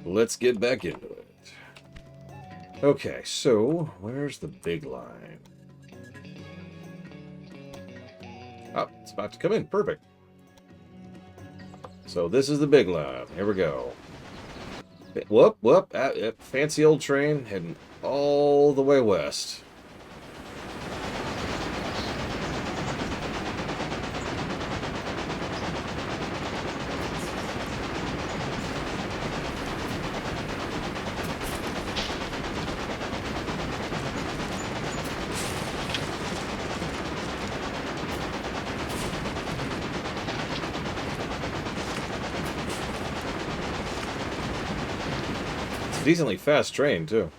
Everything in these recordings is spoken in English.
let's get back into it. Okay, so where's the big line? Oh, it's about to come in. Perfect. So this is the big line. Here we go. Whoop, whoop. Fancy old train heading all the way west. Decently fast train, too.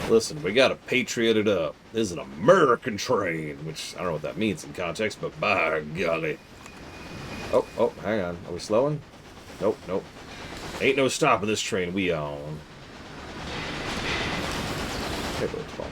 Listen, we gotta patriot it up. This is an American train, which I don't know what that means in context, but by golly. Oh, hang on. Are we slowing? Nope, nope. Ain't no stopping this train we on. Hey, birds fall.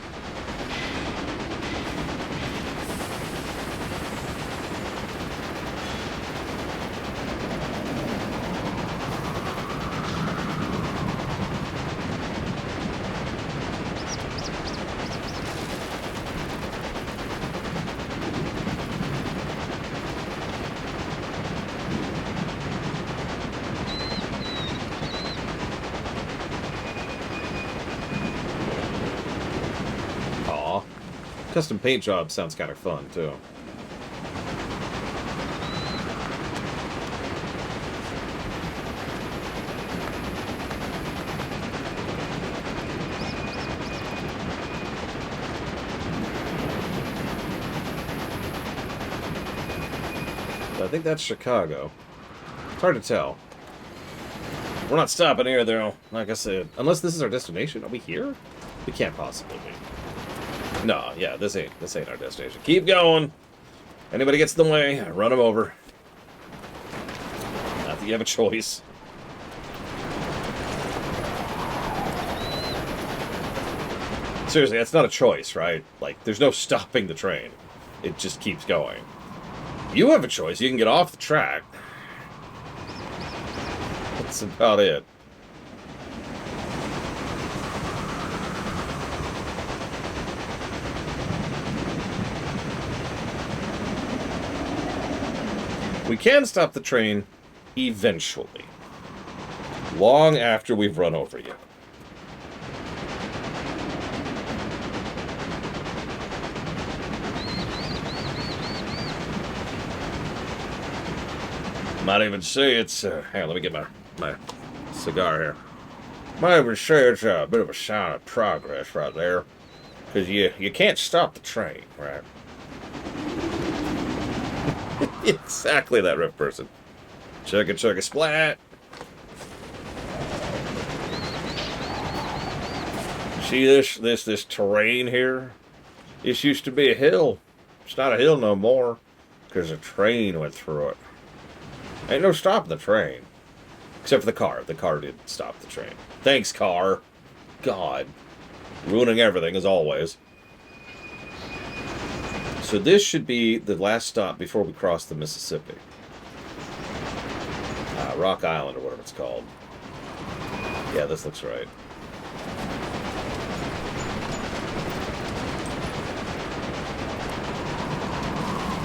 Custom paint job sounds kind of fun, too. I think that's Chicago. It's hard to tell. We're not stopping here, though. Like I said, unless this is our destination. Are we here? We can't possibly be. No, yeah, this ain't our destination. Keep going. Anybody gets in the way, run them over. Not that you have a choice. Seriously, that's not a choice, right? Like, there's no stopping the train. It just keeps going. You have a choice. You can get off the track. That's about it. We can stop the train eventually. Long after we've run over you. Might even say it's... here, let me get my cigar here. Might even say it's a bit of a sign of progress right there. Because you can't stop the train, right? Exactly that riff person. Chugga splat. See this terrain here? This used to be a hill. It's not a hill no more. Because a train went through it. Ain't no stopping the train. Except for the car. The car did stop the train. Thanks, car. God. Ruining everything, as always. So this should be the last stop before we cross the Mississippi. Rock Island, or whatever it's called. Yeah, this looks right.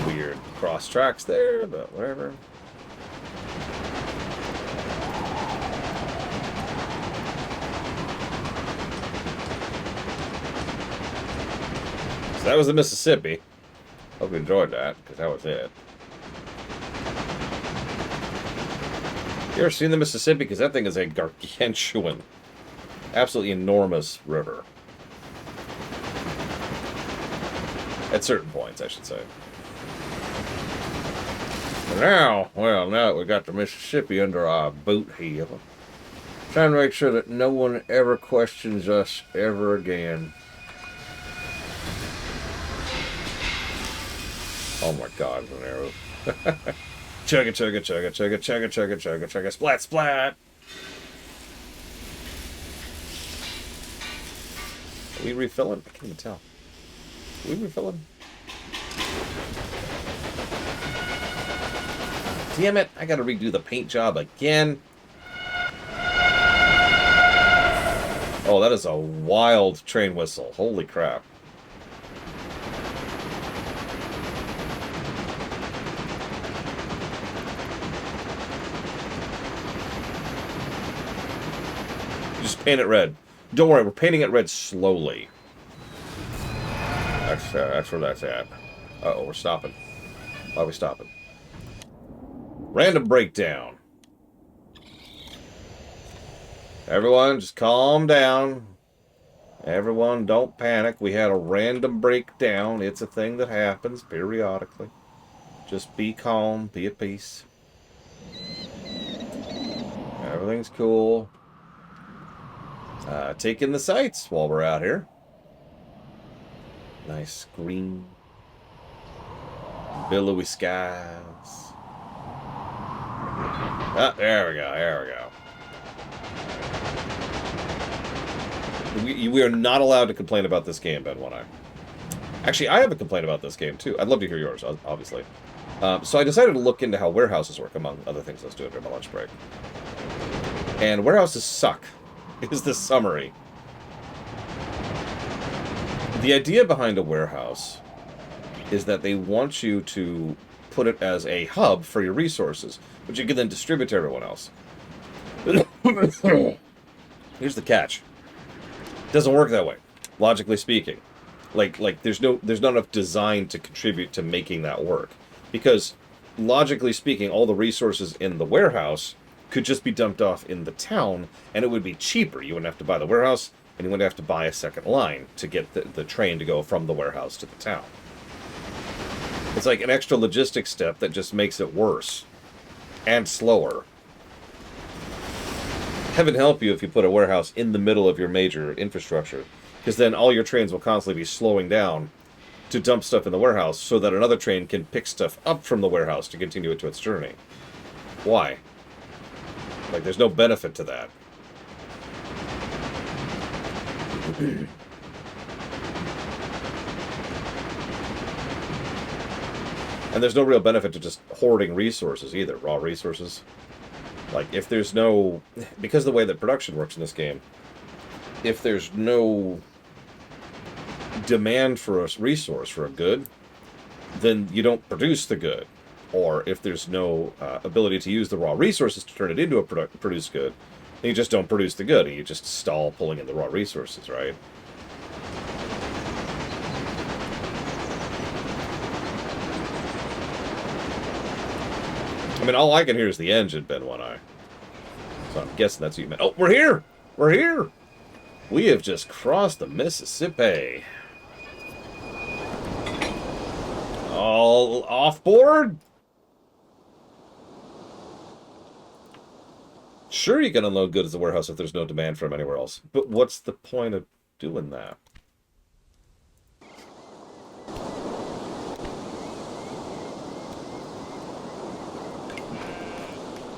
Weird cross tracks there, but whatever. So that was the Mississippi. Hope you enjoyed that, because that was it. You ever seen the Mississippi? Because that thing is a gargantuan, absolutely enormous river. At certain points, I should say. But now that we got the Mississippi under our boot heel, trying to make sure that no one ever questions us ever again. Oh my God, it's an arrow. Chugga, splat, splat. Are we refilling? I can't even tell. Are we refilling? damn it, I gotta redo the paint job again. Oh, that is a wild train whistle. Holy crap. Just paint it red. Don't worry, we're painting it red slowly. That's where that's at. Uh-oh, we're stopping. Why are we stopping? Random breakdown. Everyone, just calm down. Everyone, don't panic. We had a random breakdown. It's a thing that happens periodically. Just be calm, be at peace. Everything's cool. Take in the sights while we're out here. Nice green, billowy skies. Ah, there we go, there we go. We are not allowed to complain about this game, Ben One Eye. Actually, I have a complaint about this game, too. I'd love to hear yours, obviously. So I decided to look into how warehouses work, among other things I was doing during my lunch break. And warehouses suck, is the summary. The idea behind a warehouse is that they want you to put it as a hub for your resources, which you can then distribute to everyone else. Here's the catch. It doesn't work that way, logically speaking. Like there's not enough design to contribute to making that work. Because, logically speaking, all the resources in the warehouse could just be dumped off in the town, and it would be cheaper. You wouldn't have to buy the warehouse, and you wouldn't have to buy a second line to get the train to go from the warehouse to the town. It's like an extra logistics step that just makes it worse. And slower. Heaven help you if you put a warehouse in the middle of your major infrastructure, because then all your trains will constantly be slowing down to dump stuff in the warehouse so that another train can pick stuff up from the warehouse to continue it to its journey. Why? Like, there's no benefit to that. And there's no real benefit to just hoarding resources either, raw resources. Like, if there's no... Because of the way that production works in this game, if there's no demand for a resource, for a good, then you don't produce the good. Or if there's no ability to use the raw resources to turn it into a produced good, then you just don't produce the good, and you just stall pulling in the raw resources, right? I mean, all I can hear is the engine, Ben One Eye. So I'm guessing that's what you meant. Oh, we're here! We're here! We have just crossed the Mississippi. All off board? Sure, you can unload goods at the warehouse if there's no demand for them anywhere else. But what's the point of doing that?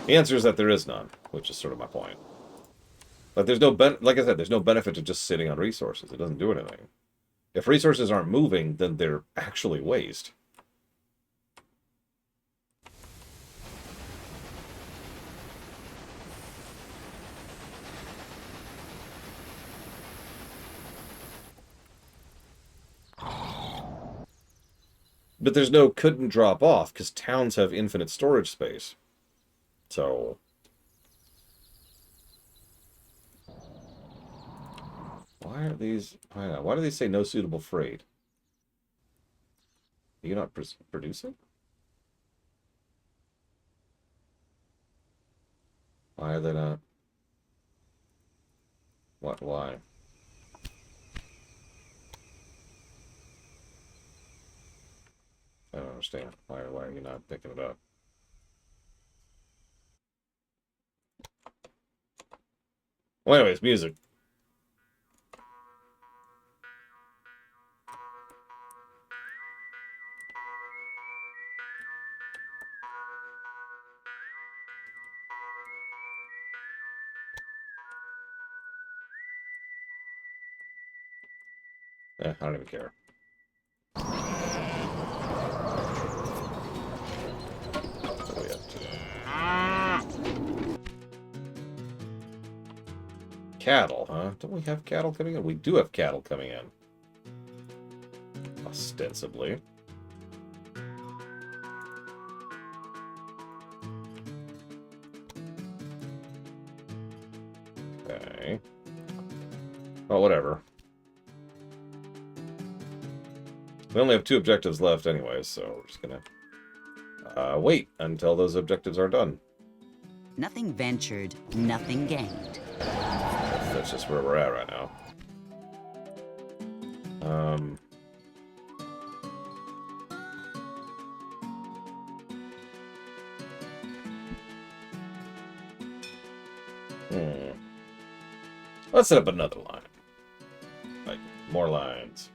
The answer is that there is none, which is sort of my point. Like, there's no like I said, there's no benefit to just sitting on resources. It doesn't do anything. If resources aren't moving, then they're actually waste. But there's no couldn't drop off, because towns have infinite storage space. So... Why are these... Why do they say no suitable freight? Are you not producing? Why are they not... What? Why? I don't understand. Why are you not picking it up? Well, anyways, music. I don't even care. What are we up to? Cattle, huh? Don't we have cattle coming in? We do have cattle coming in. Ostensibly. Okay. Well, whatever. We only have 2 objectives left anyway, so we're just gonna wait until those objectives are done. Nothing ventured, nothing gained. That's just where we're at right now. Let's set up another line. Like, more lines.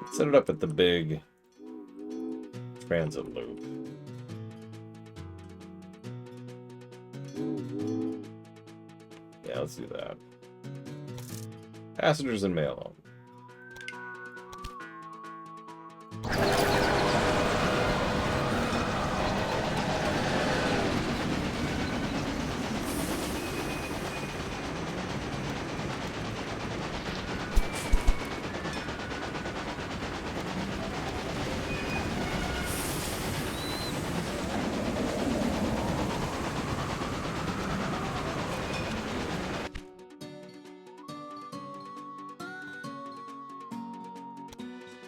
Let's set it up at the big transit loop. Yeah, let's do that. Passengers and mail only.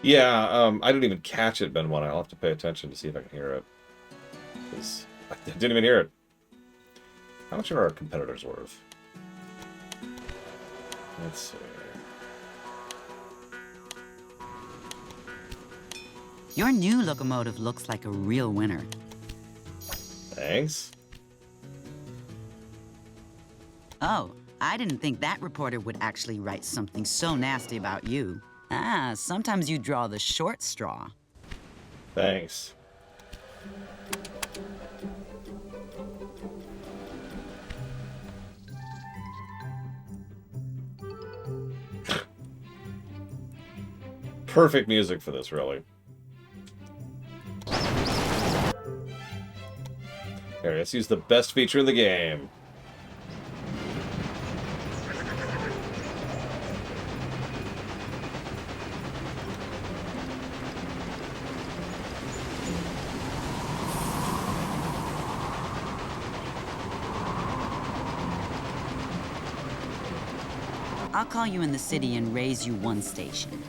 Yeah, I didn't even catch it, Ben One. I'll have to pay attention to see if I can hear it. Because I didn't even hear it. How much are our competitors worth? Let's see. Your new locomotive looks like a real winner. Thanks. Oh, I didn't think that reporter would actually write something so nasty about you. Ah, sometimes you draw the short straw. Thanks. Perfect music for this, really. Here, let's use the best feature in the game. I'll call you in the city and raise you 1 station.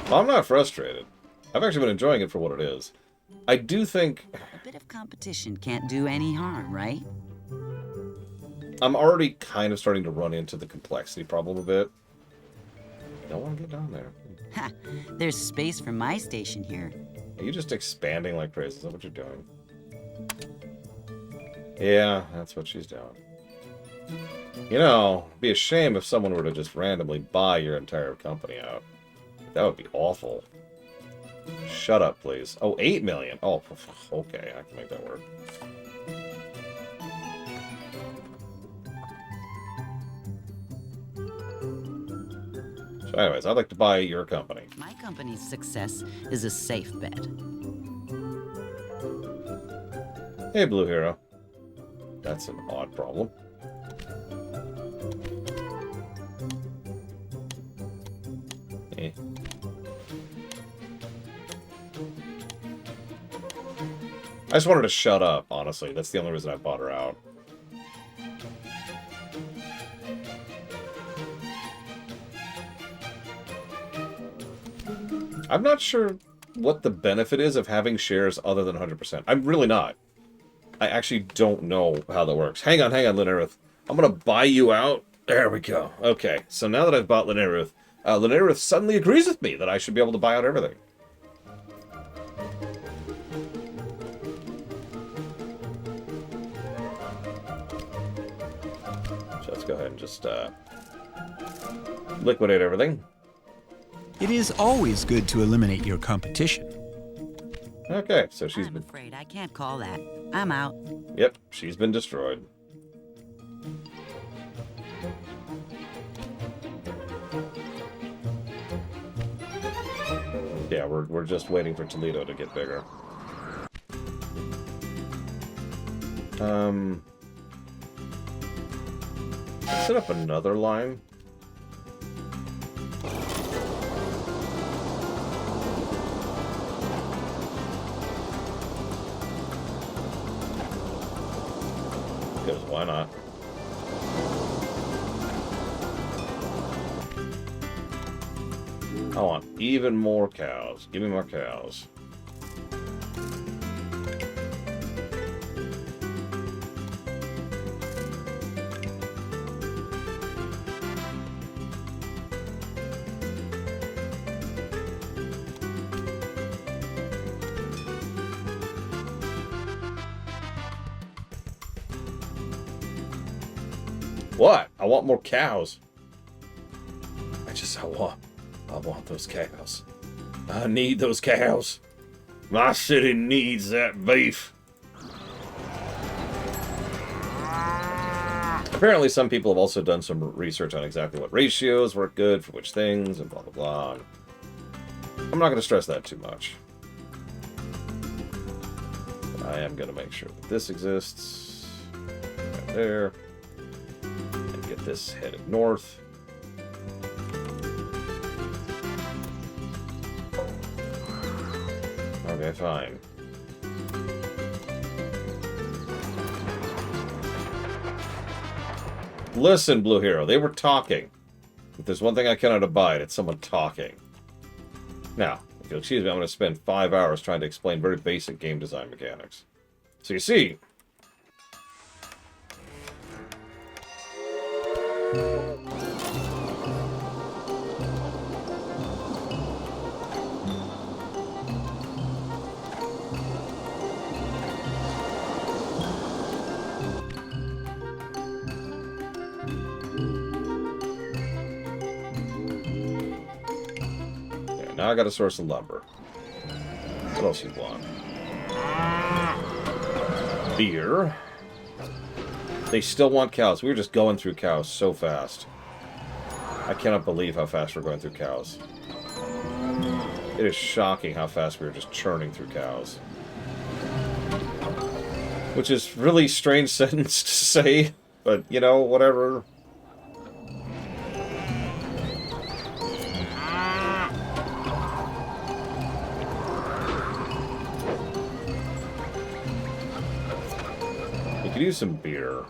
Well, I'm not frustrated. I've actually been enjoying it for what it is. I do think... A bit of competition can't do any harm, right? I'm already kind of starting to run into the complexity problem a bit. I don't want to get down there. Ha! There's space for my station here. Are you just expanding like crazy? Is that what you're doing? Yeah, that's what she's doing. You know, it'd be a shame if someone were to just randomly buy your entire company out. That would be awful. Shut up, please. Oh, 8 million. Oh, okay, I can make that work. So anyways, I'd like to buy your company. My company's success is a safe bet. Hey, Blue Hero. That's an odd problem. Eh. I just wanted to shut up, honestly. That's the only reason I bought her out. I'm not sure what the benefit is of having shares other than 100%. I'm really not. I actually don't know how that works. Hang on, Linarith. I'm going to buy you out. There we go. Okay, so now that I've bought Linarith, Linarith suddenly agrees with me that I should be able to buy out everything. So let's go ahead and just liquidate everything. It is always good to eliminate your competition. Okay, so she's I'm been... afraid I can't call that. I'm out. Yep, she's been destroyed. Yeah, we're just waiting for Toledo to get bigger. Set up another line. Because why not? I want even more cows. Give me more cows. What? I want more cows. I want those cows. I need those cows. My city needs that beef. Apparently some people have also done some research on exactly what ratios work good for which things and blah blah blah. I'm not going to stress that too much. But I am going to make sure that this exists. Right there. And get this headed north. Okay, fine. Listen, Blue Hero, they were talking. If there's one thing I cannot abide, it's someone talking. Now, if you'll excuse me, I'm going to spend 5 hours trying to explain very basic game design mechanics. So you see... Now I got to source some lumber. What else you want? Beer. They still want cows. We were just going through cows so fast. I cannot believe how fast we're going through cows. It is shocking how fast we were just churning through cows. Which is really strange sentence to say, but, you know, whatever. Could use some beer.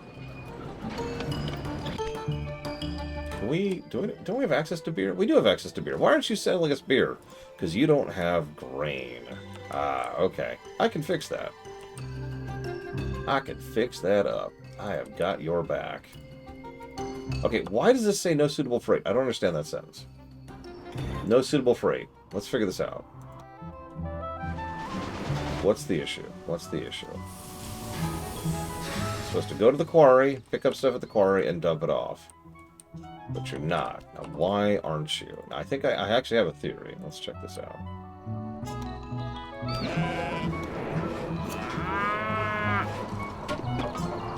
Can we... Don't we have access to beer? We do have access to beer. Why aren't you selling us beer? Because you don't have grain. Ah, okay. I can fix that. I can fix that up. I have got your back. Okay, why does this say no suitable freight? I don't understand that sentence. No suitable freight. Let's figure this out. What's the issue? What's the issue? Supposed to go to the quarry, pick up stuff at the quarry, and dump it off. But you're not. Now, why aren't you? Now, I think I actually have a theory. Let's check this out.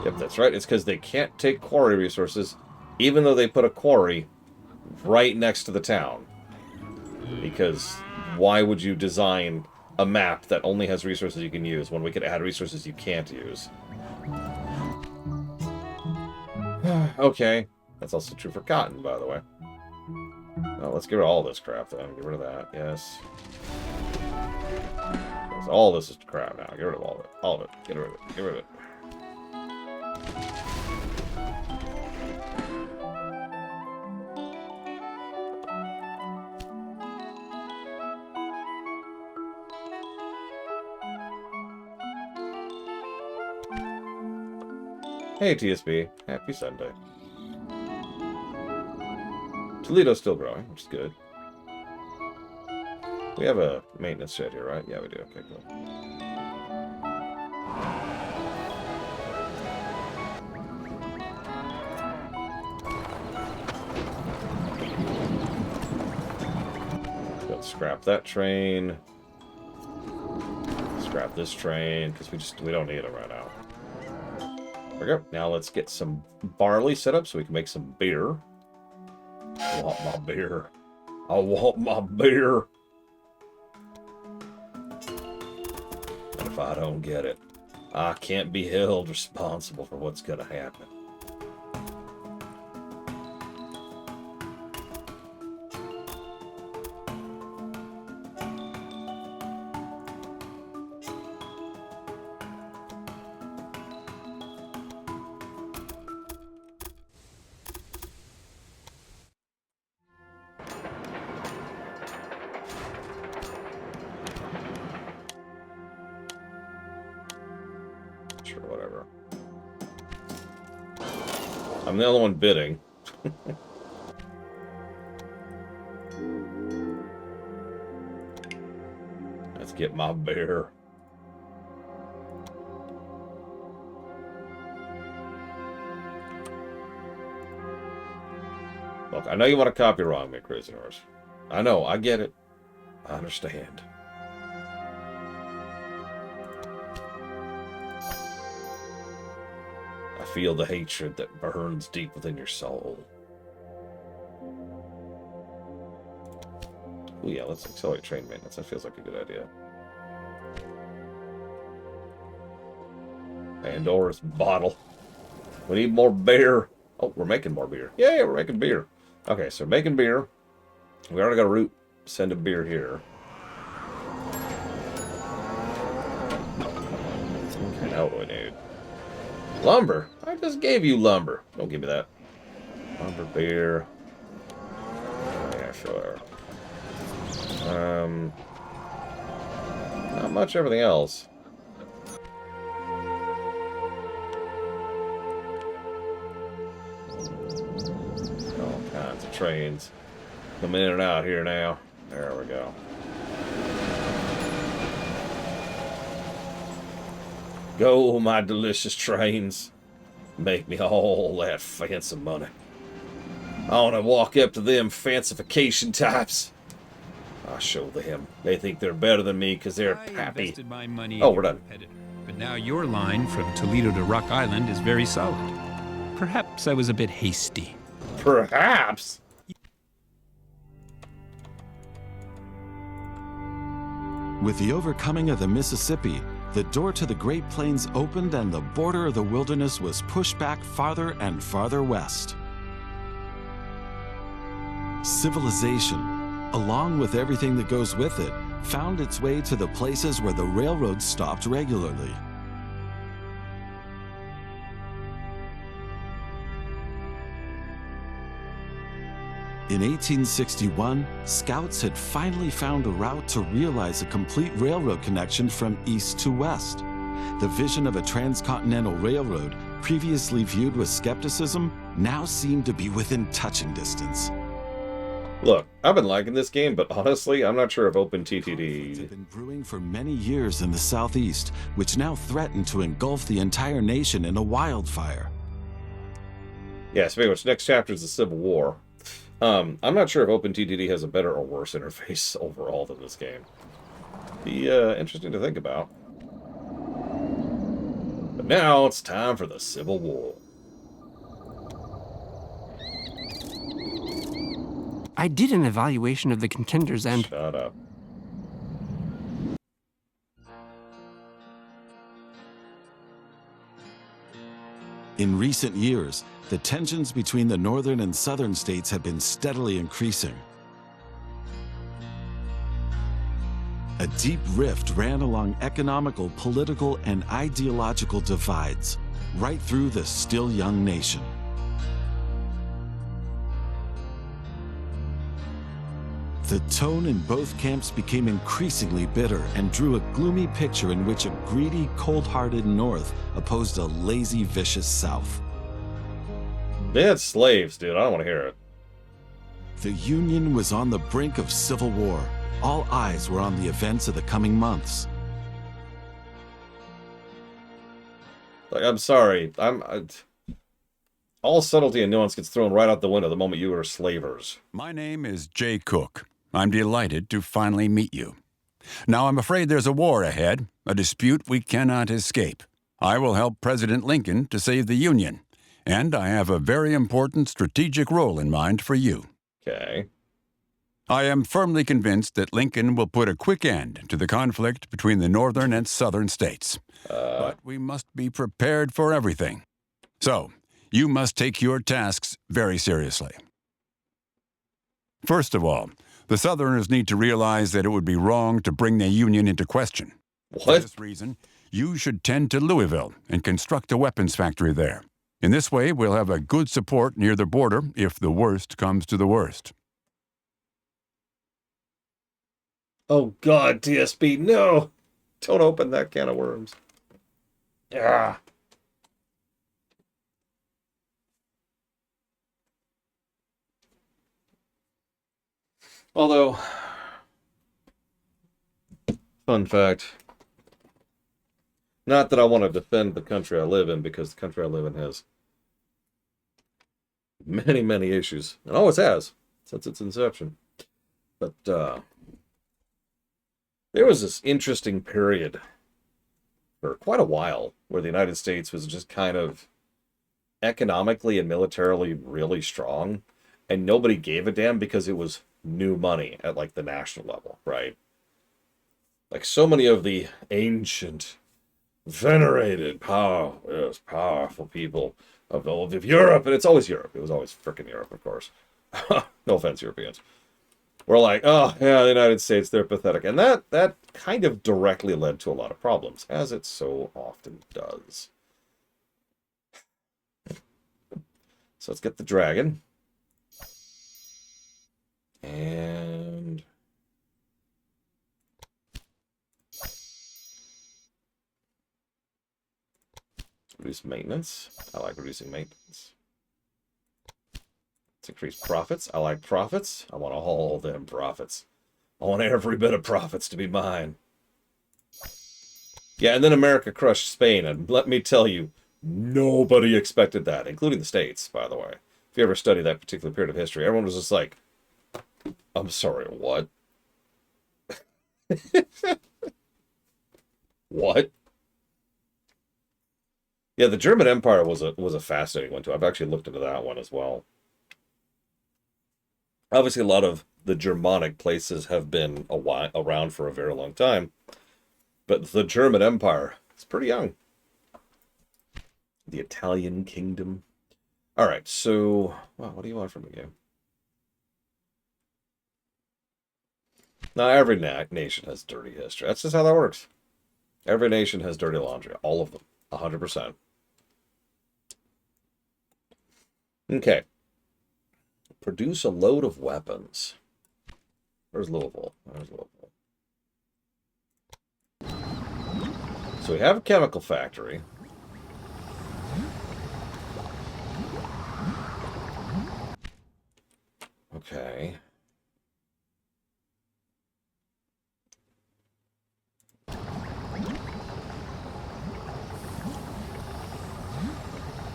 Yep, that's right. It's because they can't take quarry resources, even though they put a quarry right next to the town. Because why would you design a map that only has resources you can use when we could add resources you can't use? Okay. That's also true for cotton, by the way. Well, let's get rid of all this crap, then. Get rid of that. Yes. All this is crap now. Get rid of all of it. All of it. Get rid of it. Get rid of it. Hey, TSB. Happy Sunday. Toledo's still growing, which is good. We have a maintenance shed here, right? Yeah, we do. Okay, cool. Let's scrap that train. Scrap this train, because we don't need it right now. There we go. Now let's get some barley set up so we can make some beer. I want my beer. I want my beer. And if I don't get it, I can't be held responsible for what's going to happen. Sure, whatever. I'm the only one bidding. Let's get my beer. Look, I know you want to copyright me, Crazy Horse. I know, I get it. I understand. I feel the hatred that burns deep within your soul. Oh yeah, let's accelerate train maintenance. That feels like a good idea. Pandora's bottle. We need more beer. Oh, we're making more beer. Yeah, we're making beer. Okay, so making beer. We already got a route. Send a beer here. Okay, now what do we need? Lumber. I just gave you lumber. Don't give me that. Lumber, beer. Yeah, sure. Not much everything else. All kinds of trains coming in and out here now. There we go. Go, my delicious trains. Make me all that fancy money. I want to walk up to them fancification types. I'll show them. They think they're better than me because they're happy. My money Oh, we're done. But now your line from Toledo to Rock Island is very solid. Perhaps I was a bit hasty. Perhaps. With the overcoming of the Mississippi, the door to the Great Plains opened and the border of the wilderness was pushed back farther and farther west. Civilization, along with everything that goes with it, found its way to the places where the railroads stopped regularly. In 1861, scouts had finally found a route to realize a complete railroad connection from east to west. The vision of a transcontinental railroad, previously viewed with skepticism, now seemed to be within touching distance. Look, I've been liking this game, but honestly, I'm not sure if Conflict OpenTTD... had been brewing for many years in the southeast, which now threatened to engulf the entire nation in a wildfire. Yeah, speaking of which, next chapter is the Civil War. I'm not sure if OpenTTD has a better or worse interface overall than this game. Be interesting to think about. But now it's time for the Civil War. I did an evaluation of the contenders and... Shut up. In recent years, the tensions between the northern and southern states have been steadily increasing. A deep rift ran along economical, political, and ideological divides, right through the still young nation. The tone in both camps became increasingly bitter and drew a gloomy picture in which a greedy, cold-hearted North opposed a lazy, vicious South. They had slaves, dude. I don't want to hear it. The Union was on the brink of civil war. All eyes were on the events of the coming months. Like, I'm sorry. All subtlety and nuance gets thrown right out the window the moment you are slavers. My name is Jay Cook. I'm delighted to finally meet you. Now, I'm afraid there's a war ahead, a dispute we cannot escape. I will help President Lincoln to save the Union, and I have a very important strategic role in mind for you. Okay. I am firmly convinced that Lincoln will put a quick end to the conflict between the northern and southern states. But we must be prepared for everything. So, you must take your tasks very seriously. First of all, the Southerners need to realize that it would be wrong to bring the Union into question. For What? this reason, you should tend to Louisville and construct a weapons factory there. In this way, we'll have a good support near the border if the worst comes to the worst. Oh God, TSB, no! Don't open that can of worms. Ah. Although, fun fact, not that I want to defend the country I live in, because the country I live in has many, many issues, and always has since its inception. But there was this interesting period for quite a while where the United States was just kind of economically and militarily really strong, and nobody gave a damn because it was new money at like the national level, right? Like so many of the ancient, venerated, powerful people of Europe, and it's always Europe. It was always frickin' Europe, of course. No offense, Europeans. We're like, oh yeah, the United States, they're pathetic, and that kind of directly led to a lot of problems, as it so often does. So let's get the dragon. And reduce maintenance. I like reducing maintenance. Let's increase profits. I like profits. I want all them profits. I want every bit of profits to be mine. Yeah, and then America crushed Spain, and let me tell you, nobody expected that, including the States, by the way. If you ever study that particular period of history, everyone was just like, I'm sorry, what? What? Yeah, the German Empire was a fascinating one too. I've actually looked into that one as well. Obviously, a lot of the Germanic places have been around for a very long time, but the German Empire is pretty young. The Italian Kingdom. All right, so wow, what do you want from the game? Now, every nation has dirty history. That's just how that works. Every nation has dirty laundry. All of them. 100%. Okay. Produce a load of weapons. Where's Louisville? There's Louisville. So we have a chemical factory. Okay.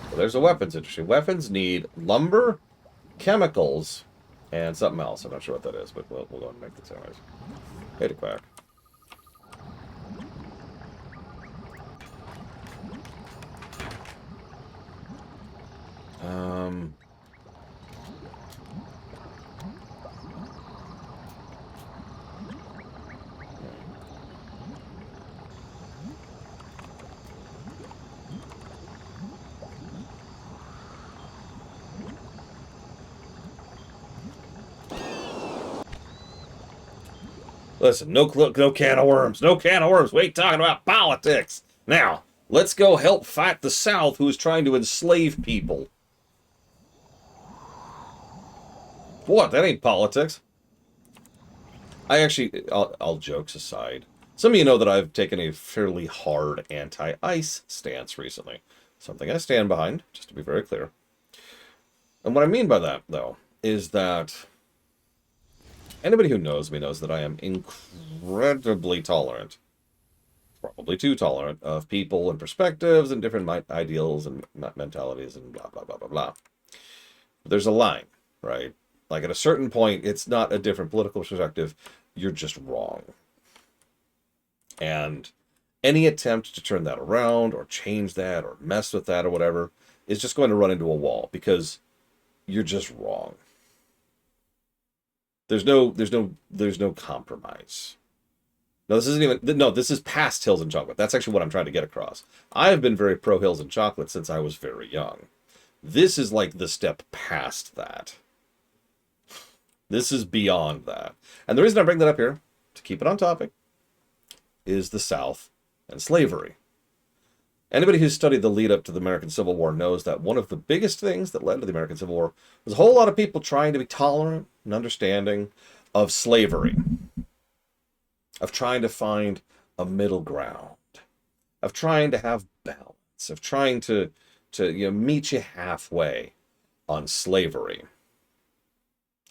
Well, there's a weapons industry. Weapons need lumber, chemicals, and something else. I'm not sure what that is, but we'll go and make this anyways. Hey to quack. Listen, no can of worms. No can of worms. We ain't talking about politics. Now, let's go help fight the South, who is trying to enslave people. What? That ain't politics. I actually, all jokes aside, some of you know that I've taken a fairly hard anti-ICE stance recently. Something I stand behind, just to be very clear. And what I mean by that, though, is that anybody who knows me knows that I am incredibly tolerant, probably too tolerant, of people and perspectives and different ideals and mentalities and blah, blah, blah, blah, blah. But there's a line, right? Like at a certain point, it's not a different political perspective. You're just wrong. And Any attempt to turn that around or change that or mess with that or whatever is just going to run into a wall because you're just wrong. There's no compromise. No, this isn't even, no, this is past Hills and Chocolate. That's actually what I'm trying to get across. I have been very pro Hills and Chocolate since I was very young. This is like the step past that. This is beyond that. And the reason I bring that up here, to keep it on topic, is the South and slavery. Anybody who's studied the lead up to the American Civil War knows that one of the biggest things that led to the American Civil War was a whole lot of people trying to be tolerant and understanding of slavery, of trying to find a middle ground, of trying to have balance, of trying to meet you halfway on slavery.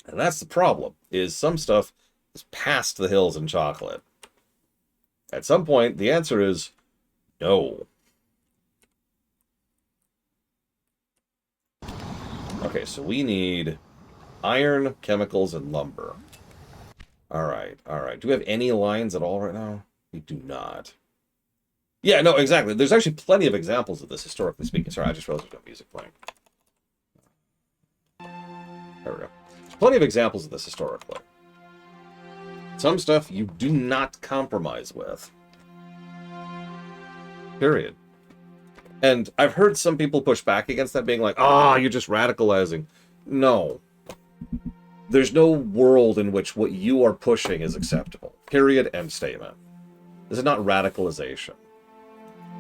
And that's the problem, is some stuff is past the Hills and Chocolate. At some point, the answer is no. Okay, so we need iron, chemicals, and lumber. All right. Do we have any lines at all right now? We do not. Yeah, no, exactly. There's actually plenty of examples of this, historically speaking. Sorry, I just realized there's no music playing. There we go. There's plenty of examples of this historically. Some stuff you do not compromise with. Period. And I've heard some people push back against that, being like, you're just radicalizing. No. There's no world in which what you are pushing is acceptable. Period. End statement. This is not radicalization.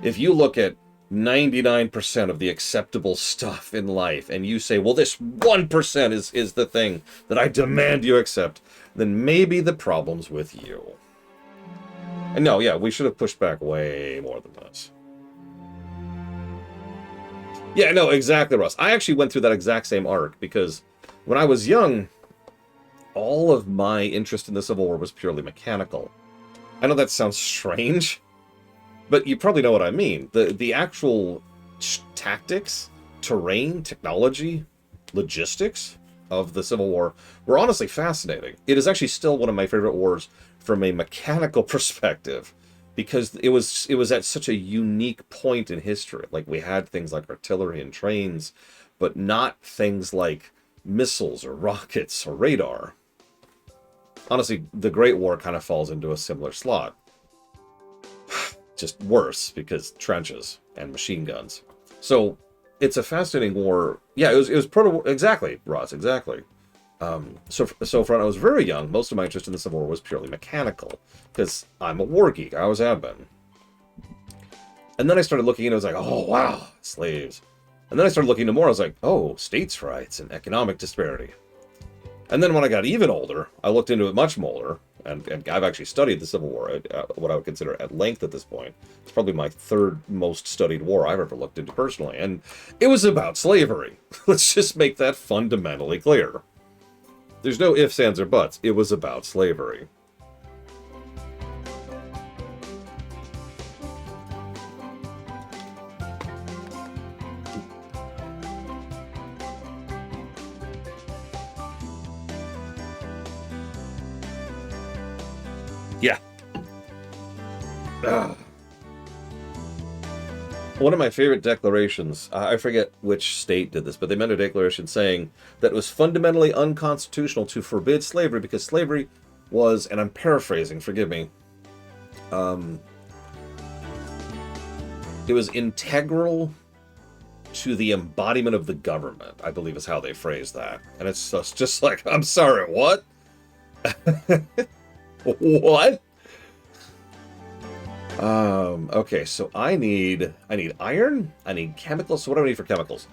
If you look at 99% of the acceptable stuff in life and you say, well, this 1% is the thing that I demand you accept, then maybe the problem's with you. And no, yeah, we should have pushed back way more than this. Yeah, no, exactly, Russ. I actually went through that exact same arc because when I was young, all of my interest in the Civil War was purely mechanical. I know that sounds strange, but you probably know what I mean. The actual tactics, terrain, technology, logistics of the Civil War were honestly fascinating. It is actually still one of my favorite wars from a mechanical perspective, because it was at such a unique point in history. Like, we had things like artillery and trains, but not things like missiles or rockets or radar. Honestly, the Great War kind of falls into a similar slot. Just worse, because trenches and machine guns. So it's a fascinating war. Yeah, it was exactly, Ross, exactly. So when I was very young, most of my interest in the Civil War was purely mechanical, because I'm a war geek. I always have been. And then I started looking and I was like, oh, wow, slaves. And then I started looking into more. I was like, oh, states' rights and economic disparity. And then when I got even older, I looked into it much more, and I've actually studied the Civil War, what I would consider at length at this point. It's probably my third most studied war I've ever looked into personally, and it was about slavery. Let's just make that fundamentally clear. There's no ifs, ands, or buts. It was about slavery. Yeah. One of my favorite declarations, I forget which state did this, but they made a declaration saying that it was fundamentally unconstitutional to forbid slavery because slavery was, and I'm paraphrasing, forgive me, it was integral to the embodiment of the government, I believe is how they phrased that. And it's just like, I'm sorry, what? What? Okay, so I need iron, I need chemicals. So what do I need for chemicals?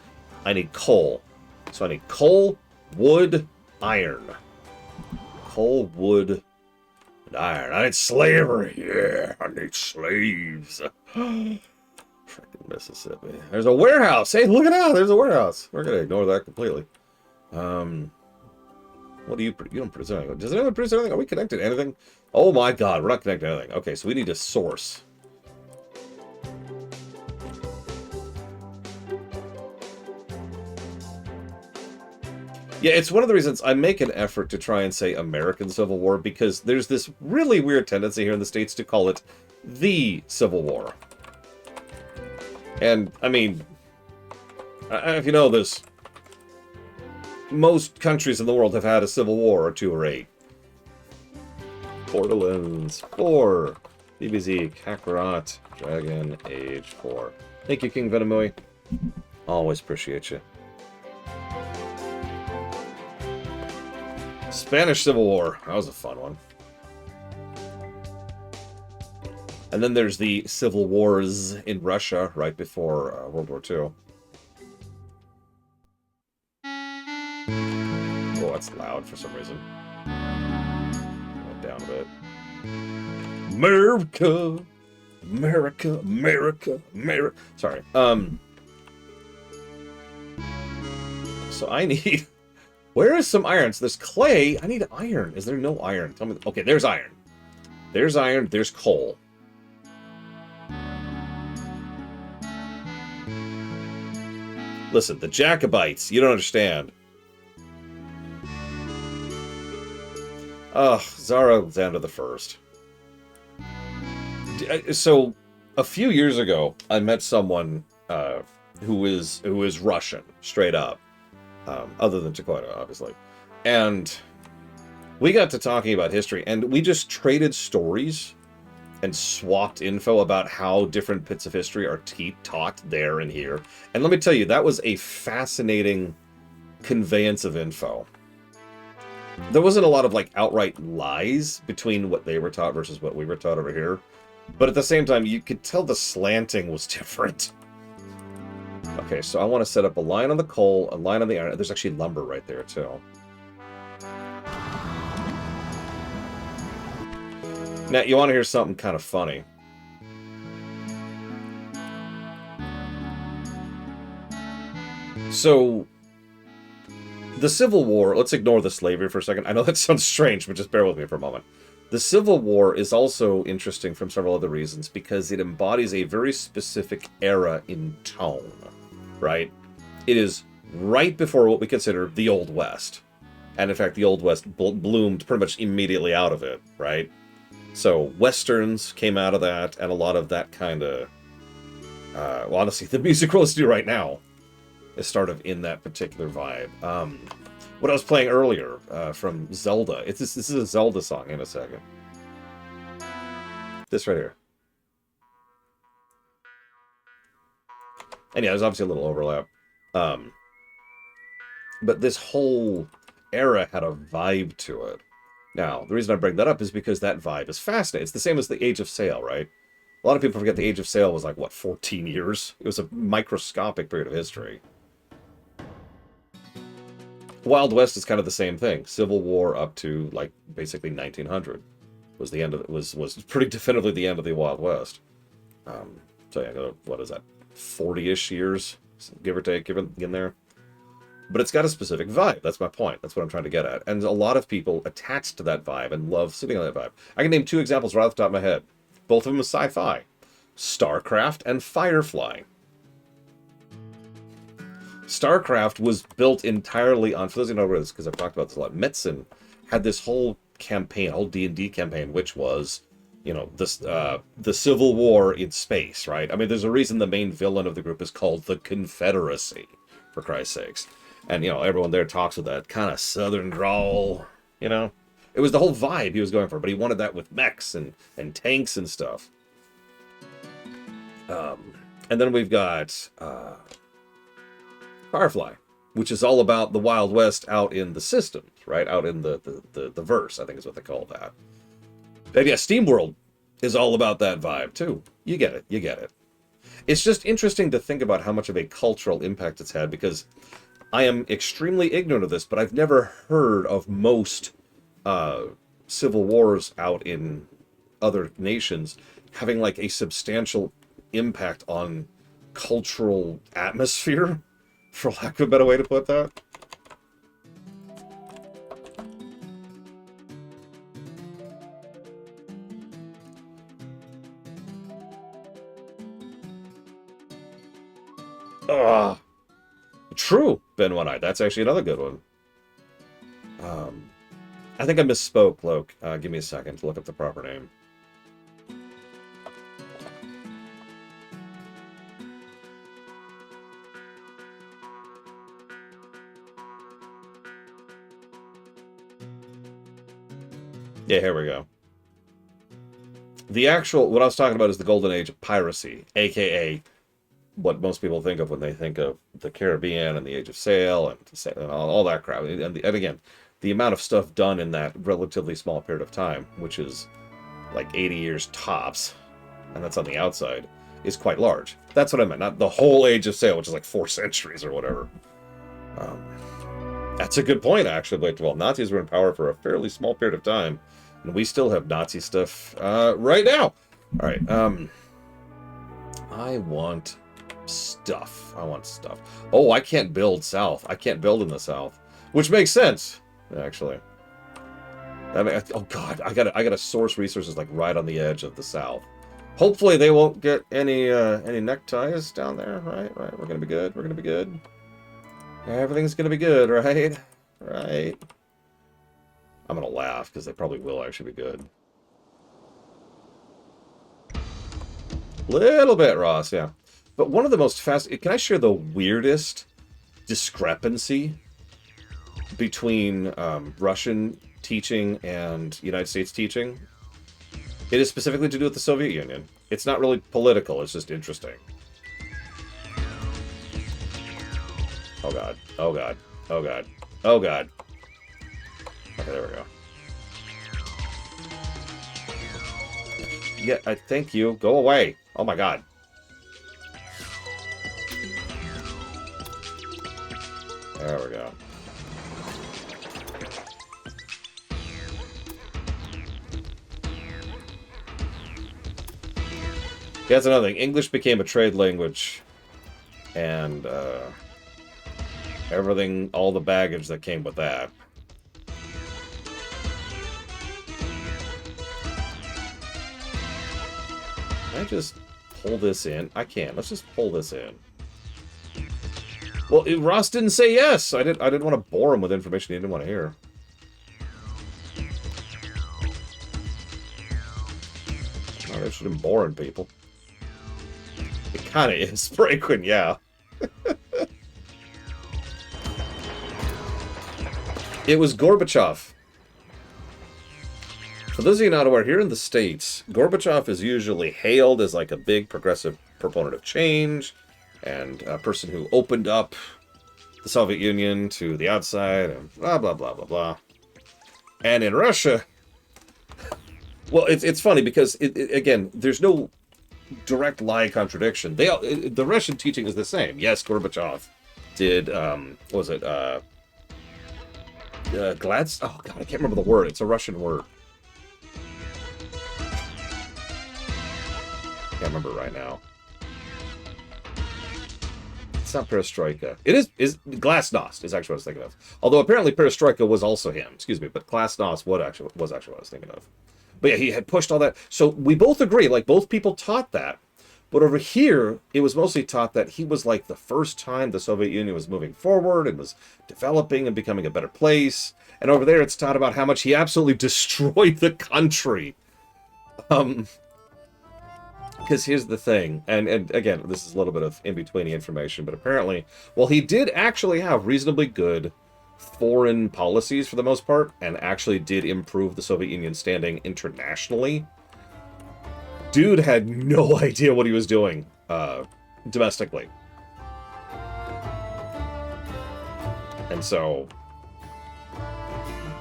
I need coal. So I need coal, wood, iron. Coal, wood, and iron. I need slavery. Yeah, I need slaves. Freaking Mississippi. There's a warehouse. Hey, look at that. There's a warehouse. We're gonna ignore that completely. What do you don't produce anything? Does anyone produce anything? Are we connected to anything? Oh my god, we're not connected to anything. Okay, so we need a source. Yeah, it's one of the reasons I make an effort to try and say American Civil War, because there's this really weird tendency here in the States to call it the Civil War. And, I mean, if you know this, most countries in the world have had a civil war or 2 or 8. Borderlands 4, DBZ, Kakarot, Dragon Age 4. Thank you, King Venomui. Always appreciate you. Spanish Civil War. That was a fun one. And then there's the civil wars in Russia right before World War II. Oh, that's loud for some reason. Went down a bit. America! America! America! America! Sorry. So I need... Where is some iron? So there's clay. I need iron. Is there no iron? Tell me... Okay, there's iron. There's iron. There's coal. Listen, the Jacobites, you don't understand. Ugh, Tsar Alexander the First. So, a few years ago, I met someone who is Russian, straight up. Other than Dakota, obviously. And we got to talking about history, and we just traded stories and swapped info about how different bits of history are taught there and here. And let me tell you, that was a fascinating conveyance of info. There wasn't a lot of, like, outright lies between what they were taught versus what we were taught over here. But at the same time, you could tell the slanting was different. Okay, so I want to set up a line on the coal, a line on the iron. There's actually lumber right there, too. Now, you want to hear something kind of funny. So, the Civil War, let's ignore the slavery for a second. I know that sounds strange, but just bear with me for a moment. The Civil War is also interesting from several other reasons, because it embodies a very specific era in tone, right? It is right before what we consider the Old West. And in fact, the Old West bloomed pretty much immediately out of it, right? So, Westerns came out of that, and a lot of that kind of... well, honestly, the music we're listening to right now is sort of in that particular vibe. What I was playing earlier from Zelda, this is a Zelda song in a second. This right here. And yeah, there's obviously a little overlap. But this whole era had a vibe to it. Now, the reason I bring that up is because that vibe is fascinating. It's the same as the Age of Sail, right? A lot of people forget the Age of Sail was like, what, 14 years? It was a microscopic period of history. Wild West is kind of the same thing. Civil War up to, like, basically 1900 was the end of it. Was pretty definitively the end of the Wild West. So yeah, what is that? 40-ish years, give or take, in there. But it's got a specific vibe. That's my point. That's what I'm trying to get at. And a lot of people attach to that vibe and love sitting on that vibe. I can name 2 examples right off the top of my head. Both of them are sci-fi. StarCraft and Firefly. StarCraft was built entirely on, for those who know this, because I've talked about this a lot, Metzen had this whole campaign, whole D&D campaign, which was, you know, this the Civil War in space, right? I mean, there's a reason the main villain of the group is called the Confederacy, for Christ's sakes. And, you know, everyone there talks with that kind of southern drawl, you know? It was the whole vibe he was going for, but he wanted that with mechs and tanks and stuff. And then we've got Firefly, which is all about the Wild West out in the systems, right? Out in the verse, I think is what they call that. And yeah, SteamWorld is all about that vibe, too. You get it. You get it. It's just interesting to think about how much of a cultural impact it's had, because I am extremely ignorant of this, but I've never heard of most civil wars out in other nations having like a substantial impact on cultural atmosphere, for lack of a better way to put that. True, Ben One-Eye. That's actually another good one. I think I misspoke, Loke. Give me a second to look up the proper name. Yeah, here we go. The actual, what I was talking about is the golden age of piracy, aka what most people think of when they think of the Caribbean and the age of sail and all that crap. And again, the amount of stuff done in that relatively small period of time, which is like 80 years tops, and that's on the outside, is quite large. That's what I meant, not the whole age of sail, which is like 4 centuries or whatever. That's a good point, actually, Blake. Well, Nazis were in power for a fairly small period of time, and we still have Nazi stuff right now. All right, I want stuff. Oh, I can't build south. I can't build in the south, which makes sense, actually. I mean, oh God, I gotta source resources like right on the edge of the south. Hopefully they won't get any neckties down there. Right. We're gonna be good. Everything's gonna be good, right? I'm gonna laugh because they probably will actually be good. Little bit, Ross. Yeah. But one of the most can I share the weirdest discrepancy between Russian teaching and United States teaching? It is specifically to do with the Soviet Union. It's not really political, it's just interesting. Oh God. Okay, there we go. Yeah, I thank you. Go away. Oh my God. There we go. Yeah, that's another thing. English became a trade language, and everything, all the baggage that came with that. Can I just pull this in? I can. Let's just pull this in. Well, Ross didn't say yes. I didn't want to bore him with information he didn't want to hear. I'm not interested in boring people. It kind of is, Braquin, yeah. It was Gorbachev. For those of you not aware, here in the States, Gorbachev is usually hailed as like a big progressive proponent of change, and a person who opened up the Soviet Union to the outside, and blah, blah, blah, blah, blah. And in Russia, well, it's funny because, again, there's no direct lie contradiction. The Russian teaching is the same. Yes, Gorbachev did, what was it, Gladstone? Oh, God, I can't remember the word. It's a Russian word. Can't remember right now. It's not Perestroika. It is Glasnost is actually what I was thinking of. Although apparently Perestroika was also him. Excuse me, but Glasnost was actually what I was thinking of. But yeah, he had pushed all that. So we both agree, like both people taught that. But over here, it was mostly taught that he was like the first time the Soviet Union was moving forward and was developing and becoming a better place. And over there, it's taught about how much he absolutely destroyed the country. Because here's the thing, and again, this is a little bit of in-betweeny information, but apparently, well, he did actually have reasonably good foreign policies for the most part, and actually did improve the Soviet Union's standing internationally. Dude had no idea what he was doing domestically. And so,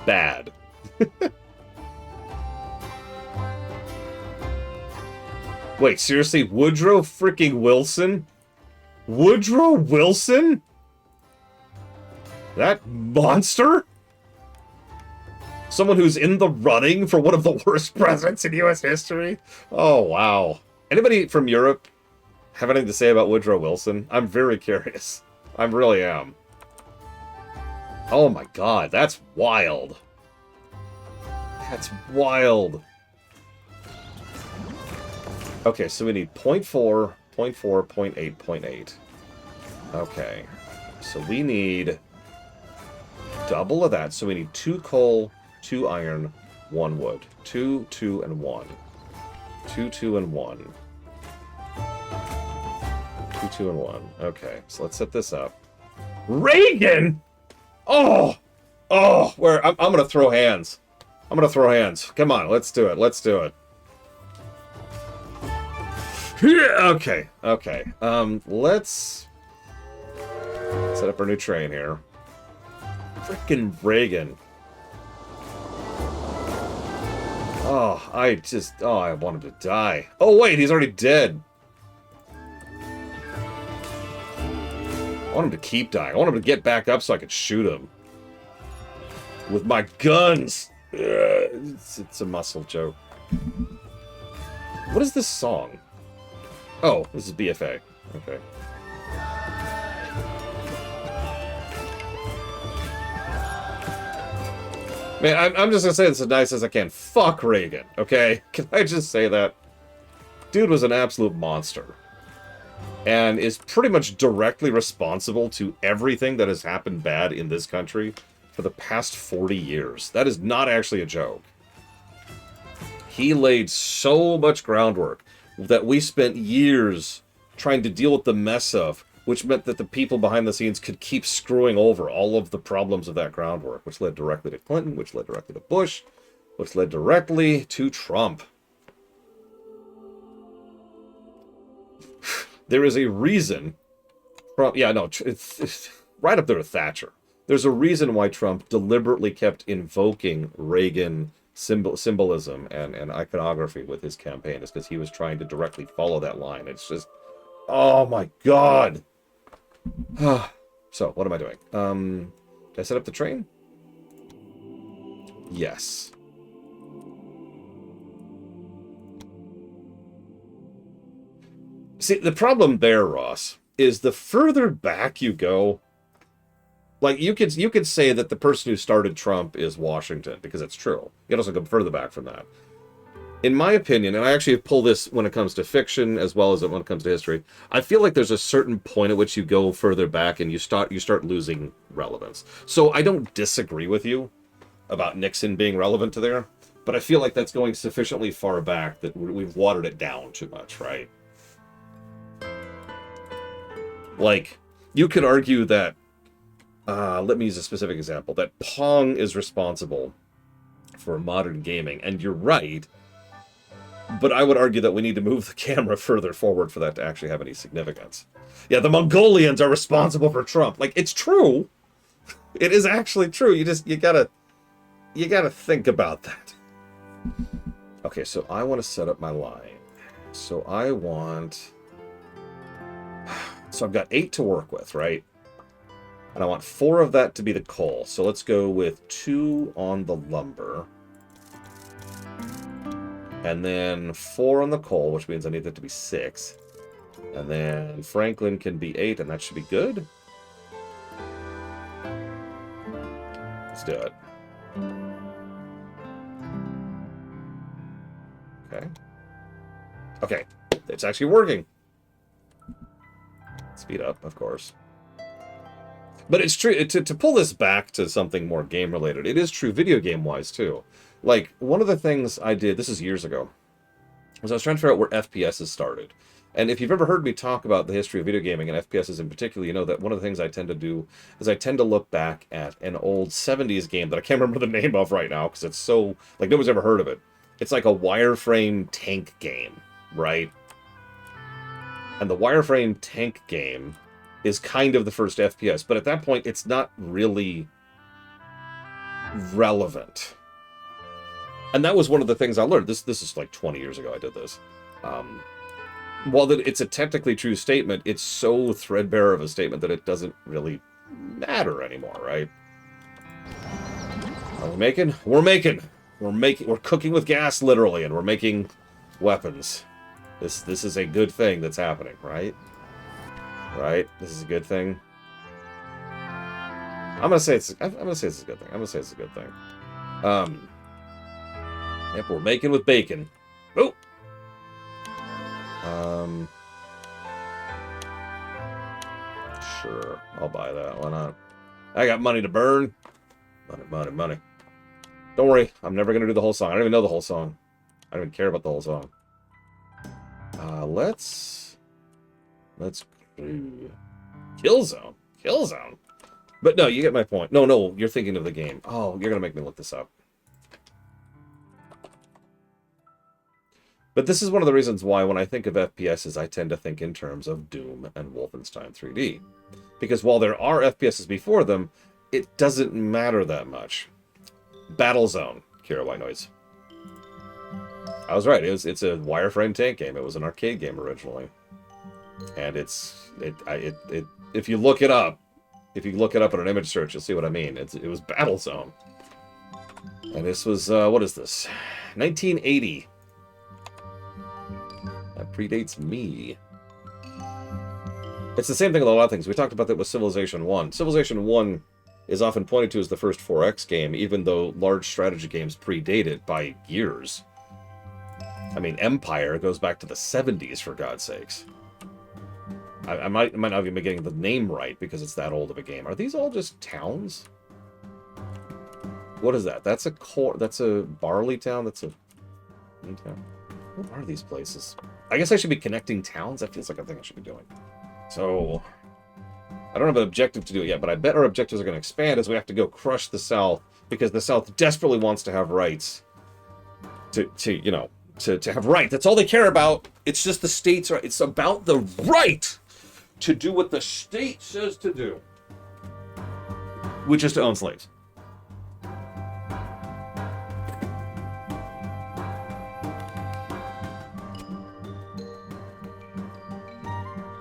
bad. Wait, seriously? Woodrow freaking Wilson? Woodrow Wilson? That monster? Someone who's in the running for one of the worst presidents in U.S. history? Oh, wow. Anybody from Europe have anything to say about Woodrow Wilson? I'm very curious. I really am. Oh my God, that's wild. That's wild. Okay, so we need 0.4, 0.4, 0.8, 0.8. Okay, so we need double of that. So we need 2 coal, 2 iron, 1 wood. 2, 2, and 1. 2, 2, and 1. 2, 2, and 1. Okay, so let's set this up. Reagan! Oh! Oh, where I'm gonna throw hands. I'm gonna throw hands. Come on, let's do it. Let's do it. Okay, okay. Let's set up our new train here. Frickin' Reagan. Oh, I want him to die. Oh, wait, he's already dead. I want him to keep dying. I want him to get back up so I can shoot him. With my guns. It's a muscle joke. What is this song? Oh, this is BFA. Okay. Man, I'm just gonna say this as nice as I can. Fuck Reagan, okay? Can I just say that? Dude was an absolute monster. And is pretty much directly responsible to everything that has happened bad in this country for the past 40 years. That is not actually a joke. He laid so much groundwork that we spent years trying to deal with the mess of, which meant that the people behind the scenes could keep screwing over all of the problems of that groundwork, which led directly to Clinton, which led directly to Bush, which led directly to Trump. There is a reason Trump... Yeah, no, it's right up there with Thatcher. There's a reason why Trump deliberately kept invoking Reagan symbolism and iconography with his campaign. It's because he was trying to directly follow that line. It's just... Oh my god! So, what am I doing? Did I set up the train? Yes. See, the problem there, Ross, is the further back you go, like, you could say that the person who started Trump is Washington, because it's true. You can also go further back from that. In my opinion, and I actually pull this when it comes to fiction as well as when it comes to history, I feel like there's a certain point at which you go further back and you start losing relevance. So I don't disagree with you about Nixon being relevant to there, but I feel like that's going sufficiently far back that we've watered it down too much, right? Like, you could argue that, let me use a specific example, that Pong is responsible for modern gaming, and you're right, but I would argue that we need to move the camera further forward for that to actually have any significance. Yeah, the Mongolians are responsible for Trump. Like, it's true. It is actually true. You gotta think about that. Okay, so I want to set up my line. So I've got 8 to work with, right? And I want 4 of that to be the coal. So let's go with 2 on the lumber. And then 4 on the coal, which means I need that to be 6. And then Franklin can be 8, and that should be good. Let's do it. Okay. Okay. It's actually working. Speed up, of course. But it's true, to pull this back to something more game-related, it is true video game-wise, too. Like, one of the things I did, this is years ago, was I was trying to figure out where FPSs started. And if you've ever heard me talk about the history of video gaming, and FPSs in particular, you know that one of the things I tend to do is I tend to look back at an old 70s game that I can't remember the name of right now, because it's so, like, no one's ever heard of it. It's like a wireframe tank game, right? And the wireframe tank game is kind of the first FPS, but at that point, it's not really relevant. And that was one of the things I learned. This is like 20 years ago I did this. While it's a technically true statement, it's so threadbare of a statement that it doesn't really matter anymore, right? Are we making? We're cooking with gas, literally, and we're making weapons. This is a good thing that's happening, right? Right? This is a good thing. I'm gonna say it's a good thing. Yep, we're making with bacon. Oh. Sure, I'll buy that. Why not? I got money to burn. Money. Don't worry, I'm never gonna do the whole song. I don't even know the whole song. I don't even care about the whole song. Let's Killzone. But no, you get my point. No, you're thinking of the game. Oh, you're gonna make me look this up. But this is one of the reasons why when I think of FPSs, I tend to think in terms of Doom and Wolfenstein 3D. Because while there are FPSs before them, it doesn't matter that much. Battlezone, Kira White Noise. I was right. It's a wireframe tank game. It was an arcade game originally. And if you look it up, in an image search, you'll see what I mean. It was Battlezone. And this was, what is this? 1980. That predates me. It's the same thing with a lot of things. We talked about that with Civilization 1. Civilization 1 is often pointed to as the first 4X game, even though large strategy games predate it by years. I mean, Empire goes back to the 70s, for God's sakes. I might not even be getting the name right because it's that old of a game. Are these all just towns? What is that? That's a Barley town? That's a town? What are these places? I guess I should be connecting towns? That feels like a thing I should be doing. So, I don't have an objective to do it yet, but I bet our objectives are going to expand as we have to go crush the South, because the South desperately wants to have rights. To have right. That's all they care about. It's just the states are. It's about the right to do what the state says to do, which is to own slaves.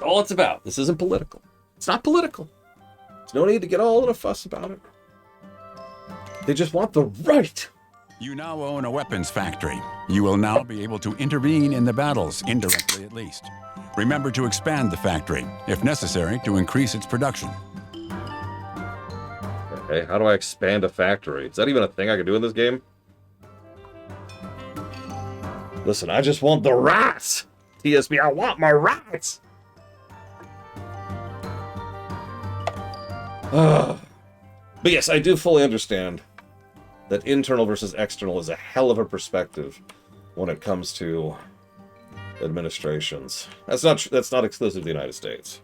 All it's about. This isn't political. It's not political. There's no need to get all in a fuss about it. They just want the right. You now own a weapons factory. You will now be able to intervene in the battles, indirectly at least. Remember to expand the factory, if necessary, to increase its production. Okay, how do I expand a factory? Is that even a thing I can do in this game? Listen, I just want the rights! TSB, I want my rights! But yes, I do fully understand that internal versus external is a hell of a perspective when it comes to administrations. That's not exclusive to the United States.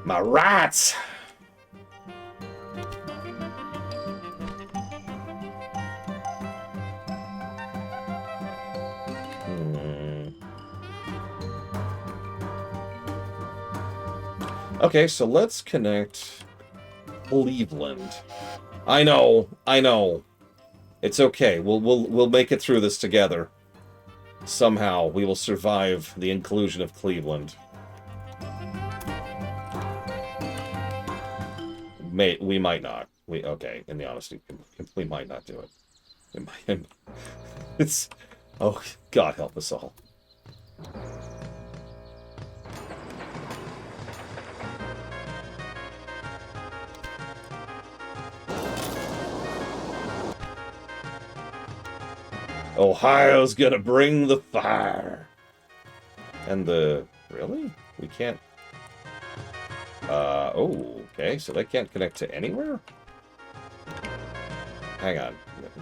My rights! Okay, so let's connect Cleveland. I know. It's okay. We'll make it through this together. Somehow we will survive the inclusion of Cleveland. We might not. Okay, in the honesty, we might not do it. It's oh, God help us all. Ohio's gonna bring the fire. And really? We can't... oh, okay, so they can't connect to anywhere? Hang on.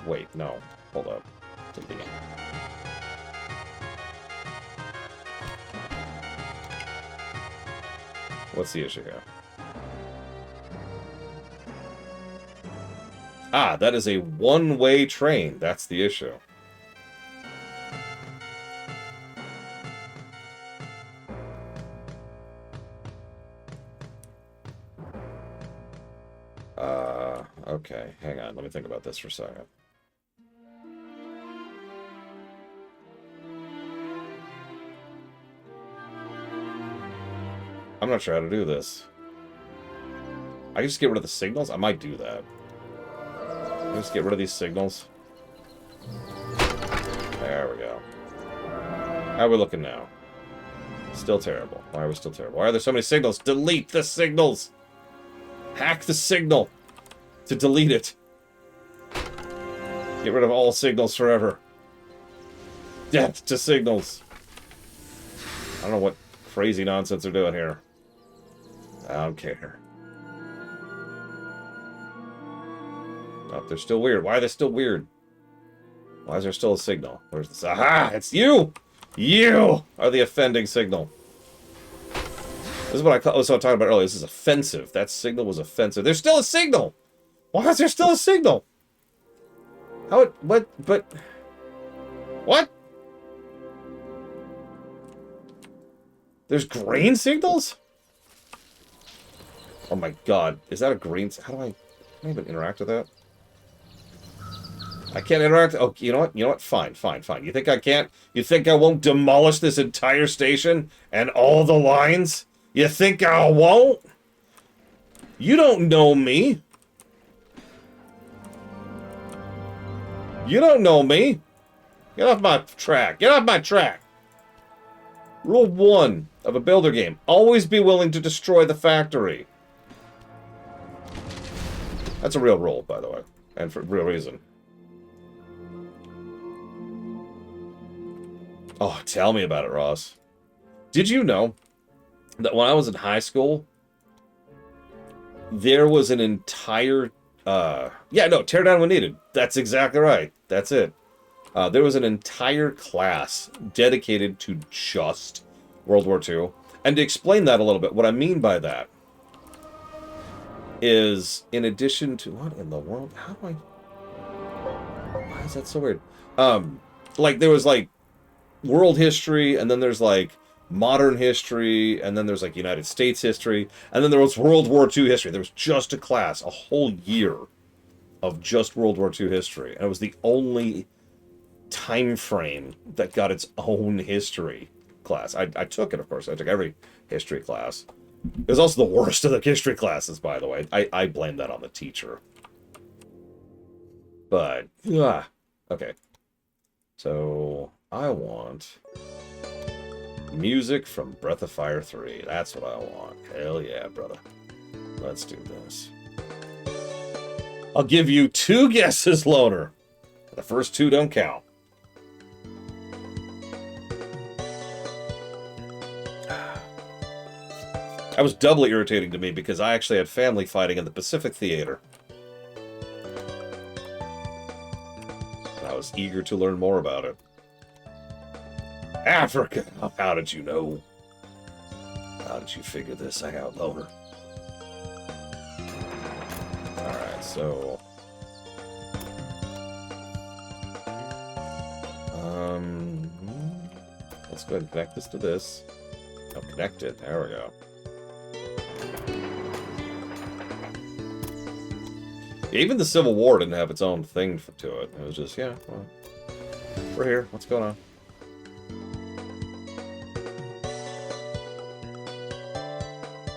Wait, no. Hold up. Delete. What's the issue here? Ah, that is a one-way train. That's the issue. Okay, hang on. Let me think about this for a second. I'm not sure how to do this. I can just get rid of the signals? I might do that. Just get rid of these signals. There we go. How are we looking now? Still terrible. Why are we still terrible? Why are there so many signals? Delete the signals! Hack the signal to delete it. Get rid of all signals forever. Death to signals. I don't know what crazy nonsense they're doing here. I don't care. Oh, they're still weird. Why are they still weird? Why is there still a signal? Where's this? Aha! It's you! You are the offending signal. This is what I was talking about earlier. This is offensive. That signal was offensive. There's still a signal! Why is there still a signal? How it, what, but, what? There's grain signals? Oh my god, is that a green, how do I even interact with that? I can't interact, oh, you know what, fine. You think I can't? You think I won't demolish this entire station and all the lines? You think I won't? You don't know me. You don't know me. Get off my track. Get off my track. Rule 1 of a builder game. Always be willing to destroy the factory. That's a real rule, by the way. And for real reason. Oh, tell me about it, Ross. Did you know that when I was in high school, there was an entire... tear down when needed. That's exactly right. That's it. There was an entire class dedicated to just World War II. And to explain that a little bit, what I mean by that is, in addition to... What in the world? How do I... Why is that so weird? Like, there was, like, world history, and then there's, like, modern history, and then there's, like, United States history, and then there was World War II history. There was just a class, a whole year of just World War II history. And it was the only time frame that got its own history class. I took it, of course. I took every history class. It was also the worst of the history classes, by the way. I blame that on the teacher. But, okay. So, I want music from Breath of Fire 3. That's what I want. Hell yeah, brother. Let's do this. I'll give you 2 guesses, Loner. The first 2 don't count. That was doubly irritating to me because I actually had family fighting in the Pacific Theater. I was eager to learn more about it. Africa! How did you know? How did you figure this out, Loner? Alright, so... let's go ahead and connect this to this. Oh, connect it. There we go. Even the Civil War didn't have its own thing to it. It was just, yeah, well, we're here. What's going on?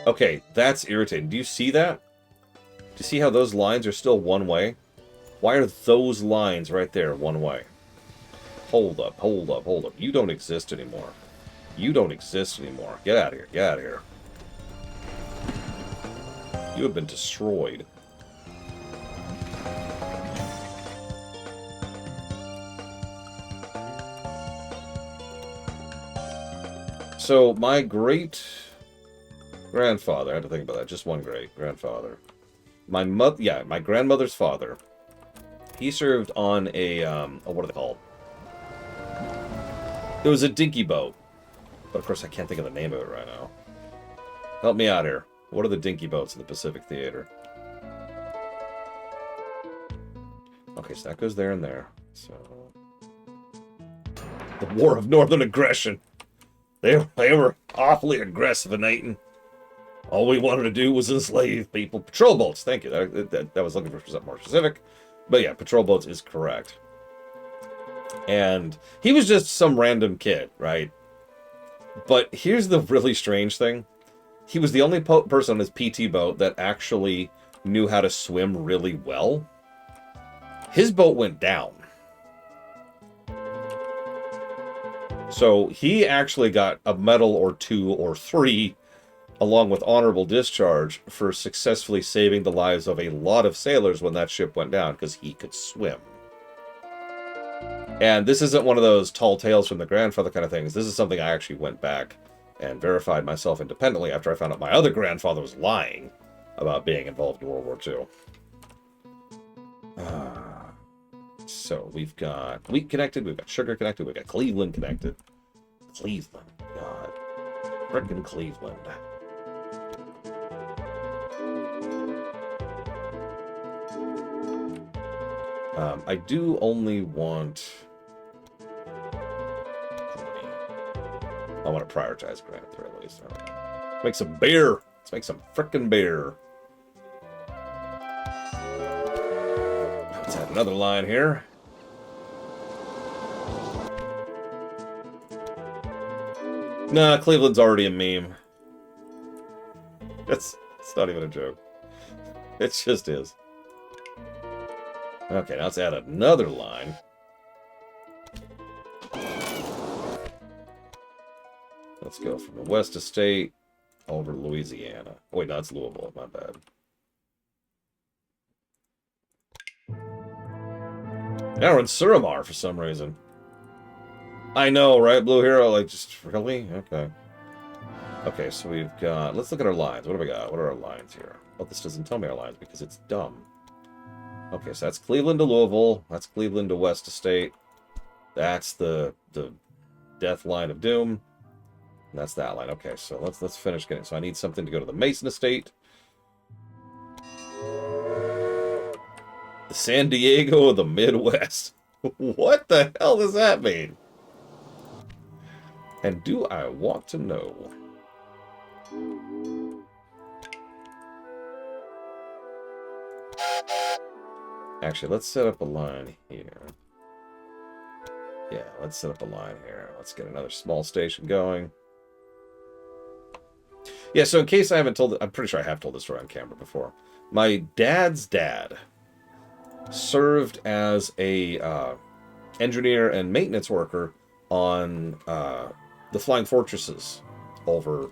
Okay, that's irritating. Do you see that? Do you see how those lines are still one way? Why are those lines right there one way? Hold up, hold up, hold up. You don't exist anymore. You don't exist anymore. Get out of here. Get out of here. You have been destroyed. So, my great-grandfather, I had to think about that, just one great-grandfather. My grandmother's father, he served on a, what are they called? It was a dinky boat. But of course I can't think of the name of it right now. Help me out here. What are the dinky boats in the Pacific Theater? Okay, so that goes there and there. So, the War of Northern Aggression. They were awfully aggressive in Aiden. All we wanted to do was enslave people. Patrol boats, thank you. That was looking for something more specific. But yeah, patrol boats is correct. And he was just some random kid, right? But here's the really strange thing. He was the only person on his PT boat that actually knew how to swim really well. His boat went down. So he actually got a medal or 2 or 3, along with honorable discharge, for successfully saving the lives of a lot of sailors when that ship went down, because he could swim. And this isn't one of those tall tales from the grandfather kind of things. This is something I actually went back and verified myself independently after I found out my other grandfather was lying about being involved in World War II. So we've got wheat connected, we've got sugar connected, we've got Cleveland connected. Cleveland, God. Frickin' Cleveland. I do only want... I want to prioritize granite there at least. Right. Let's make some beer. Let's make some frickin' beer. Let's add another line here. Nah, Cleveland's already a meme. It's not even a joke. It just is. Okay, now let's add another line. Let's go from the West Estate over to Louisiana. Oh, wait, no, that's Louisville. My bad. Now we're in Suramar for some reason. I know, right, Blue Hero? Like, just really? Okay. Okay, so we've got... Let's look at our lines. What do we got? What are our lines here? Oh, this doesn't tell me our lines because it's dumb. Okay, so that's Cleveland to Louisville. That's Cleveland to West Estate. That's the Death Line of Doom. And that's that line. Okay, so let's finish getting... So I need something to go to the Mason Estate. The San Diego of the Midwest. What the hell does that mean? And do I want to know? Actually, let's set up a line here. Yeah, let's set up a line here. Let's get another small station going. Yeah, so in case I haven't told it, I'm pretty sure I have told this story on camera before. My dad's dad served as a engineer and maintenance worker on the Flying Fortresses over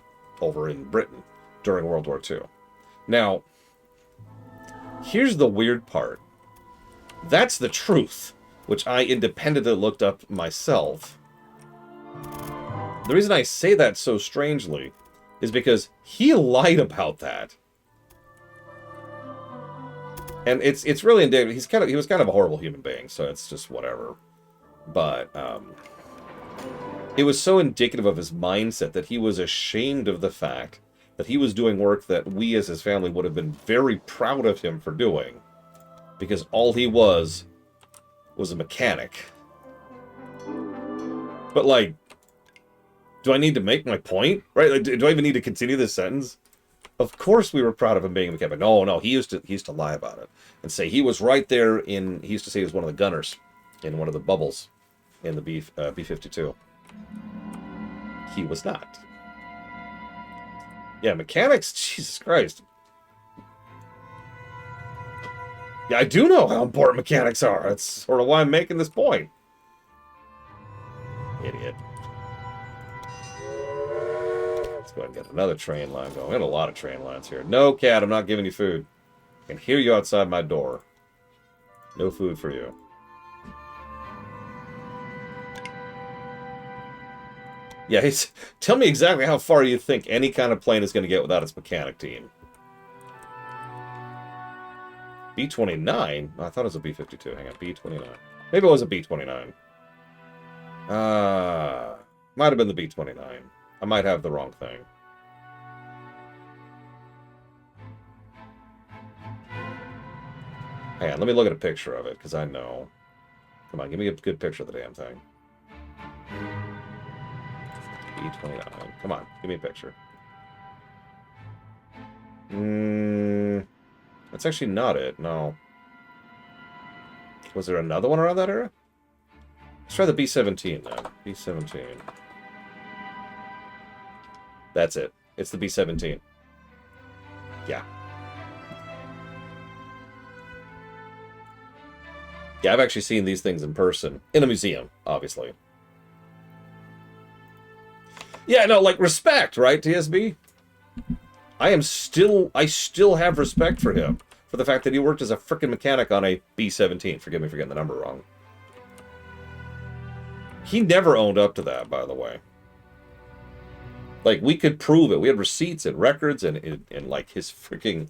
in Britain during World War II. Now, here's the weird part. That's the truth, which I independently looked up myself. The reason I say that so strangely is because he lied about that. And it's really indicative. He was kind of a horrible human being, so it's just whatever. But it was so indicative of his mindset that he was ashamed of the fact that he was doing work that we as his family would have been very proud of him for doing. Because all he was a mechanic. But, like, do I need to make my point? Right? Like, do I even need to continue this sentence? Of course we were proud of him being a mechanic. No, he used to lie about it. And say he was right there in... He used to say he was one of the gunners in one of the bubbles in the B-52. He was not. Yeah, mechanics? Jesus Christ. Yeah, I do know how important mechanics are. That's sort of why I'm making this point. Idiot. Let's go ahead and get another train line going. We got a lot of train lines here. No, cat, I'm not giving you food. I can hear you outside my door. No food for you. Yeah, tell me exactly how far you think any kind of plane is going to get without its mechanic team. B-29? Oh, I thought it was a B-52. Hang on, B-29. Maybe it was a B-29. Might have been the B-29. I might have the wrong thing. Hang on, let me look at a picture of it, because I know. Come on, give me a good picture of the damn thing. B-29. Come on, give me a picture. That's actually not it, no. Was there another one around that era? Let's try the B-17 then. B-17. That's it. It's the B-17. Yeah. Yeah, I've actually seen these things in person. In a museum, obviously. Yeah, no, like, respect, right, TSB? I still have respect for him. For the fact that he worked as a frickin' mechanic on a B-17. Forgive me for getting the number wrong. He never owned up to that, by the way. Like, we could prove it. We had receipts and records and like, his freaking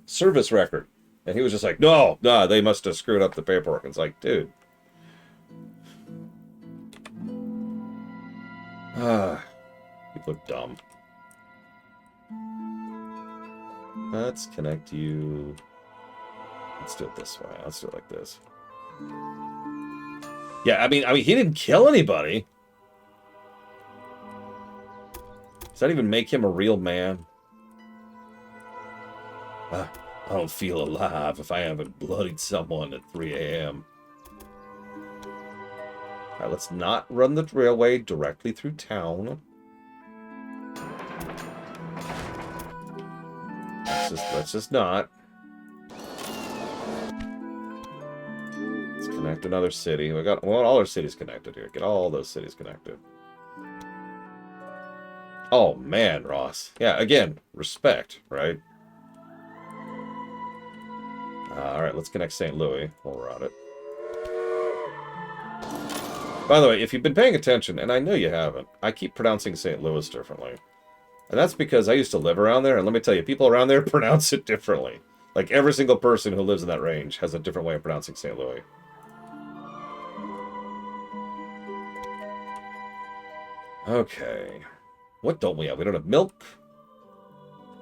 service record. And he was just like, no, they must have screwed up the paperwork. And it's like, dude. People are dumb. Let's connect you. Let's do it this way. Let's do it like this. Yeah, I mean, he didn't kill anybody. Does that even make him a real man? I don't feel alive if I haven't bloodied someone at 3 a.m. Alright, let's not run the railway directly through town. Let's just not. Let's connect another city. We want all our cities connected here. Get all those cities connected. Oh man, Ross. Yeah, again, respect, right? Alright, let's connect St. Louis while we're on it. By the way, if you've been paying attention, and I know you haven't, I keep pronouncing St. Louis differently. And that's because I used to live around there, and let me tell you, people around there pronounce it differently. Like, every single person who lives in that range has a different way of pronouncing St. Louis. Okay. What don't we have? We don't have milk.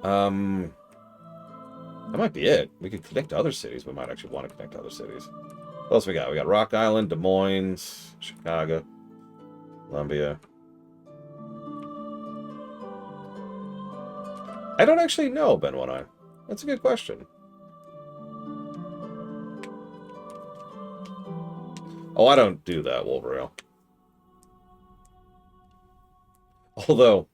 That might be it. We could connect to other cities. We might actually want to connect to other cities. What else we got? We got Rock Island, Des Moines, Chicago, Columbia. I don't actually know, Ben One Eye. That's a good question. Oh, I don't do that, Wolverine. Although,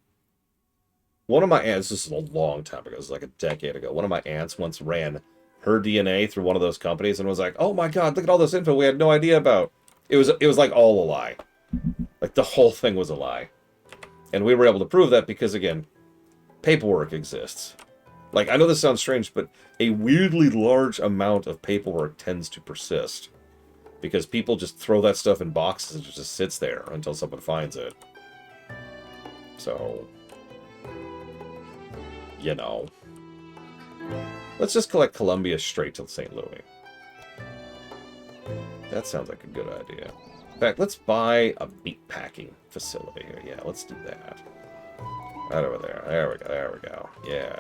one of my aunts, this is a long time ago, this is like a decade ago, one of my aunts once ran her DNA through one of those companies and was like, oh my god, look at all this info we had no idea about. It was like all a lie. Like, the whole thing was a lie. And we were able to prove that because, again, paperwork exists. Like, I know this sounds strange, but a weirdly large amount of paperwork tends to persist. Because people just throw that stuff in boxes and it just sits there until someone finds it. So, you know. Let's just collect Columbia straight to St. Louis. That sounds like a good idea. In fact, let's buy a meat packing facility here. Yeah, let's do that. Right over there. There we go. There we go. Yeah.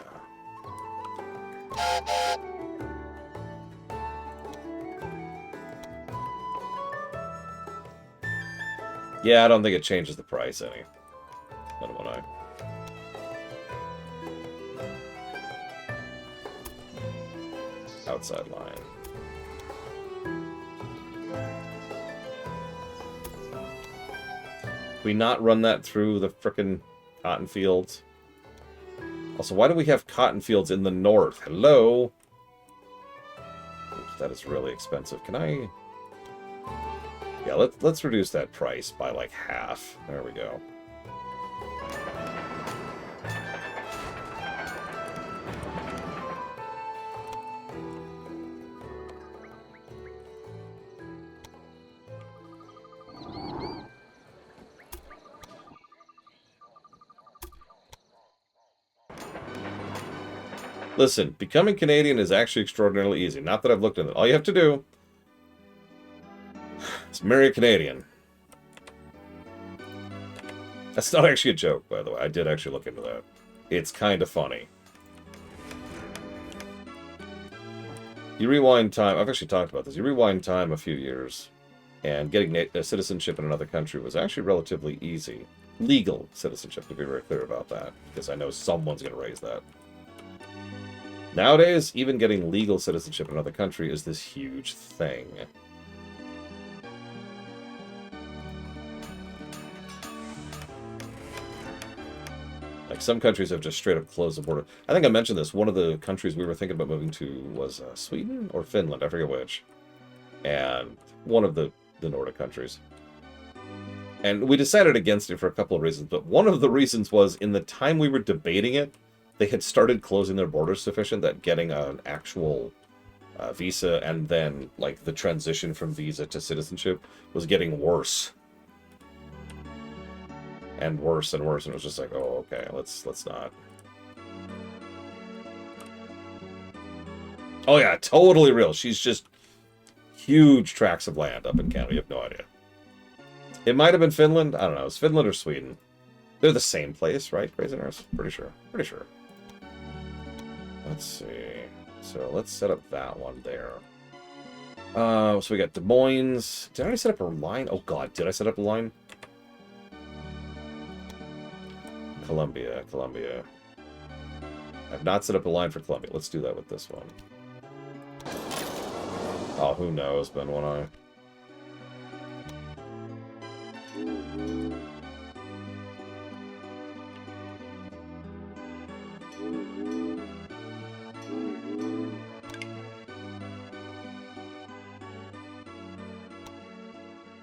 Yeah, I don't think it changes the price any. Not what I... Outside line. We not run that through the frickin' cotton fields? Also, why do we have cotton fields in the north? Hello? Oops, that is really expensive. Can I... Yeah, let's reduce that price by like half. There we go. Listen, becoming Canadian is actually extraordinarily easy. Not that I've looked at it. All you have to do is marry a Canadian. That's not actually a joke, by the way. I did actually look into that. It's kind of funny. You rewind time. I've actually talked about this. You rewind time a few years, and getting citizenship in another country was actually relatively easy. Legal citizenship, to be very clear about that, because I know someone's going to raise that. Nowadays, even getting legal citizenship in another country is this huge thing. Like, some countries have just straight up closed the border. I think I mentioned this. One of the countries we were thinking about moving to was Sweden or Finland. I forget which. And one of the Nordic countries. And we decided against it for a couple of reasons. But one of the reasons was, in the time we were debating it, they had started closing their borders sufficient that getting an actual visa and then, like, the transition from visa to citizenship was getting worse. And worse and worse, and it was just like, oh, okay, let's not. Oh yeah, totally real. She's just huge tracts of land up in Canada. You have no idea. It might have been Finland. I don't know. It's Finland or Sweden. They're the same place, right? Crazy Nurse? Pretty sure. Pretty sure. Let's see. So let's set up that one there. So we got Des Moines. Did I already set up a line? Oh god, did I set up a line? Columbia. I've not set up a line for Columbia. Let's do that with this one. Oh, who knows, Ben, won't I?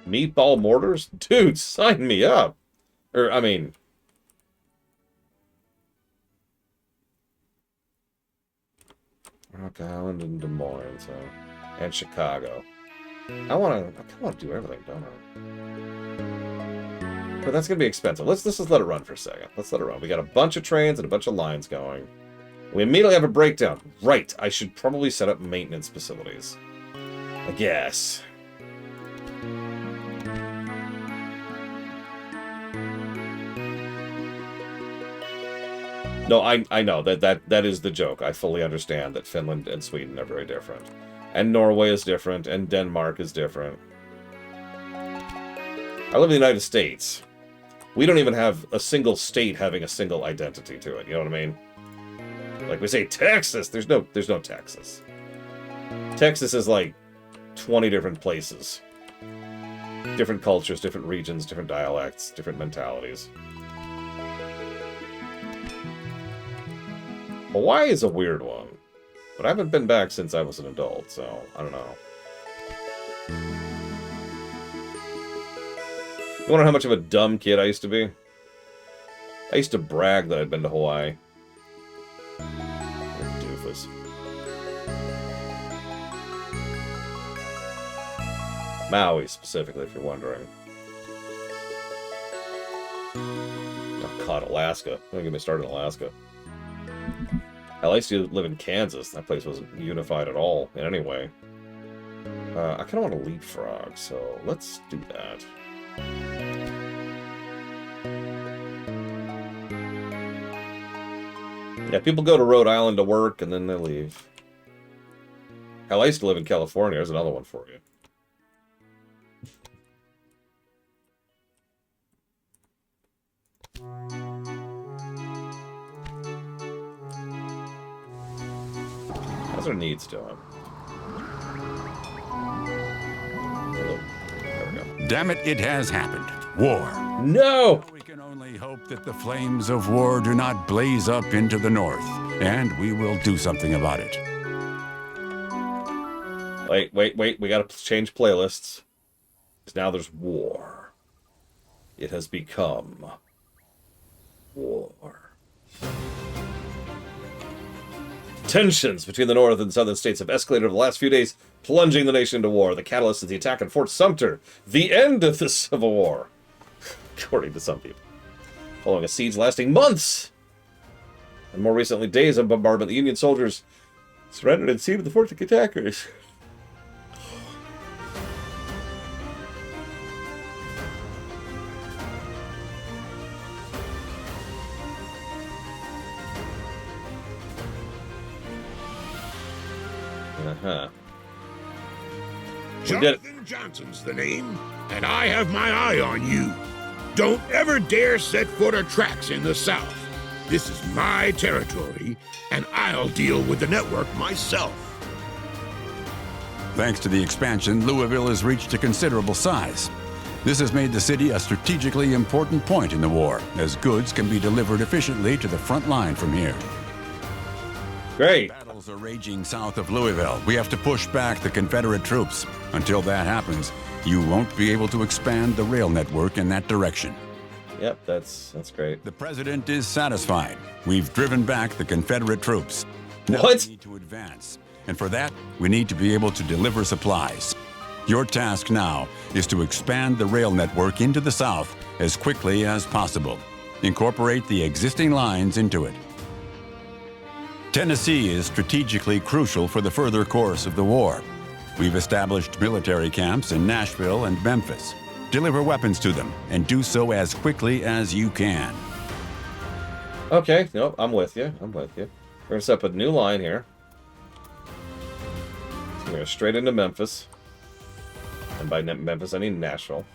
Meatball mortars? Dude, sign me up. Or, I mean... Rock Island and Des Moines, and Chicago. I kind of want to do everything, don't I? But that's going to be expensive. Let's just let it run for a second. Let's let it run. We got a bunch of trains and a bunch of lines going. We immediately have a breakdown. Right, I should probably set up maintenance facilities. I guess. No, I know that is the joke. I fully understand that Finland and Sweden are very different. And Norway is different, and Denmark is different. I live in the United States. We don't even have a single state having a single identity to it, you know what I mean? Like we say Texas, there's no Texas. Texas is like 20 different places. Different cultures, different regions, different dialects, different mentalities. Hawaii is a weird one, but I haven't been back since I was an adult, so I don't know. You wonder how much of a dumb kid I used to be? I used to brag that I'd been to Hawaii. What a doofus. Maui, specifically, if you're wondering. Oh god, Alaska. Don't get me started in Alaska. Hell, I used to live in Kansas. That place wasn't unified at all in any way. I kind of want to leapfrog, so let's do that. Yeah, people go to Rhode Island to work, and then they leave. Hell, I used to live in California. There's another one for you. How's our needs doing? There we go. Damn it, it has happened. War. No! We can only hope that the flames of war do not blaze up into the north, and we will do something about it. Wait. We gotta change playlists. 'Cause now there's war. It has become war. Tensions between the north and southern states have escalated over the last few days, plunging the nation into war. The catalyst is the attack on Fort Sumter, the end of the Civil War, according to some people. Following a siege lasting months, and more recently days of bombardment, the Union soldiers surrendered and ceded the fort to attackers. Jonathan Johnson's the name, and I have my eye on you. Don't ever dare set foot or tracks in the South. This is my territory, and I'll deal with the network myself. Thanks to the expansion, Louisville has reached a considerable size. This has made the city a strategically important point in the war, as goods can be delivered efficiently to the front line from here. Great. Battles are raging south of Louisville. We have to push back the Confederate troops. Until that happens, you won't be able to expand the rail network in that direction. Yep, that's great. The president is satisfied. We've driven back the Confederate troops. Now What? we need to advance, and for that, we need to be able to deliver supplies. Your task now is to expand the rail network into the south as quickly as possible. Incorporate the existing lines into it. Tennessee is strategically crucial for the further course of the war. We've established military camps in Nashville and Memphis. Deliver weapons to them, and do so as quickly as you can. Okay, nope, I'm with you. We're gonna set up a new line here. So we're gonna go straight into Memphis. And by Memphis, I mean Nashville.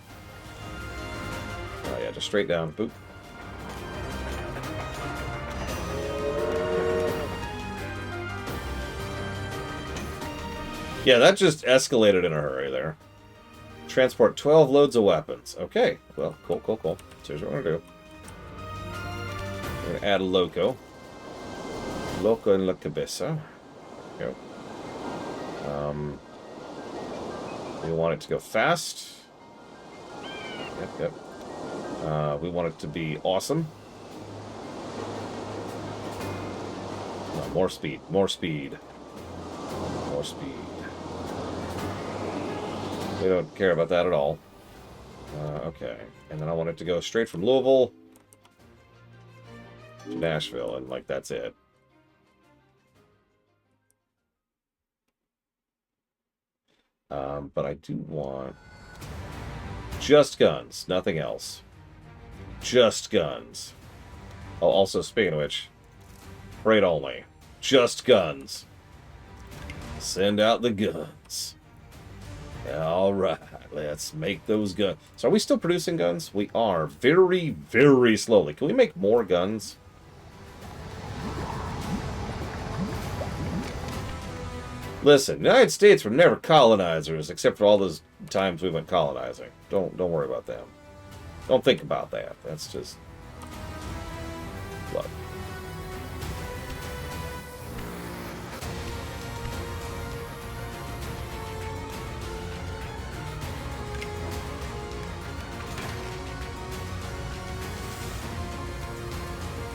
Oh, yeah, just straight down. Boop. Yeah, that just escalated in a hurry there. Transport 12 loads of weapons. Okay, well, cool. So here's what we're going to do. We're going to add a loco. Loco en la cabeza. There we go. We want it to go fast. Yep. We want it to be awesome. No, more speed. We don't care about that at all. Okay. And then I want it to go straight from Louisville to Nashville, and, like, that's it. But I do want just guns, nothing else. Just guns. Oh, also, speaking of which, freight only. Just guns. Send out the guns. All right, let's make those guns. So are we still producing guns? We are. Very, very slowly. Can we make more guns? Listen, the United States were never colonizers, except for all those times we went colonizing. Don't worry about them. Don't think about that. That's just... Look.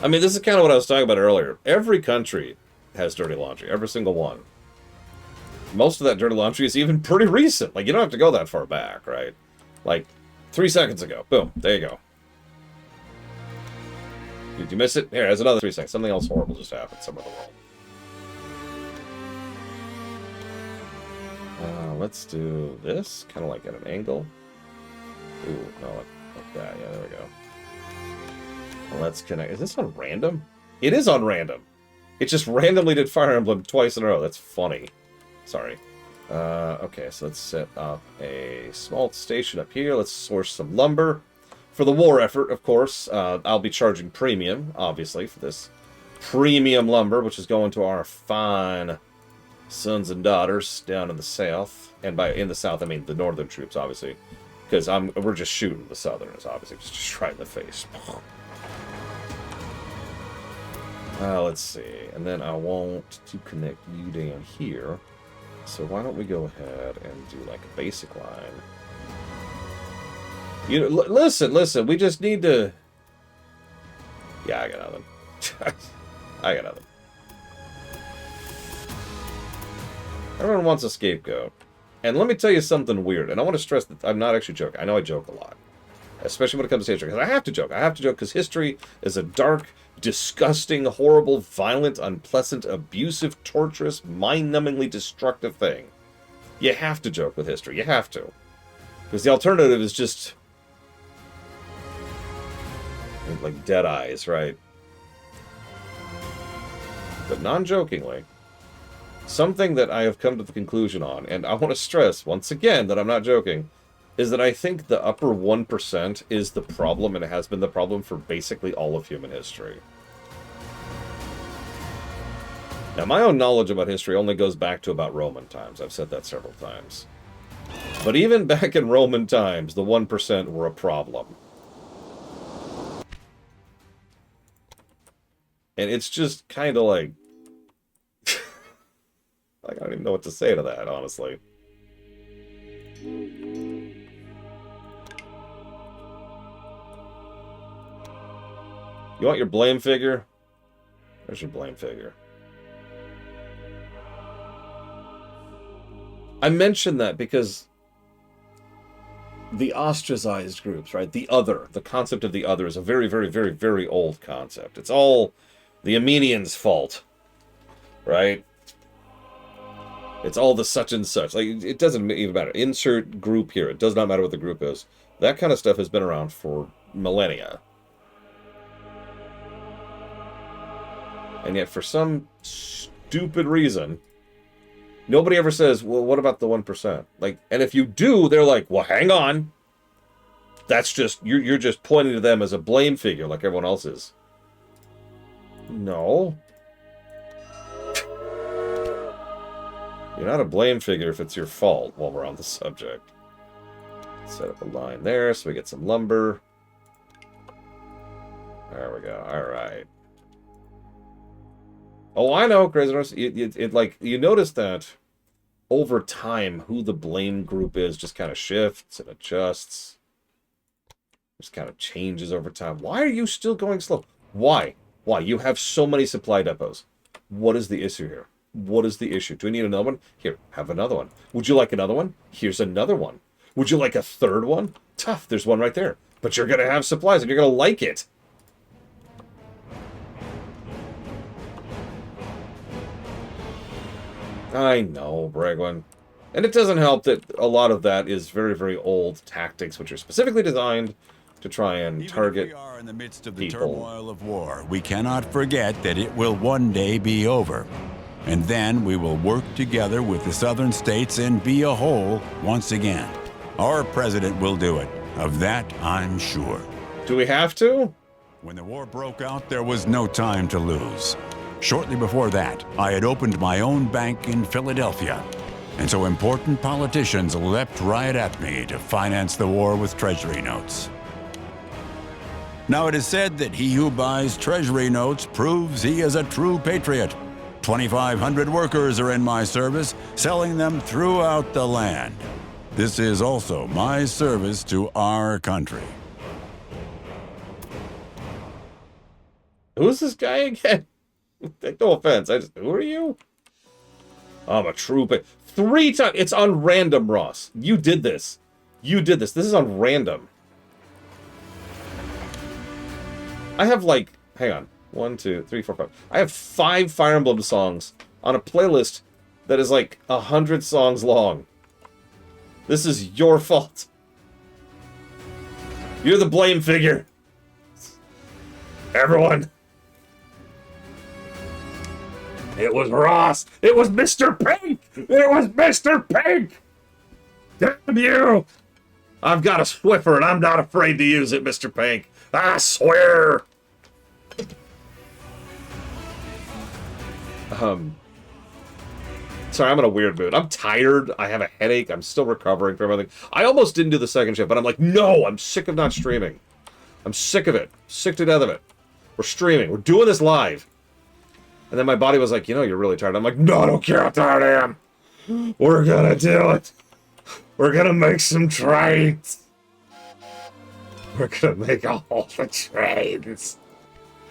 I mean, this is kind of what I was talking about earlier. Every country has dirty laundry. Every single one. Most of that dirty laundry is even pretty recent. Like, you don't have to go that far back, right? Like, 3 seconds ago. Boom. There you go. Did you miss it? Here, there's another 3 seconds. Something else horrible just happened somewhere in the world. Let's do this. Kind of like at an angle. Ooh, no, like that. Yeah, there we go. Well, let's connect. Is this on random? It is on random. It just randomly did Fire Emblem twice in a row. That's funny. Sorry. Okay, so let's set up a small station up here. Let's source some lumber. For the war effort, of course, I'll be charging premium, obviously, for this premium lumber, which is going to our fine sons and daughters down in the south. And by in the south, I mean the northern troops, obviously. Because we're just shooting the southerners, obviously. Just right in the face. Let's see. And then I want to connect you down here. So why don't we go ahead and do like a basic line? You know, listen. We just need to... Yeah, I got nothing. I got nothing. Everyone wants a scapegoat. And let me tell you something weird. And I want to stress that I'm not actually joking. I know I joke a lot. Especially when it comes to history. Because I have to joke. I have to joke because history is a dark, disgusting, horrible, violent, unpleasant, abusive, torturous, mind-numbingly destructive thing. You have to joke with history. You have to. Because the alternative is just... like dead eyes, right? But non-jokingly, something that I have come to the conclusion on, and I want to stress, once again, that I'm not joking, is that I think the upper 1% is the problem, and it has been the problem for basically all of human history. Now, my own knowledge about history only goes back to about Roman times. I've said that several times. But even back in Roman times, the 1% were a problem. And it's just kind of like... like, I don't even know what to say to that, honestly. You want your blame figure? There's your blame figure. I mention that because the ostracized groups, right? The other, the concept of the other is a very, very, very, very old concept. It's all the Armenians' fault, right? It's all the such and such. Like, it doesn't even matter. Insert group here. It does not matter what the group is. That kind of stuff has been around for millennia. And yet, for some stupid reason, Nobody ever says, well, what about the 1%? Like, and if you do, they're like, well, hang on. That's just, you're just pointing to them as a blame figure like everyone else is. No. You're not a blame figure if it's your fault while we're on the subject. Set up a line there so we get some lumber. There we go. All right. Oh, I know, Craziness. You notice that over time, who the blame group is just kind of shifts and adjusts. Just kind of changes over time. Why are you still going slow? Why? Why? You have so many supply depots. What is the issue here? What is the issue? Do we need another one? Here, have another one. Would you like another one? Here's another one. Would you like a third one? Tough, there's one right there. But you're going to have supplies and you're going to like it. I know, Bregwin. And it doesn't help that a lot of that is very, very old tactics, which are specifically designed to try and target Even if we are in the midst of the people. turmoil of war, we cannot forget that it will one day be over. And then we will work together with the southern states and be a whole once again. Our president will do it. Of that, I'm sure. Do we have to? When the war broke out, there was no time to lose. Shortly before that, I had opened my own bank in Philadelphia. And so important politicians leapt right at me to finance the war with treasury notes. Now it is said that he who buys treasury notes proves he is a true patriot. 2,500 workers are in my service, selling them throughout the land. This is also my service to our country. Who's this guy again? No offense. Who are you? I'm a true 3 times. It's on random, Ross. You did this. You did this. This is on random. I have like, hang on. 1, 2, 3, 4, 5. I have 5 Fire Emblem songs on a playlist that is like 100 songs long. This is your fault. You're the blame figure. Everyone. It was Ross. It was Mr. Pink. It was Mr. Pink. Damn you. I've got a Swiffer and I'm not afraid to use it, Mr. Pink. I swear. Sorry, I'm in a weird mood. I'm tired. I have a headache. I'm still recovering from everything. I almost didn't do the second shift, but I'm like, no, I'm sick of not streaming. I'm sick of it. Sick to death of it. We're streaming. We're doing this live. And then my body was like, you know, you're really tired. I'm like, no, I don't care how tired I am. We're gonna do it. We're gonna make some trains. We're gonna make all the trains.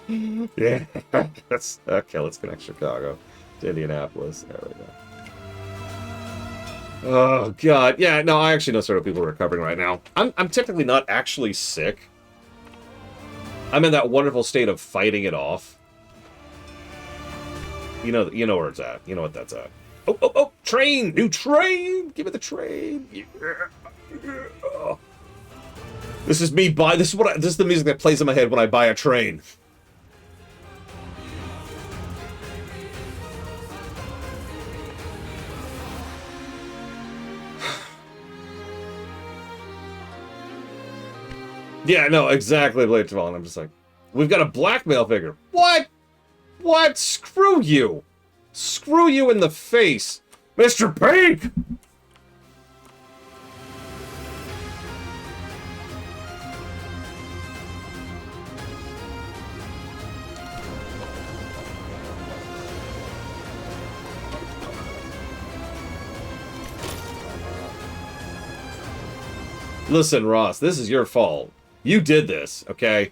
Yeah. Okay, let's connect Chicago to Indianapolis. There we go. Oh, God. Yeah, no, I actually know sort of people who are recovering right now. I'm technically not actually sick. I'm in that wonderful state of fighting it off. You know where it's at. You know what that's at. Oh, train! New train! Give me the train! Yeah. Oh. This is me buy. This is the music that plays in my head when I buy a train. Yeah, no, exactly, Blade Tavaln. I'm just like, we've got a blackmail figure. What? What? Screw you. Screw you in the face. Mr. Pink! Listen, Ross, this is your fault. You did this, okay?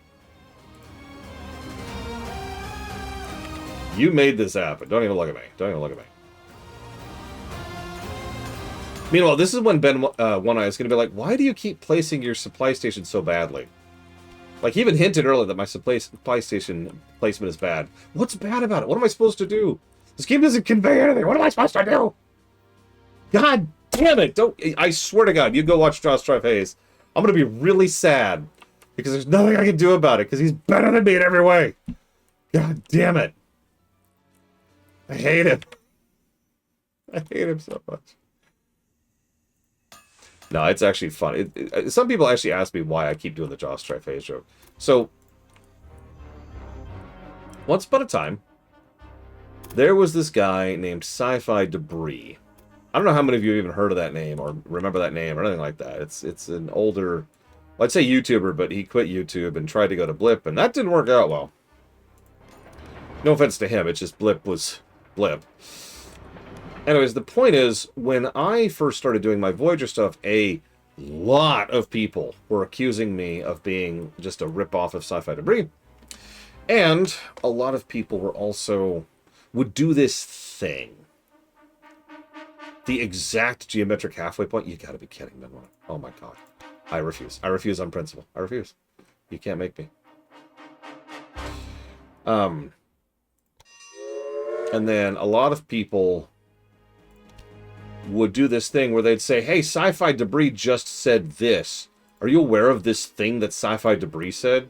You made this happen. Don't even look at me. Don't even look at me. Meanwhile, this is when Ben One Eye is going to be like, why do you keep placing your supply station so badly? Like, he even hinted earlier that my supply station placement is bad. What's bad about it? What am I supposed to do? This game doesn't convey anything. What am I supposed to do? God damn it. Don't. I swear to God, you go watch Josh Strife Hayes. I'm going to be really sad because there's nothing I can do about it because he's better than me in every way. God damn it. I hate him. I hate him so much. No, it's actually fun. Some people actually ask me why I keep doing the Josh Tri-Phase joke. So, once upon a time, there was this guy named Sci-Fi Debris. I don't know how many of you have even heard of that name or remember that name or anything like that. It's an older, well, I'd say YouTuber, but he quit YouTube and tried to go to Blip, and that didn't work out well. No offense to him, it's just Blip was Blip. Anyways, the point is, when I first started doing my Voyager stuff, a lot of people were accusing me of being just a ripoff of Sci-Fi Debris. And a lot of people were also, would do this thing. The exact geometric halfway point. You gotta be kidding me. Oh my god. I refuse. I refuse on principle. I refuse. You can't make me. And then a lot of people would do this thing where they'd say, hey, Sci-Fi Debris just said this. Are you aware of this thing that Sci-Fi Debris said?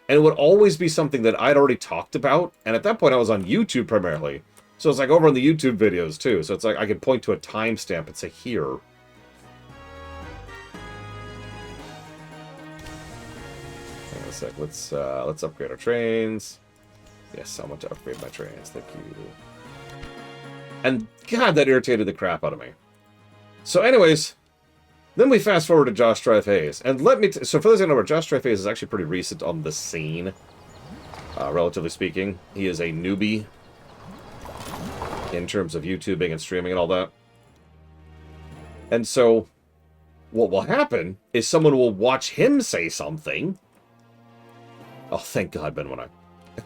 And it would always be something that I'd already talked about. And at that point, I was on YouTube primarily. So it's like over on the YouTube videos, too. So it's like I could point to a timestamp and say, here. Hang on a sec. Let's upgrade our trains. Yes, I want to upgrade my trains. Thank you. And God, that irritated the crap out of me. So anyways, then we fast forward to Josh Tri-Phase. And let me... so for those who don't know, Josh Tri-Phase is actually pretty recent on the scene. Relatively speaking. He is a newbie in terms of YouTubing and streaming and all that. And so, what will happen is someone will watch him say something. Oh, thank God, Ben, when I...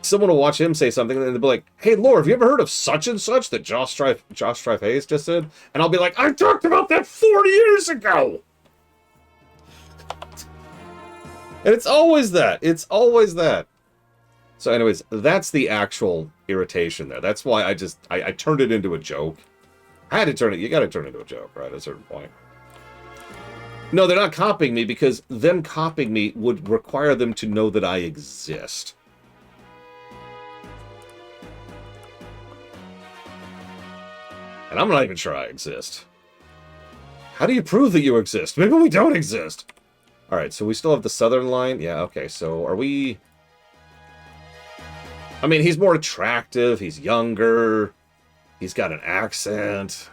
someone will watch him say something, and they'll be like, hey, Lore, have you ever heard of such and such that Josh Tri-Phase just said? And I'll be like, I talked about that 40 years ago! And it's always that. It's always that. So anyways, that's the actual irritation there. That's why I turned it into a joke. I had to turn it, you gotta turn it into a joke, right, at a certain point. No, they're not copying me, because them copying me would require them to know that I exist. And I'm not even sure I exist. How do you prove that you exist? Maybe we don't exist. Alright, so we still have the Southern line? Yeah, okay, so are we... I mean, he's more attractive, he's younger, he's got an accent.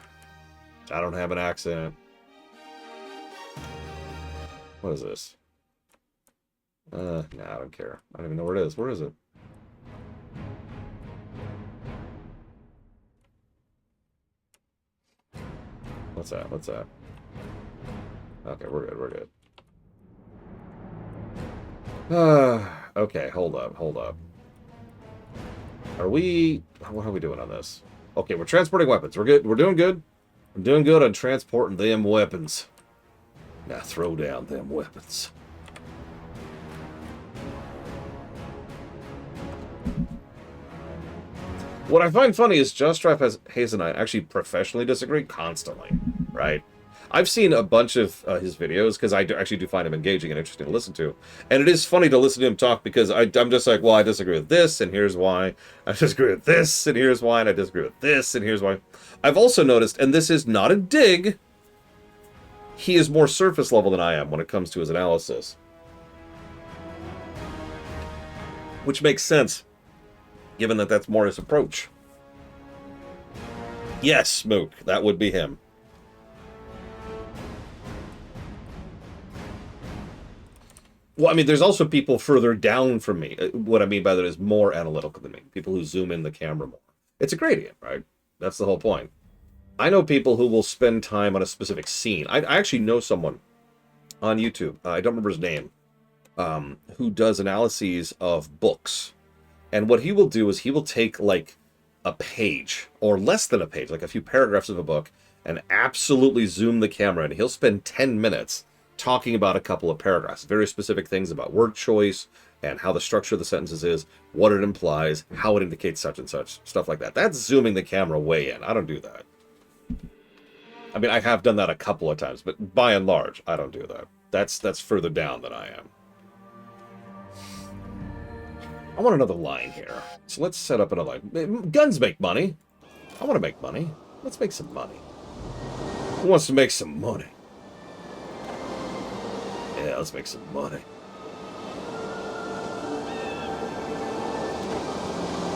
I don't have an accent. What is this? Nah, I don't care. I don't even know where it is. Where is it? What's that? What's that? Okay, we're good, we're good. Okay, hold up. Are we... what are we doing on this? Okay, we're transporting weapons. We're good. We're doing good. We're doing good on transporting them weapons. Now throw down them weapons. What I find funny is Josh Tri-Phase and I actually professionally disagree constantly, right? I've seen a bunch of his videos, because I actually do find him engaging and interesting to listen to. And it is funny to listen to him talk, because I'm just like, well, I disagree with this, and here's why. I disagree with this, and here's why, and I disagree with this, and here's why. I've also noticed, and this is not a dig, he is more surface level than I am when it comes to his analysis. Which makes sense, given that that's more his approach. Yes, Mook, that would be him. Well, I mean, there's also people further down from me. What I mean by that is more analytical than me. People who zoom in the camera more. It's a gradient, right? That's the whole point. I know people who will spend time on a specific scene. I actually know someone on YouTube, I don't remember his name, who does analyses of books. And what he will do is he will take, like, a page, or less than a page, like a few paragraphs of a book, and absolutely zoom the camera in. He'll spend 10 minutes talking about a couple of paragraphs, very specific things about word choice and how the structure of the sentences is, what it implies, how it indicates such and such, stuff like that. That's zooming the camera way in. I don't do that. I mean, I have done that a couple of times, but by and large, I don't do that. That's further down than I am. I want another line here. So let's set up another line. Guns make money. I want to make money. Let's make some money. Who wants to make some money? Yeah, let's make some money.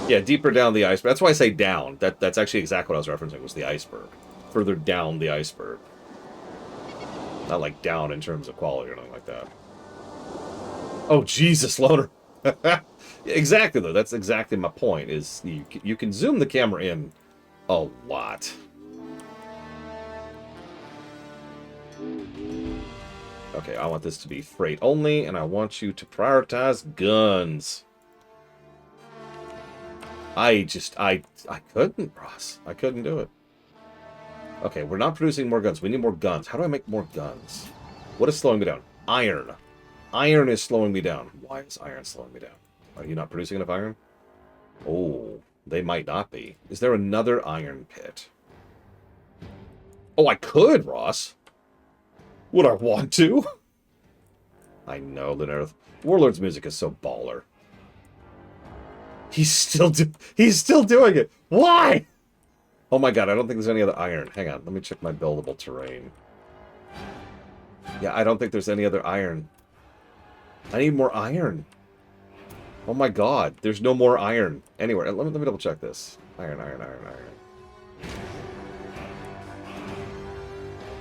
Yeah, deeper down the iceberg. That's why I say down. That's actually exactly what I was referencing, was the iceberg. Further down the iceberg. Not like down in terms of quality or anything like that. Oh, Jesus, loader. Exactly, though. That's exactly my point, is you can zoom the camera in a lot. Okay, I want this to be freight only, and I want you to prioritize guns. I couldn't, Ross. I couldn't do it. Okay, we're not producing more guns. We need more guns. How do I make more guns? What is slowing me down? Iron. Iron is slowing me down. Why is iron slowing me down? Are you not producing enough iron? Oh, they might not be. Is there another iron pit? Oh, I could, Ross. Would I want to? I know, Lynn. Warlord's music is so baller. He's still doing it. Why? Oh my god, I don't think there's any other iron. Hang on, let me check my buildable terrain. Yeah, I don't think there's any other iron. I need more iron. Oh my god, there's no more iron anywhere. Let me double check this. Iron.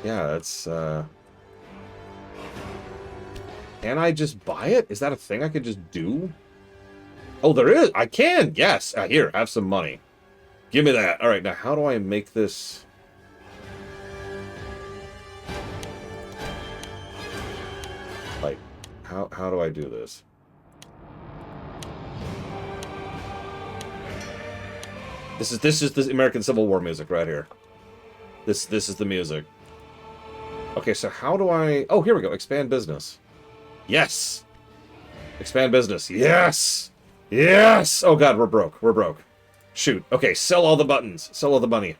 Yeah, it's can I just buy it? Is that a thing I could just do? Oh, there is. I can. Yes. Here, have some money. Give me that. All right, now how do I make this? Like, how do I do this? This is the American Civil War music right here. This is the music. Okay, so how do I? Oh, here we go. Expand business. Yes. Expand business. Yes. Yes! Oh god, we're broke. We're broke. Shoot. Okay, sell all the buttons. Sell all the money.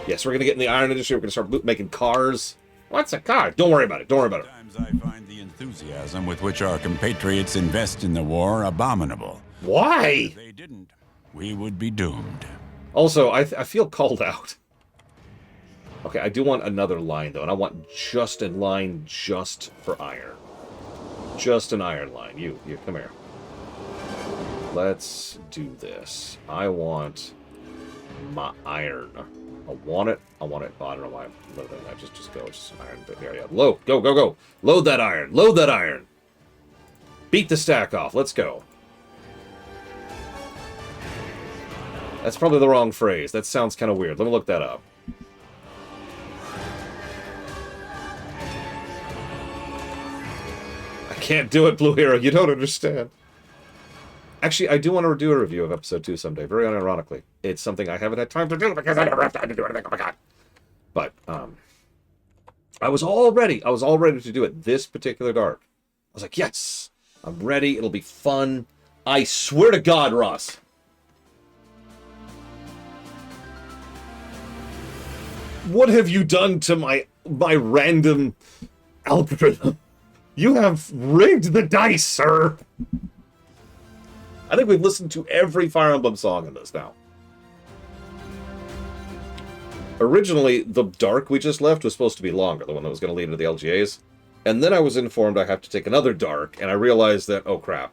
Yes, we're gonna get in the iron industry. We're gonna start making cars. What's a car? Don't worry about it. Don't worry about it. Sometimes I find the enthusiasm with which our compatriots invest in the war abominable. Why? If they didn't, we would be doomed. Also, I feel called out. Okay, I do want another line, though, and I want just a line just for iron. Just an iron line. You, come here. Let's do this. I want my iron. I want it. Oh, I don't know why I'm loading that. Just go. Just iron. But yeah. Load. Go. Load that iron. Load that iron. Beat the stack off. Let's go. That's probably the wrong phrase. That sounds kind of weird. Let me look that up. I can't do it, Blue Hero. You don't understand. Actually, I do want to do a review of episode 2 someday, very unironically. It's something I haven't had time to do because I never have time to do anything. Oh my god. But, I was all ready to do it this particular dark. I was like, yes, I'm ready. It'll be fun. I swear to God, Ross. What have you done to my random algorithm? You have rigged the dice, sir. I think we've listened to every Fire Emblem song in this now. Originally, the dark we just left was supposed to be longer, the one that was going to lead into the LGAs. And then I was informed I have to take another dark, and I realized that, oh crap.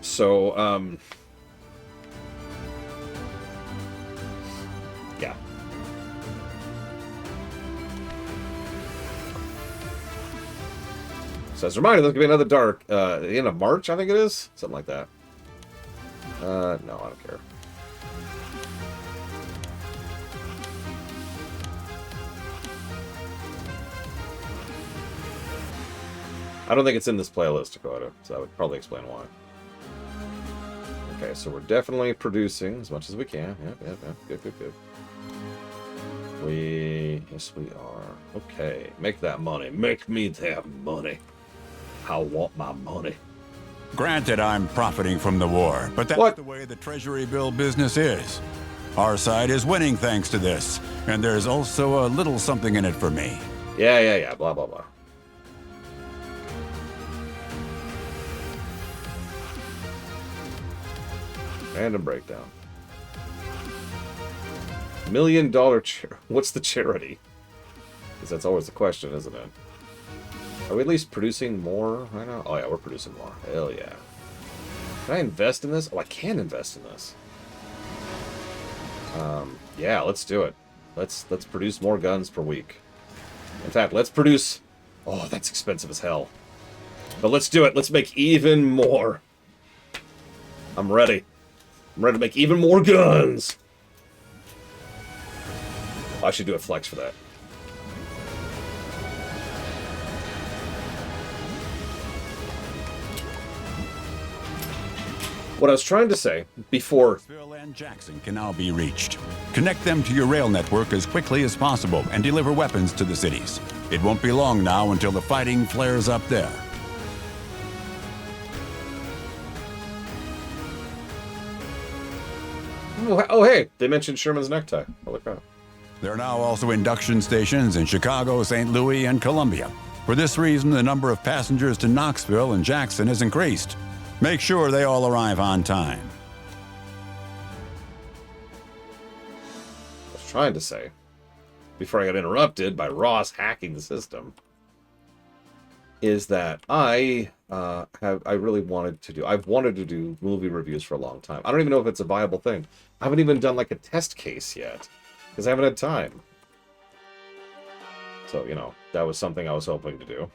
So, yeah. So as a reminder, there's going to be another dark, the end of March, I think it is? Something like that. No, I don't care. I don't think it's in this playlist, Dakota, so that would probably explain why. Okay, so we're definitely producing as much as we can. Yep. Good. Yes, we are. Okay, make that money. Make me that money. I want my money. Granted, I'm profiting from the war, but that's the way the Treasury bill business is. Our side is winning thanks to this, and there's also a little something in it for me. Yeah, blah, blah, blah. Random breakdown. $1 million what's the charity? Because that's always the question, isn't it? Are we at least producing more right now? Oh yeah, we're producing more. Hell yeah. Can I invest in this? Oh, I can invest in this. Yeah, let's do it. Let's produce more guns per week. In fact, let's produce... Oh, that's expensive as hell. But let's do it. Let's make even more. I'm ready. I'm ready to make even more guns. I should do a flex for that. What I was trying to say before... Knoxville and Jackson can now be reached. Connect them to your rail network as quickly as possible and deliver weapons to the cities. It won't be long now until the fighting flares up there. Oh, hey, they mentioned Sherman's necktie. Holy crap. There are now also induction stations in Chicago, St. Louis, and Columbia. For this reason, the number of passengers to Knoxville and Jackson has increased. Make sure they all arrive on time. I was trying to say, before I got interrupted by Ross hacking the system, is that I've wanted to do movie reviews for a long time. I don't even know if it's a viable thing. I haven't even done like a test case yet, because I haven't had time. So, you know, that was something I was hoping to do.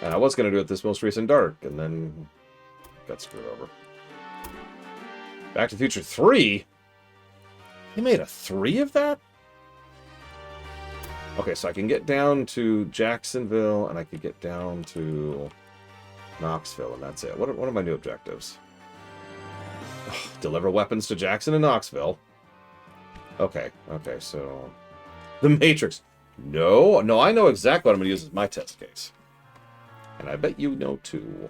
And I was going to do it this most recent Dark, and then got screwed over. Back to the Future 3? They made a 3 of that? Okay, so I can get down to Jacksonville, and I can get down to Knoxville, and that's it. What are my new objectives? Ugh, deliver weapons to Jackson and Knoxville. Okay, so... The Matrix. No, I know exactly what I'm going to use as my test case. And I bet you know, too.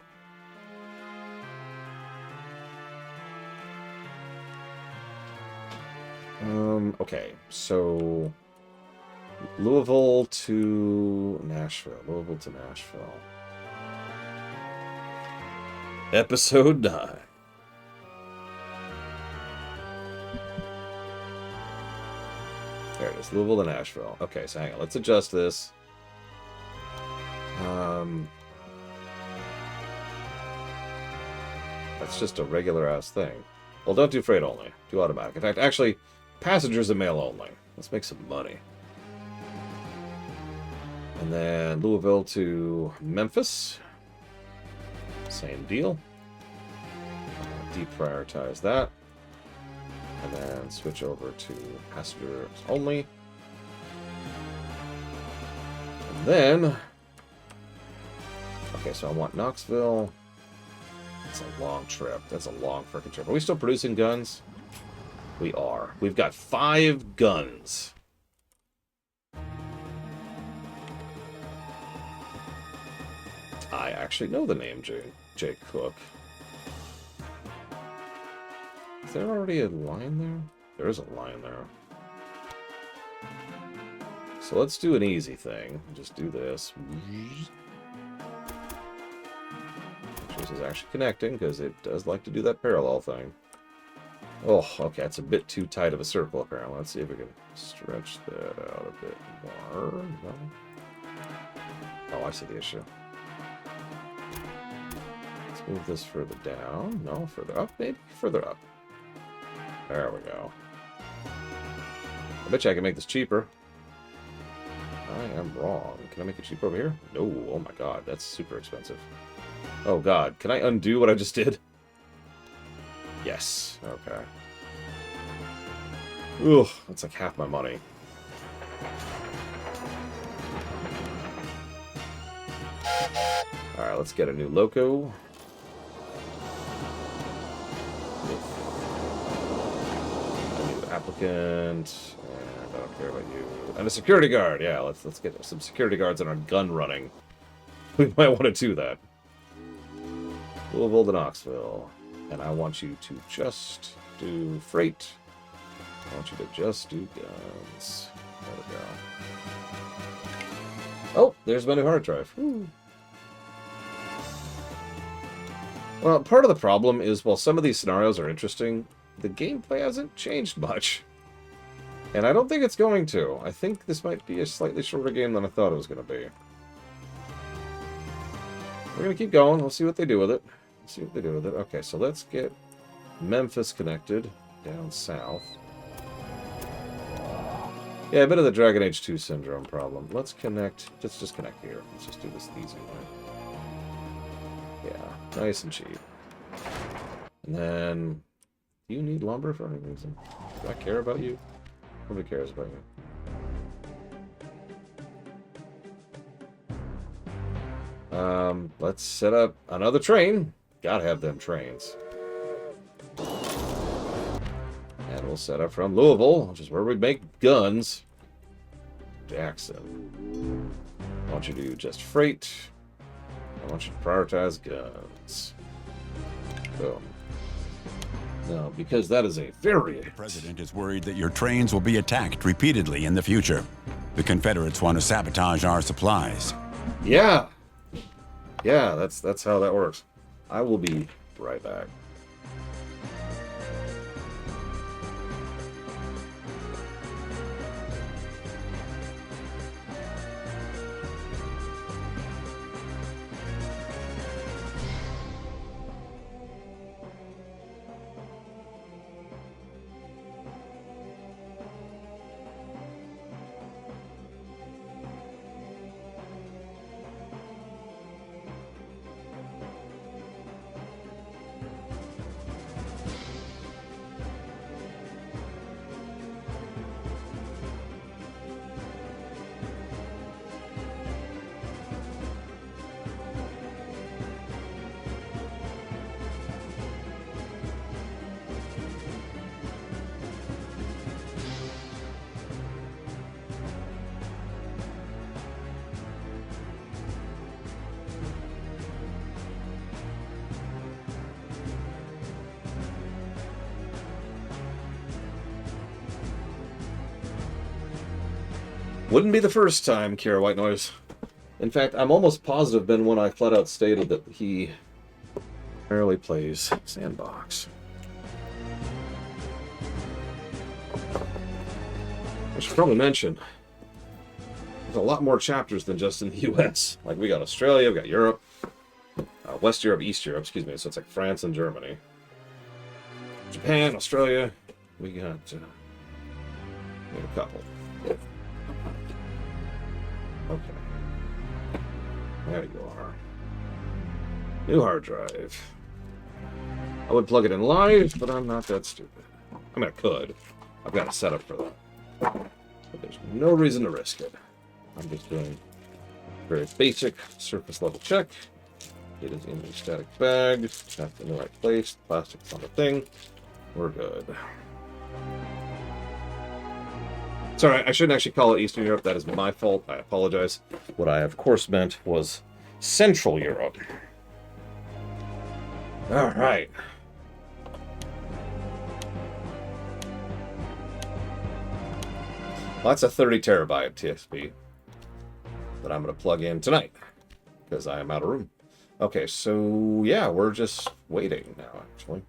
Okay, so... Louisville to Nashville. Episode 9. There it is, Louisville to Nashville. Okay, so hang on, let's adjust this. That's just a regular-ass thing. Well, don't do freight only. Do automatic. In fact, actually, passengers and mail only. Let's make some money. And then Louisville to Memphis. Same deal. Deprioritize that. And then switch over to passengers only. And then... Okay, so I want Knoxville. That's a long trip. That's a long frickin' trip. Are we still producing guns? We are. We've got 5 guns. I actually know the name Jay Cook. Is there already a line there? There is a line there. So let's do an easy thing. Just do this. This is actually connecting, because it does like to do that parallel thing. Oh, okay, it's a bit too tight of a circle, apparently. Let's see if we can stretch that out a bit more. No? Oh, I see the issue. Let's move this further down. No, further up, maybe? Further up. There we go. I bet you I can make this cheaper. I am wrong. Can I make it cheaper over here? No. Oh my god, that's super expensive. Oh god, can I undo what I just did? Yes. Okay. Ugh, that's like half my money. Alright, let's get a new loco. A new applicant. And I don't care about you. And a security guard. Yeah, let's get some security guards and our gun running. We might want to do that. Louisville to Knoxville. And I want you to just do freight. I want you to just do guns. There we go. Oh, there's my new hard drive. Woo. Well, part of the problem is, while some of these scenarios are interesting, the gameplay hasn't changed much. And I don't think it's going to. I think this might be a slightly shorter game than I thought it was going to be. We're going to keep going. We'll see what they do with it. Okay, so let's get Memphis connected down south. Yeah, a bit of the Dragon Age 2 syndrome problem. Let's connect. Let's just connect here. Let's just do this the easy way. Yeah, nice and cheap. And then, do you need lumber for any reason? Do I care about you? Nobody cares about you. Let's set up another train. Gotta have them trains. And we'll set up from Louisville, which is where we make guns. Jackson. I want you to do just freight. I want you to prioritize guns. Boom. No, because that is a very... The president is worried that your trains will be attacked repeatedly in the future. The Confederates want to sabotage our supplies. Yeah. Yeah, that's how that works. I will be right back. Wouldn't be the first time, Kira White Noise. In fact, I'm almost positive Ben when I flat out stated that he rarely plays Sandbox. I should probably mention, there's a lot more chapters than just in the US. Like, we got Australia, we got Europe, West Europe, East Europe, excuse me, so it's like France and Germany. Japan, Australia, we got a couple. Okay. There you are. New hard drive. I would plug it in live, but I'm not that stupid. I mean, I could. I've got a setup for that. But there's no reason to risk it. I'm just doing a very basic surface level check. It is in the static bag. That's in the right place. Plastic's on the thing. We're good. Sorry, I shouldn't actually call it Eastern Europe. That is my fault. I apologize. What I, of course, meant was Central Europe. All right. Well, that's a 30 terabyte TXP that I'm going to plug in tonight because I am out of room. Okay, so yeah, we're just waiting now, actually.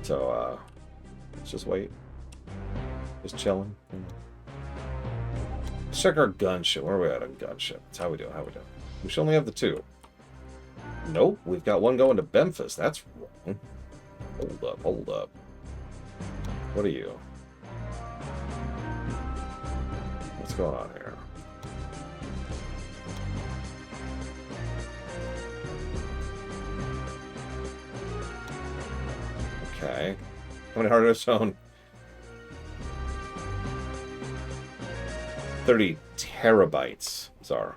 So, let's just wait. Just chilling. Let's check our gunship. Where are we at on gunship? That's how we do. We should only have the 2. Nope, we've got one going to Memphis. That's wrong. Hold up. What are you? What's going on here? Okay. How many hard drives own? 30 terabytes, Czar.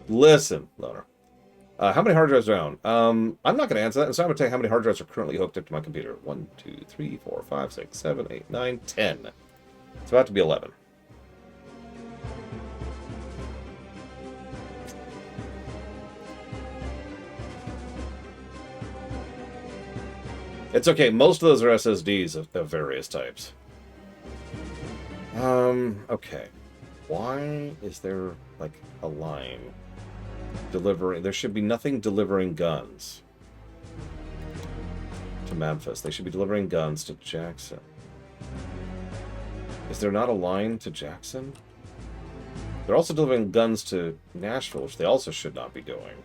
Listen, Loner. How many hard drives are on? I'm not going to answer that. So I'm going to tell you how many hard drives are currently hooked up to my computer. 1, 2, 3, 4, 5, 6, 7, 8, 9, 10. It's about to be 11. It's okay. Most of those are SSDs of various types. Okay. Why is there, like, a line delivering... There should be nothing delivering guns to Memphis. They should be delivering guns to Jackson. Is there not a line to Jackson? They're also delivering guns to Nashville, which they also should not be doing.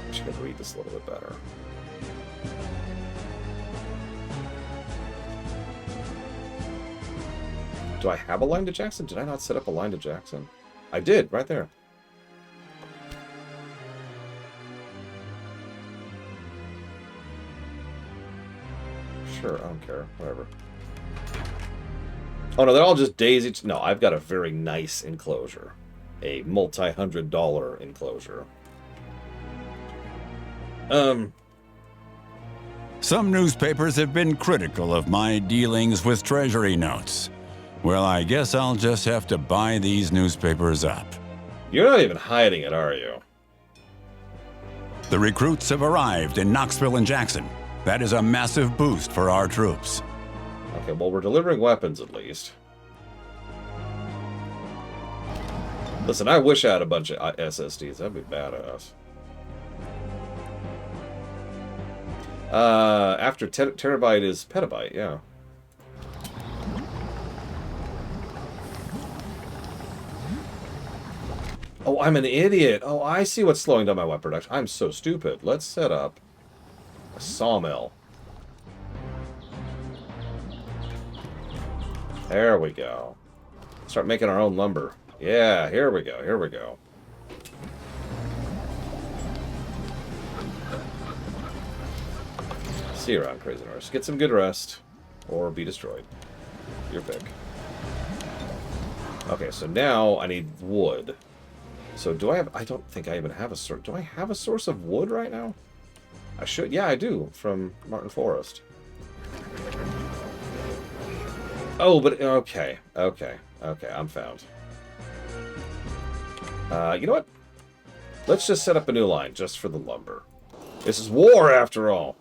I should read this a little bit better. Do I have a line to Jackson? Did I not set up a line to Jackson? I did, right there. Sure, I don't care. Whatever. Oh, no, they're all just daisy... No, I've got a very nice enclosure. A multi-$100 enclosure. Some newspapers have been critical of my dealings with Treasury notes. Well, I guess I'll just have to buy these newspapers up. You're not even hiding it, are you? The recruits have arrived in Knoxville and Jackson. That is a massive boost for our troops. Okay, well, we're delivering weapons at least. Listen, I wish I had a bunch of SSDs. That'd be badass. After terabyte is petabyte, yeah. Oh, I'm an idiot. Oh, I see what's slowing down my weapon production. I'm so stupid. Let's set up a sawmill. There we go. Start making our own lumber. Yeah, here we go. Here we go. See you around, Crazy Norse. Get some good rest. Or be destroyed. Your pick. Okay, so now I need wood. So do I have... I don't think I even have a source... Do I have a source of wood right now? I should... Yeah, I do. From Martin Forest. Oh, but... Okay. Okay. Okay, I'm found. You know what? Let's just set up a new line just for the lumber. This is war, after all.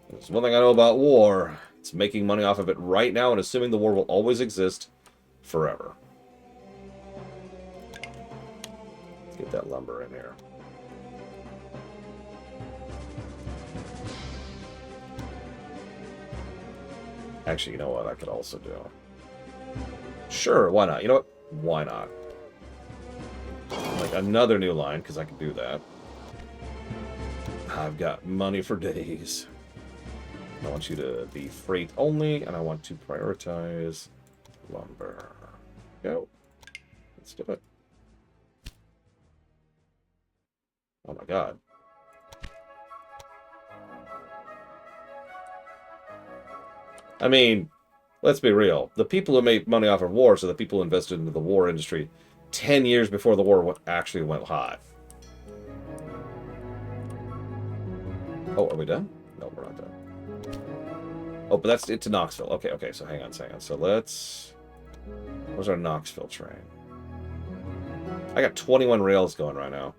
There's one thing I know about war. It's making money off of it right now and assuming the war will always exist forever. Let's get that lumber in here. Actually, you know what I could also do? Sure, why not? You know what? Why not? Like another new line, because I can do that. I've got money for days. I want you to be freight only, and I want to prioritize lumber. Go. Let's do it. Oh my god. I mean, let's be real. The people who make money off of war are the people who invested into the war industry 10 years before the war actually went hot. Oh, are we done? No, we're not done. Oh, but that's it to Knoxville. Okay, okay, so hang on. So let's... Where's our Knoxville train? I got 21 rails going right now.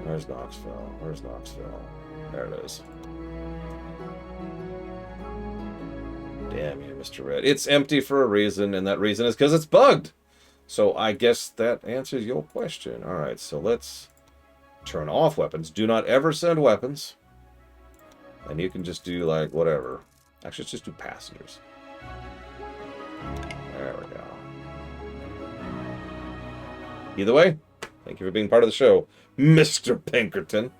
Where's Knoxville? Where's Knoxville? There it is. Damn you, Mr. Red. It's empty for a reason, and that reason is because it's bugged. So I guess that answers your question. Alright, so let's turn off weapons. Do not ever send weapons. And you can just do, like, whatever. Actually, let's just do passengers. There we go. Either way, thank you for being part of the show, Mr. Pinkerton.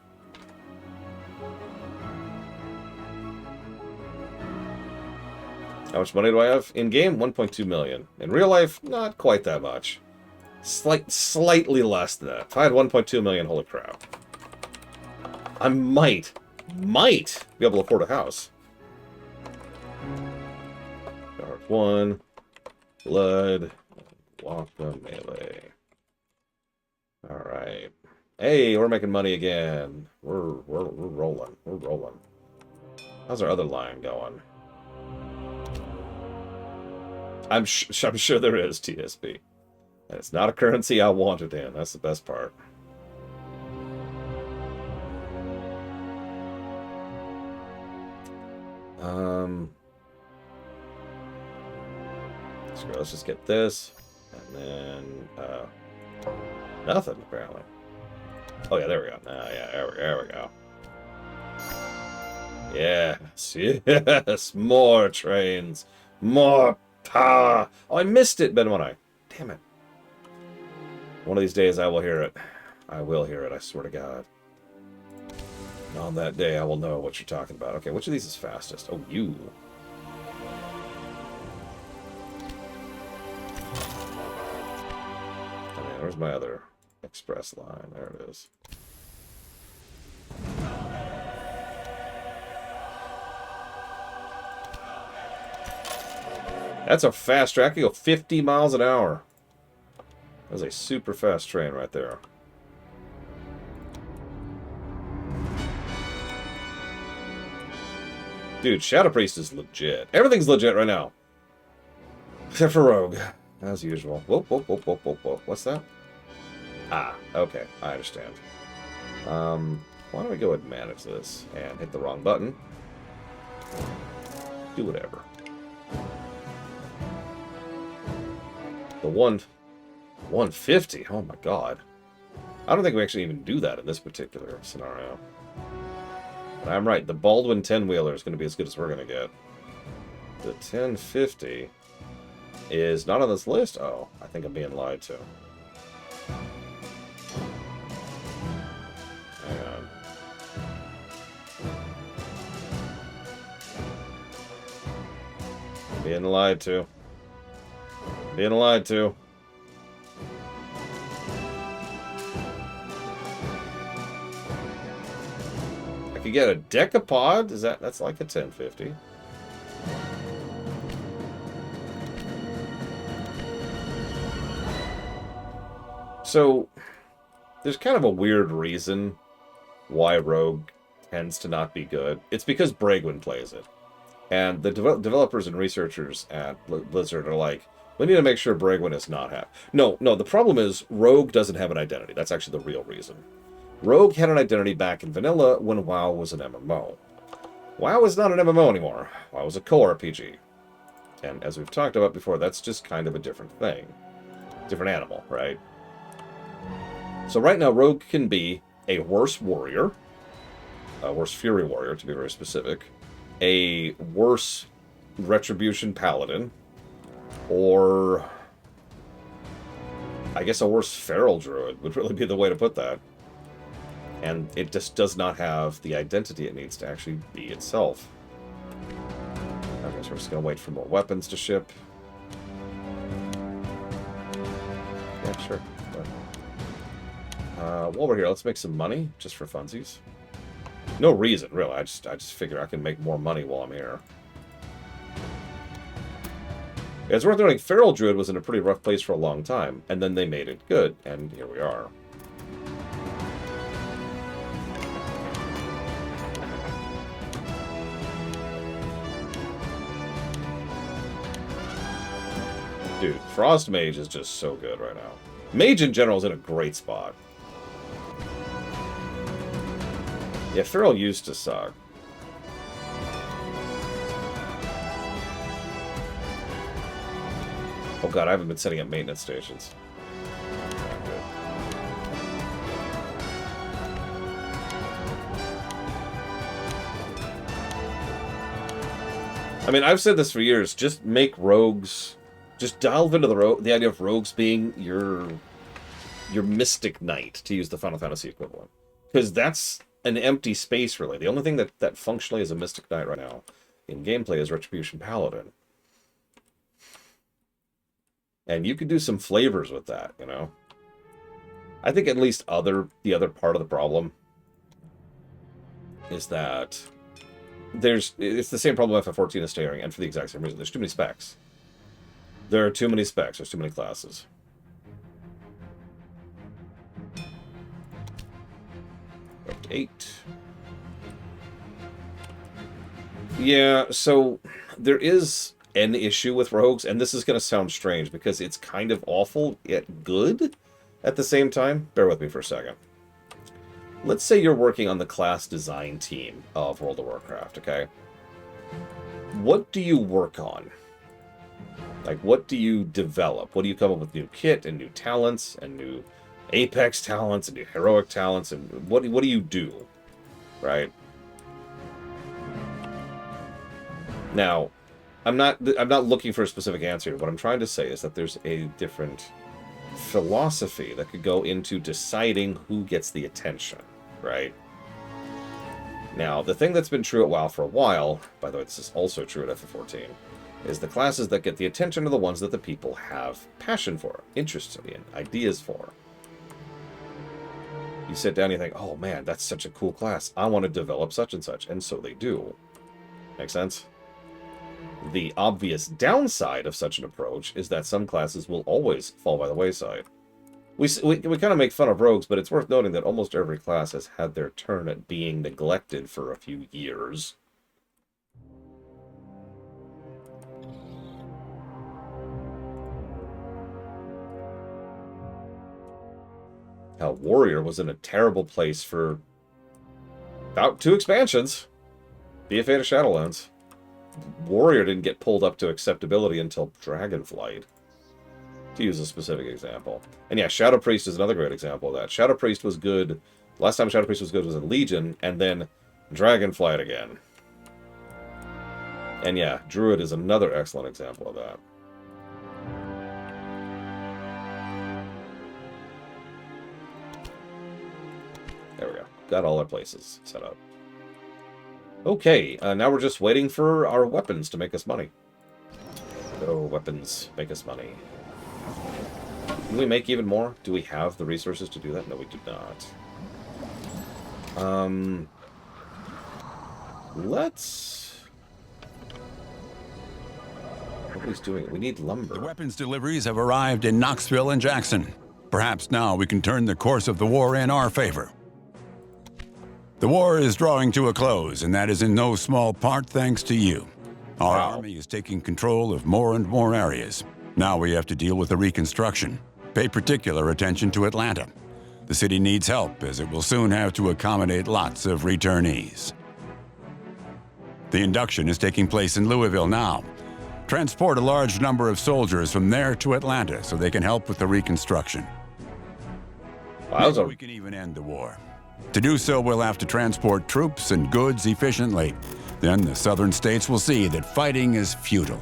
How much money do I have? In game, 1.2 million. In real life, not quite that much. Slightly less than that. If I had 1.2 million, holy crap. I might be able to afford a house. Dark 1, blood, Waka melee. Alright. Hey, we're making money again. We're rolling. We're rolling. How's our other line going? I'm sure there is, TSP. And it's not a currency I wanted in. That's the best part. So let's just get this. And then, nothing, apparently. Oh, yeah, there we go. Yeah, there we go. Yes, yes, more trains. More power. Oh, I missed it, Ben, when I... Damn it. One of these days I will hear it. I will hear it, I swear to God. And on that day, I will know what you're talking about. Okay, which of these is fastest? Oh, you. And then where's my other express line? There it is. That's a fast track. You go 50 miles an hour. That's a super fast train right there. Dude, Shadow Priest is legit. Everything's legit right now. Except for Rogue. As usual. Whoop, whoop, whoop, whoop, whoop, whoop. What's that? Ah, okay. I understand. Why don't we go ahead and manage this and hit the wrong button? Do whatever. The 150. Oh my god. I don't think we actually even do that in this particular scenario. But I'm right. The Baldwin 10-wheeler is going to be as good as we're going to get. The 1050 is not on this list. Oh, I think I'm being lied to. Hang on. Being lied to. Being lied to. I could get a Decapod? That's like a 1050. So there's kind of a weird reason why Rogue tends to not be good. It's because Braegwyn plays it. And the developers and researchers at Blizzard are like, we need to make sure Braegwyn is not happy. No, the problem is Rogue doesn't have an identity. That's actually the real reason. Rogue had an identity back in vanilla when WoW was an MMO. WoW is not an MMO anymore. WoW is a co-RPG. And as we've talked about before, that's just kind of a different thing. Different animal, right? So right now, Rogue can be a worse warrior, a worse Fury warrior, to be very specific, a worse Retribution paladin, or I guess a worse feral druid would really be the way to put that. And it just does not have the identity it needs to actually be itself. Okay, so we're just going to wait for more weapons to ship. Yeah, sure. While we're here, let's make some money, just for funsies. No reason, really. I just figure I can make more money while I'm here. It's worth noting, Feral Druid was in a pretty rough place for a long time, and then they made it good, and here we are. Dude, Frost Mage is just so good right now. Mage in general is in a great spot. Yeah, Feral used to suck. Oh god, I haven't been setting up maintenance stations. I mean, I've said this for years. Just make rogues... Just delve into the idea of rogues being your Mystic Knight, to use the Final Fantasy equivalent. Because that's an empty space, really. The only thing that functionally is a Mystic Knight right now in gameplay is Retribution Paladin. And you could do some flavors with that, you know? I think at least the other part of the problem is that it's the same problem FF14 is staring, and for the exact same reason. There's too many specs. There are too many specs. There's too many classes. Up to 8. Yeah, so there is an issue with rogues, and this is going to sound strange because it's kind of awful yet good at the same time. Bear with me for a second. Let's say you're working on the class design team of World of Warcraft, okay? What do you work on? Like, what do you develop? What do you come up with new kit and new talents and new Apex talents and new heroic talents? And what do you do? Right? Now, I'm not looking for a specific answer. What I'm trying to say is that there's a different philosophy that could go into deciding who gets the attention, right? Now, the thing that's been true at WoW for a while, by the way, this is also true at FF14, is the classes that get the attention are the ones that the people have passion for, interest in, ideas for. You sit down and you think, oh man, that's such a cool class. I want to develop such and such. And so they do. Make sense? The obvious downside of such an approach is that some classes will always fall by the wayside. We kind of make fun of rogues, but it's worth noting that almost every class has had their turn at being neglected for a few years. Warrior was in a terrible place for about 2 expansions. The Fate of Shadowlands. Warrior didn't get pulled up to acceptability until Dragonflight, to use a specific example. And yeah, Shadow Priest is another great example of that. Shadow Priest was good. Last time Shadow Priest was good was in Legion, and then Dragonflight again. And yeah, Druid is another excellent example of that. There we go. Got all our places set up. Okay, now we're just waiting for our weapons to make us money. Oh, weapons make us money. Can we make even more? Do we have the resources to do that? No, we do not. Let's... Nobody's doing it. We need lumber. The weapons deliveries have arrived in Knoxville and Jackson. Perhaps now we can turn the course of the war in our favor. The war is drawing to a close, and that is in no small part thanks to you. Our army is taking control of more and more areas. Now we have to deal with the reconstruction. Pay particular attention to Atlanta. The city needs help, as it will soon have to accommodate lots of returnees. The induction is taking place in Louisville now. Transport a large number of soldiers from there to Atlanta so they can help with the reconstruction. Wow, we can even end the war. To do so, we'll have to transport troops and goods efficiently. Then the southern states will see that fighting is futile.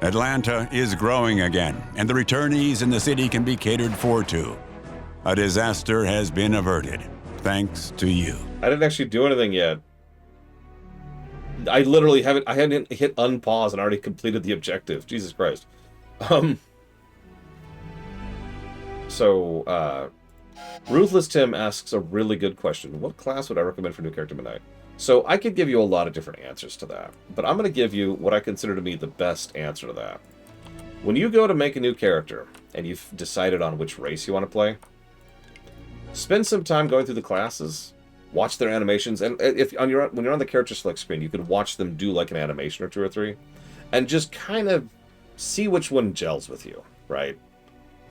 Atlanta is growing again, and the returnees in the city can be catered for too. A disaster has been averted, thanks to you. I didn't actually do anything yet. I literally haven't. I hadn't hit unpause and already completed the objective. Jesus Christ. Ruthless Tim asks a really good question. What class would I recommend for new character Midnight? So I could give you a lot of different answers to that, but I'm going to give you what I consider to be the best answer to that. When you go to make a new character and you've decided on which race you want to play, spend some time going through the classes, watch their animations, and when you're on the character select screen, you can watch them do like an animation or 2 or 3, and just kind of see which one gels with you, right?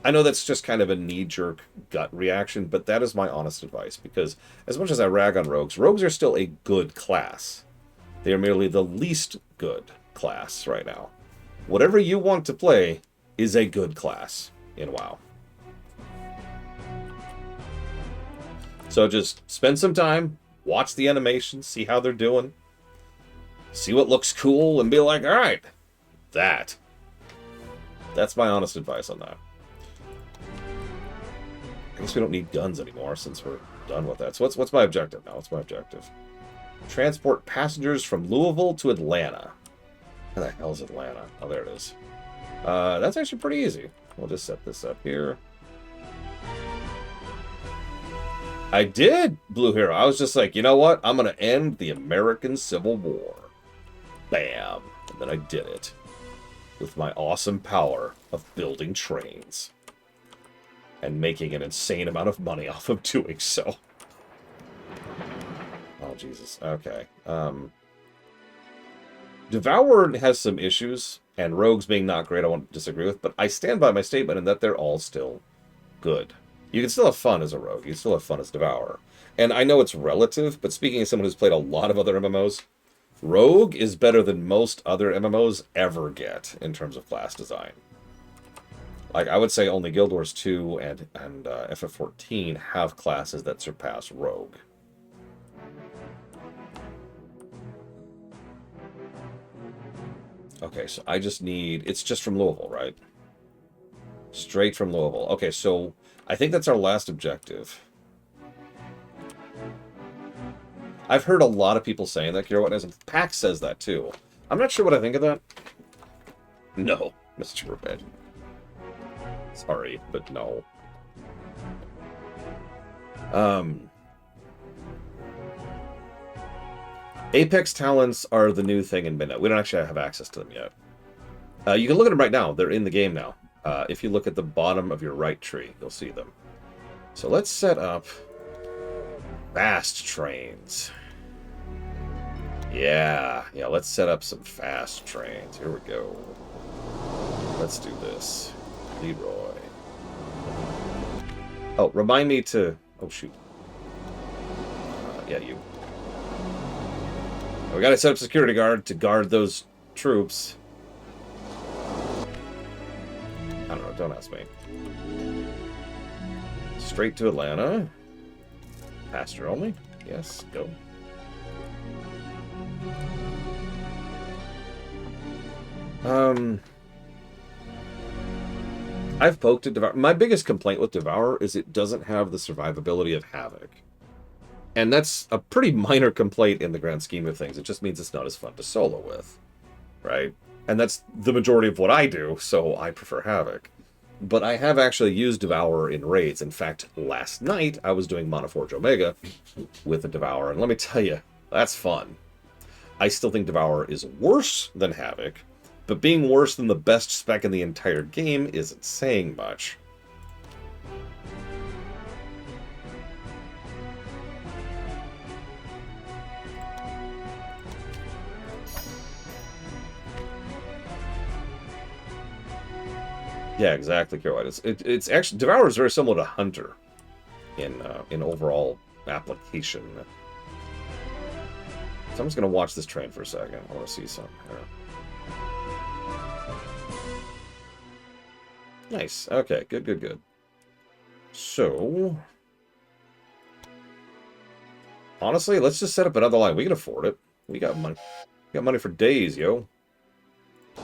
I know that's just kind of a knee-jerk gut reaction, but that is my honest advice, because as much as I rag on rogues, rogues are still a good class. They are merely the least good class right now. Whatever you want to play is a good class in WoW. So just spend some time, watch the animations, see how they're doing, see what looks cool, and be like, all right, that's my honest advice on that. I guess we don't need guns anymore since we're done with that. So what's my objective now? What's my objective? Transport passengers from Louisville to Atlanta. Where the hell is Atlanta? Oh, there it is. That's actually pretty easy. We'll just set this up here. I did, Blue Hero. I was just like, you know what? I'm going to end the American Civil War. Bam. And then I did it. With my awesome power of building trains. And making an insane amount of money off of doing so. Oh, Jesus. Okay. Devourer has some issues, and Rogues being not great I won't disagree with, but I stand by my statement in that they're all still good. You can still have fun as a Rogue. You can still have fun as Devourer. And I know it's relative, but speaking as someone who's played a lot of other MMOs, Rogue is better than most other MMOs ever get in terms of class design. Like, I would say only Guild Wars 2 and FF14 have classes that surpass Rogue. Okay, so I just need... It's just from Louisville, right? Straight from Louisville. Okay, so I think that's our last objective. I've heard a lot of people saying that, Kira Witness, and Pax says that too. I'm not sure what I think of that. No, Mr. Red. Sorry, but no. Apex talents are the new thing in Midnight. We don't actually have access to them yet. You can look at them right now. They're in the game now. If you look at the bottom of your right tree, you'll see them. So let's set up fast trains. Yeah, let's set up some fast trains. Here we go. Let's do this. Leroy. Oh, remind me to... Oh, shoot. Yeah, you. We gotta set up security guard to guard those troops. I don't know, don't ask me. Straight to Atlanta. Passenger only? Yes, go. I've poked at Devour. My biggest complaint with Devourer is it doesn't have the survivability of Havoc. And that's a pretty minor complaint in the grand scheme of things. It just means it's not as fun to solo with. Right? And that's the majority of what I do, so I prefer Havoc. But I have actually used Devourer in raids. In fact, last night I was doing Mana Forge Omega with a Devourer, and let me tell you, that's fun. I still think Devourer is worse than Havoc, but being worse than the best spec in the entire game isn't saying much. Yeah, exactly, Kira White. It's actually... Devourer is very similar to Hunter in overall application. So I'm just going to watch this train for a second. I want to see something here. Nice. Okay, good. So... honestly, let's just set up another line. We can afford it. We got money. We got money for days, yo.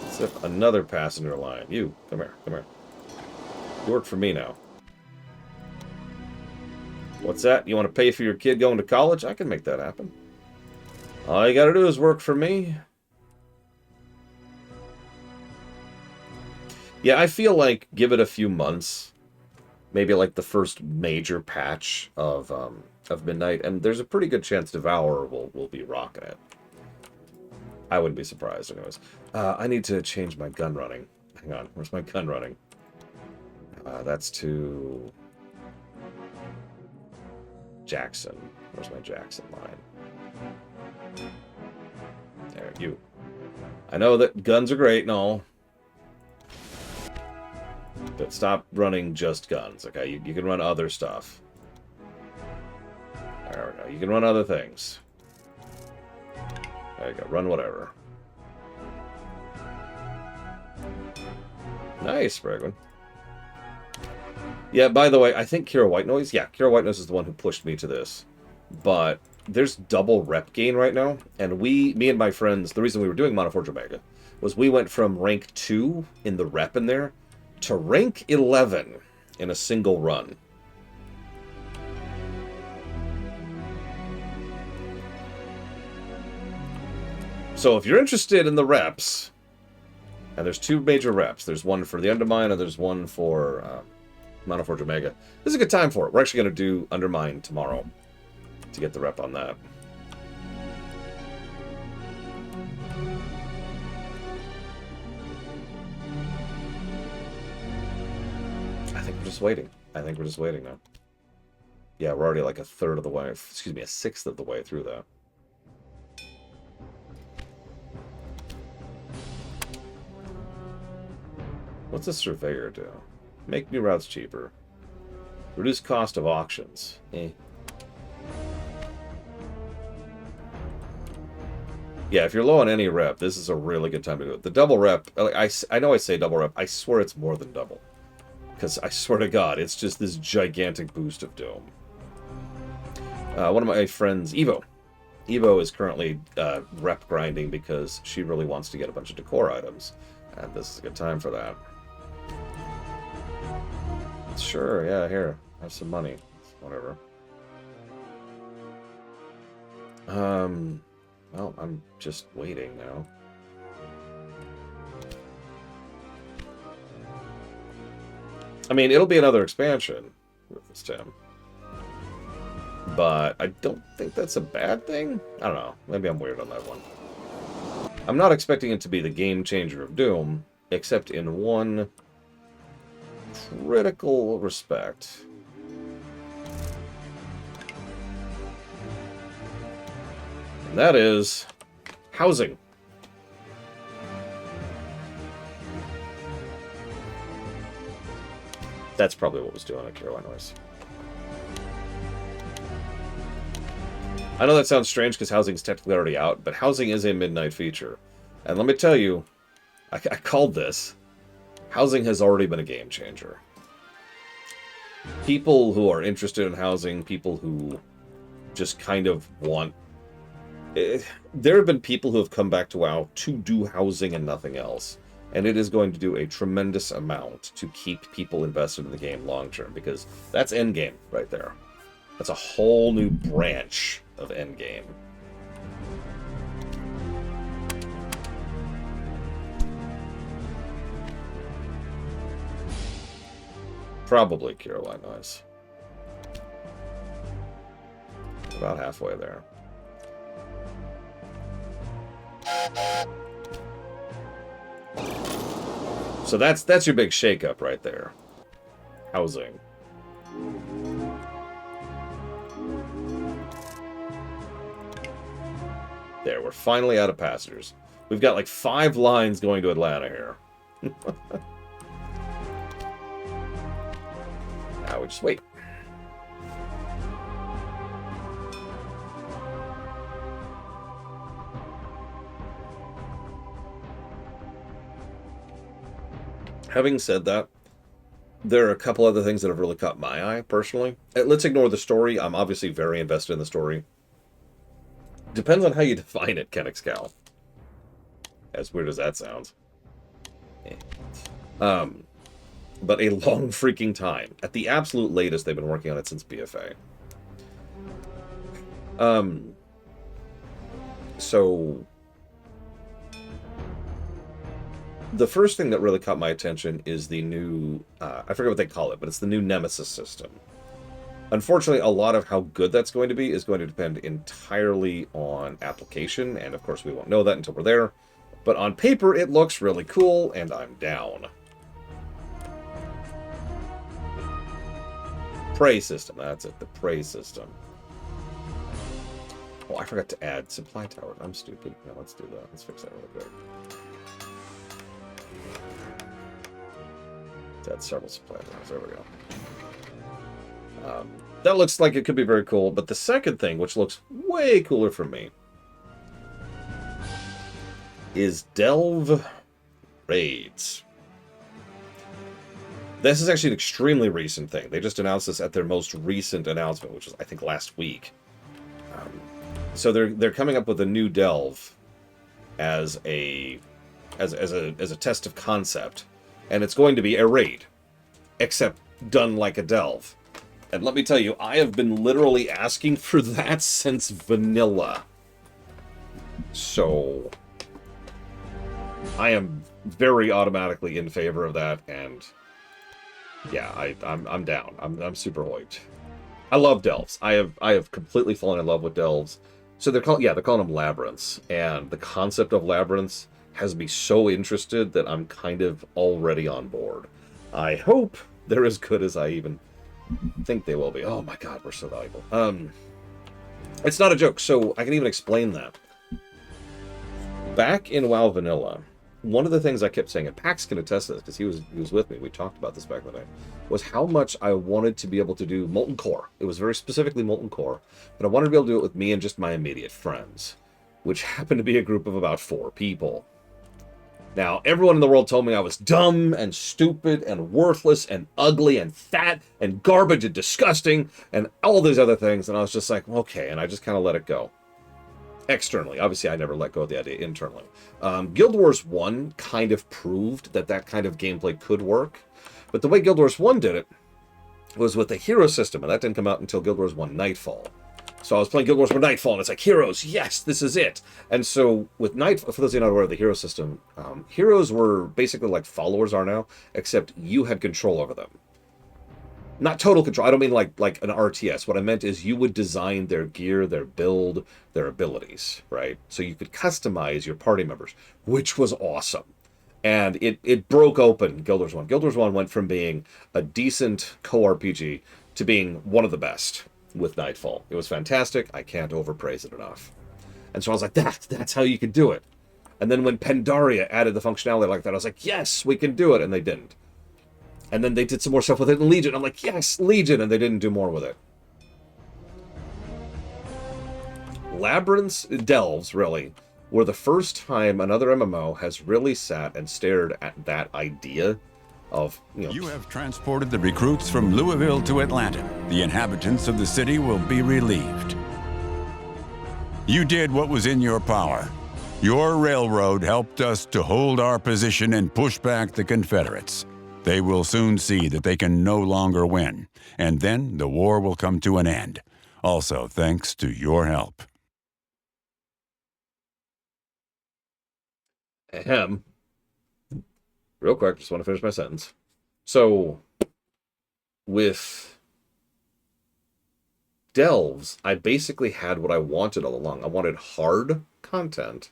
Set up another passenger line. You, come here. You work for me now. What's that? You want to pay for your kid going to college? I can make that happen. All you gotta do is work for me. Yeah, I feel like give it a few months. Maybe like the first major patch of Midnight, and there's a pretty good chance Devourer will be rocking it. I wouldn't be surprised anyways. I need to change my gun running. Hang on, where's my gun running? That's to... Jackson. Where's my Jackson line? There, you. I know that guns are great and all. But stop running just guns, okay? You can run other stuff. There we go. You can run other things. There you go. Run whatever. Nice, Bregman. Yeah, by the way, I think Kira White Noise... Yeah, Kira White Noise is the one who pushed me to this. But there's double rep gain right now. And me and my friends... The reason we were doing Mana Forge Omega was we went from rank 2 in the rep in there to rank 11 in a single run. So if you're interested in the reps... And there's two major reps. There's one for the Undermine and there's one for... Mana Forge Omega. This is a good time for it. We're actually going to do Undermine tomorrow to get the rep on that. I think we're just waiting. Now. Yeah, we're already like a third of the way. Excuse me, a sixth of the way through that. What's a surveyor do? Make new routes cheaper. Reduce cost of auctions. Yeah, if you're low on any rep, this is a really good time to do it. The double rep, I know I say double rep, I swear it's more than double. Because I swear to God, it's just this gigantic boost of Doom. One of my friends, Evo. Evo is currently rep grinding because she really wants to get a bunch of decor items. And this is a good time for that. Sure, yeah, here. Have some money. Whatever. Well, I'm just waiting now. I mean, it'll be another expansion with this Tim. But I don't think that's a bad thing. I don't know. Maybe I'm weird on that one. I'm not expecting it to be the game changer of Doom, except in one critical respect. And that is housing. That's probably what was doing it, Caroline Noise. I know that sounds strange because housing's technically already out, but housing is a midnight feature. And let me tell you, I called this. Housing has already been a game changer. People who are interested in housing, people who just kind of want... there have been people who have come back to WoW to do housing and nothing else. And it is going to do a tremendous amount to keep people invested in the game long term, because that's endgame right there. That's a whole new branch of endgame. Probably Caroline Noise. About halfway there. So that's your big shakeup right there. Housing. There, we're finally out of passengers. We've got like 5 lines going to Atlanta here. Now we just wait. Having said that, there are a couple other things that have really caught my eye, personally. Let's ignore the story. I'm obviously very invested in the story. Depends on how you define it, Kenix Cow. As weird as that sounds. But a long freaking time. At the absolute latest, they've been working on it since BFA. So... the first thing that really caught my attention is the new... I forget what they call it, but it's the new Nemesis system. Unfortunately, a lot of how good that's going to be is going to depend entirely on application, and of course we won't know that until we're there. But on paper, it looks really cool, and I'm down. Prey system, that's it, the Prey system. Oh, I forgot to add supply towers. I'm stupid. Yeah, let's do that. Let's fix that real quick. That's several supply towers. There we go. That looks like it could be very cool, but the second thing, which looks way cooler for me, is Delve Raids. This is actually an extremely recent thing. They just announced this at their most recent announcement, which was, I think, last week. So they're coming up with a new Delve as a test of concept, and it's going to be a raid, except done like a Delve. And let me tell you, I have been literally asking for that since vanilla. So I am very automatically in favor of that, and yeah, I'm down. I'm super hyped. I love Delves. I have completely fallen in love with Delves. So they're calling them labyrinths, and the concept of labyrinths has me so interested that I'm kind of already on board. I hope they're as good as I even think they will be. Oh my god, we're so valuable. It's not a joke, so I can even explain that. Back in WoW Vanilla, one of the things I kept saying, and Pax can attest to this because he was with me. We talked about this back in the day. Was how much I wanted to be able to do Molten Core. It was very specifically Molten Core, but I wanted to be able to do it with me and just my immediate friends, which happened to be a group of about 4 people. Now, everyone in the world told me I was dumb and stupid and worthless and ugly and fat and garbage and disgusting and all these other things, and I was just like, okay, and I just kind of let it go. Externally. Obviously, I never let go of the idea internally. Guild Wars 1 kind of proved that kind of gameplay could work, but the way Guild Wars 1 did it was with the hero system, and that didn't come out until Guild Wars 1 Nightfall. So I was playing Guild Wars 1 Nightfall, and it's like, heroes, yes, this is it. And so with Nightfall, for those of you not aware of the hero system, heroes were basically like followers are now, except you had control over them. Not total control. I don't mean like an RTS. What I meant is you would design their gear, their build, their abilities, right? So you could customize your party members, which was awesome. And it broke open Guild Wars 1. Guild Wars 1 went from being a decent co-RPG to being one of the best with Nightfall. It was fantastic. I can't overpraise it enough. And so I was like, that's how you can do it. And then when Pandaria added the functionality like that, I was like, yes, we can do it. And they didn't. And then they did some more stuff with it in Legion. I'm like, yes, Legion, and they didn't do more with it. Labyrinths, Delves, really, were the first time another MMO has really sat and stared at that idea of, You have transported the recruits from Louisville to Atlanta. The inhabitants of the city will be relieved. You did what was in your power. Your railroad helped us to hold our position and push back the Confederates. They will soon see that they can no longer win, and then the war will come to an end. Also, thanks to your help. Ahem. Real quick, just want to finish my sentence. So, with Delves, I basically had what I wanted all along. I wanted hard content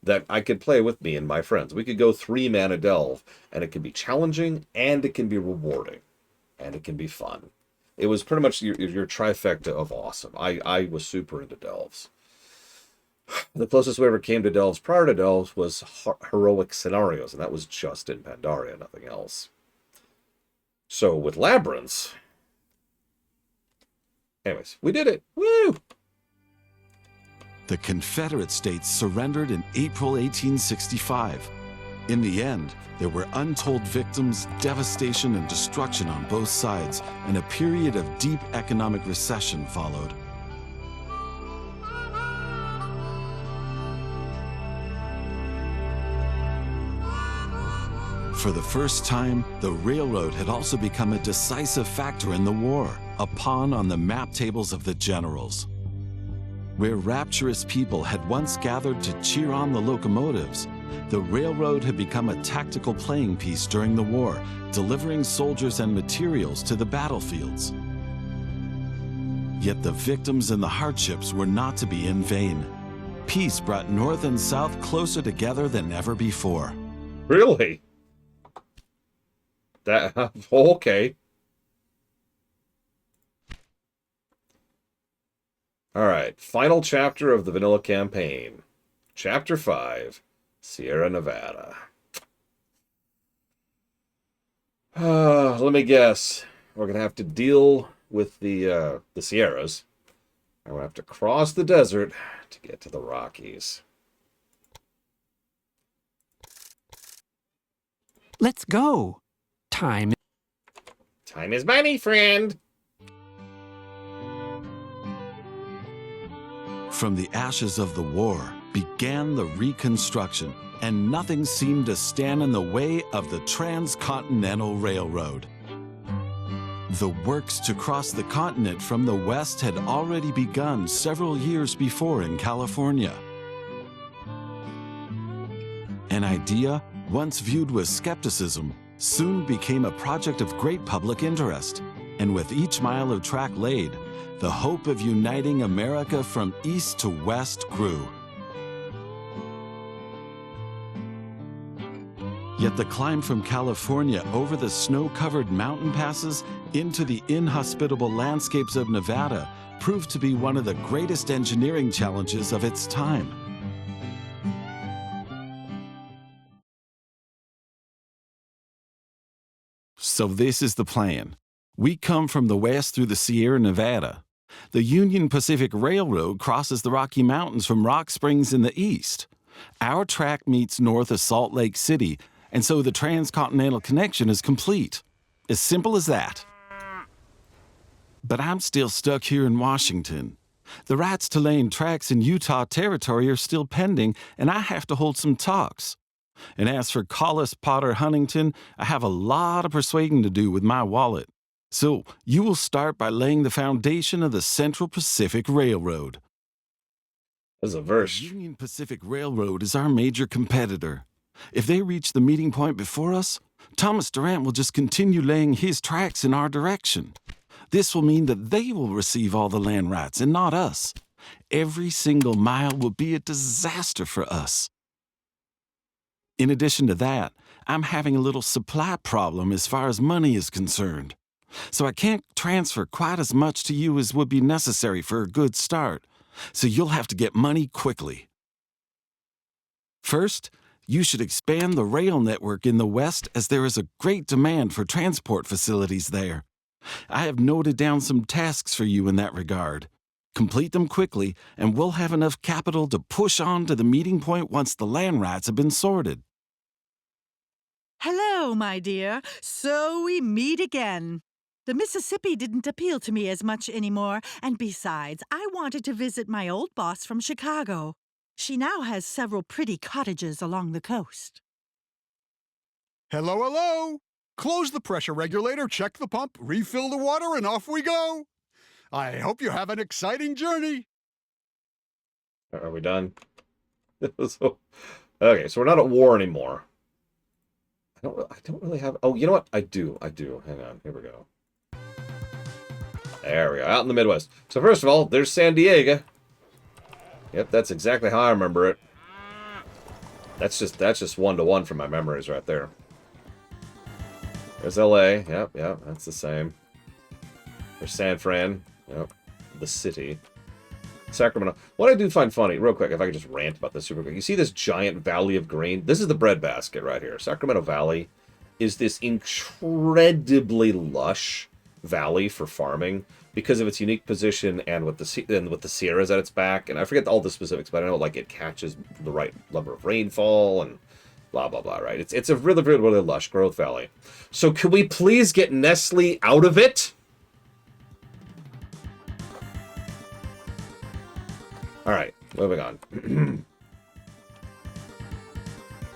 that I could play with me and my friends. We could go 3-man a delve, and it can be challenging, and it can be rewarding, and it can be fun. It was pretty much your trifecta of awesome. I was super into delves. The closest we ever came to delves prior to delves was heroic scenarios, and that was just in Pandaria, nothing else. So with Labyrinths, anyways, we did it. Woo! The Confederate States surrendered in April 1865. In the end, there were untold victims, devastation, and destruction on both sides, and a period of deep economic recession followed. For the first time, the railroad had also become a decisive factor in the war, a pawn on the map tables of the generals. Where rapturous people had once gathered to cheer on the locomotives, the railroad had become a tactical playing piece during the war, delivering soldiers and materials to the battlefields. Yet the victims and the hardships were not to be in vain. Peace brought North and South closer together than ever before. Really? That okay. All right, final chapter of the vanilla campaign. Chapter 5, Sierra Nevada. Let me guess. We're going to have to deal with the Sierras. And we'll have to cross the desert to get to the Rockies. Let's go. Time is money, friend. From the ashes of the war began the Reconstruction, and nothing seemed to stand in the way of the Transcontinental Railroad. The works to cross the continent from the west had already begun several years before in California. An idea, once viewed with skepticism, soon became a project of great public interest, and with each mile of track laid, the hope of uniting America from east to west grew. Yet the climb from California over the snow-covered mountain passes into the inhospitable landscapes of Nevada proved to be one of the greatest engineering challenges of its time. So this is the plan. We come from the west through the Sierra Nevada. The Union Pacific Railroad crosses the Rocky Mountains from Rock Springs in the east. Our track meets north of Salt Lake City, and so the transcontinental connection is complete. As simple as that. But I'm still stuck here in Washington. The rights to laying tracks in Utah territory are still pending, and I have to hold some talks. And as for Collis Potter Huntington, I have a lot of persuading to do with my wallet. So you will start by laying the foundation of the Central Pacific Railroad. This is a verse. The Union Pacific Railroad is our major competitor. If they reach the meeting point before us, Thomas Durant will just continue laying his tracks in our direction. This will mean that they will receive all the land rights and not us. Every single mile will be a disaster for us. In addition to that, I'm having a little supply problem as far as money is concerned. So I can't transfer quite as much to you as would be necessary for a good start. So you'll have to get money quickly. First, you should expand the rail network in the West as there is a great demand for transport facilities there. I have noted down some tasks for you in that regard. Complete them quickly, and we'll have enough capital to push on to the meeting point once the land rights have been sorted. Hello, my dear. So we meet again. The Mississippi didn't appeal to me as much anymore, and besides, I wanted to visit my old boss from Chicago. She now has several pretty cottages along the coast. Hello, hello! Close the pressure regulator, check the pump, refill the water, and off we go! I hope you have an exciting journey! Are we done? Okay, so we're not at war anymore. I don't really have... Oh, you know what? I do. Hang on. Here we go. There we go. Out in the Midwest. So first of all, there's San Diego. Yep, that's exactly how I remember it. That's just 1-to-1 from my memories right there. There's LA. Yep, that's the same. There's San Fran. Yep, the city. Sacramento. What I do find funny, real quick, if I could just rant about this super quick. You see this giant valley of green? This is the breadbasket right here. Sacramento Valley is this incredibly lush valley for farming because of its unique position and with the Sierras at its back. And I forget all the specifics, but I know like it catches the right number of rainfall and blah blah blah. Right? It's a really really really lush growth valley. So could we please get Nestle out of it? All right, moving on.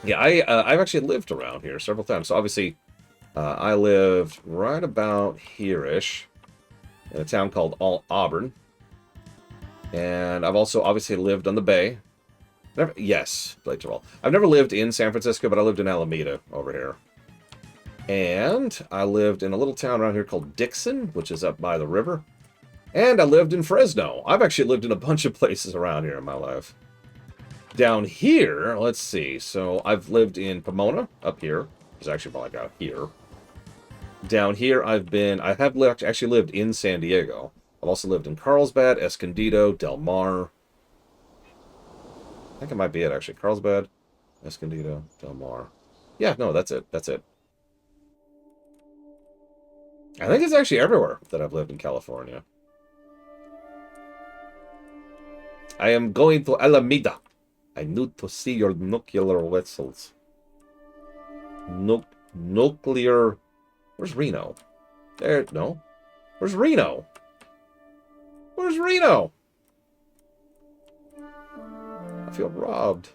Yeah, I've actually lived around here several times. So obviously, I lived right about here-ish in a town called Auburn. And I've also obviously lived on the Bay. Yes, Blake Terrell. I've never lived in San Francisco, but I lived in Alameda over here. And I lived in a little town around here called Dixon, which is up by the river. And I lived in Fresno. I've actually lived in a bunch of places around here in my life. Down here, let's see. So I've lived in Pomona, up here. It's actually more like out here. Down here, I have actually lived in San Diego. I've also lived in Carlsbad, Escondido, Del Mar. I think it might be it, actually. Carlsbad, Escondido, Del Mar. Yeah, no, that's it. That's it. I think it's actually everywhere that I've lived in California. I am going to Alameda. I need to see your nuclear vessels. Nuclear... Where's Reno? There... No. Where's Reno? Where's Reno? I feel robbed.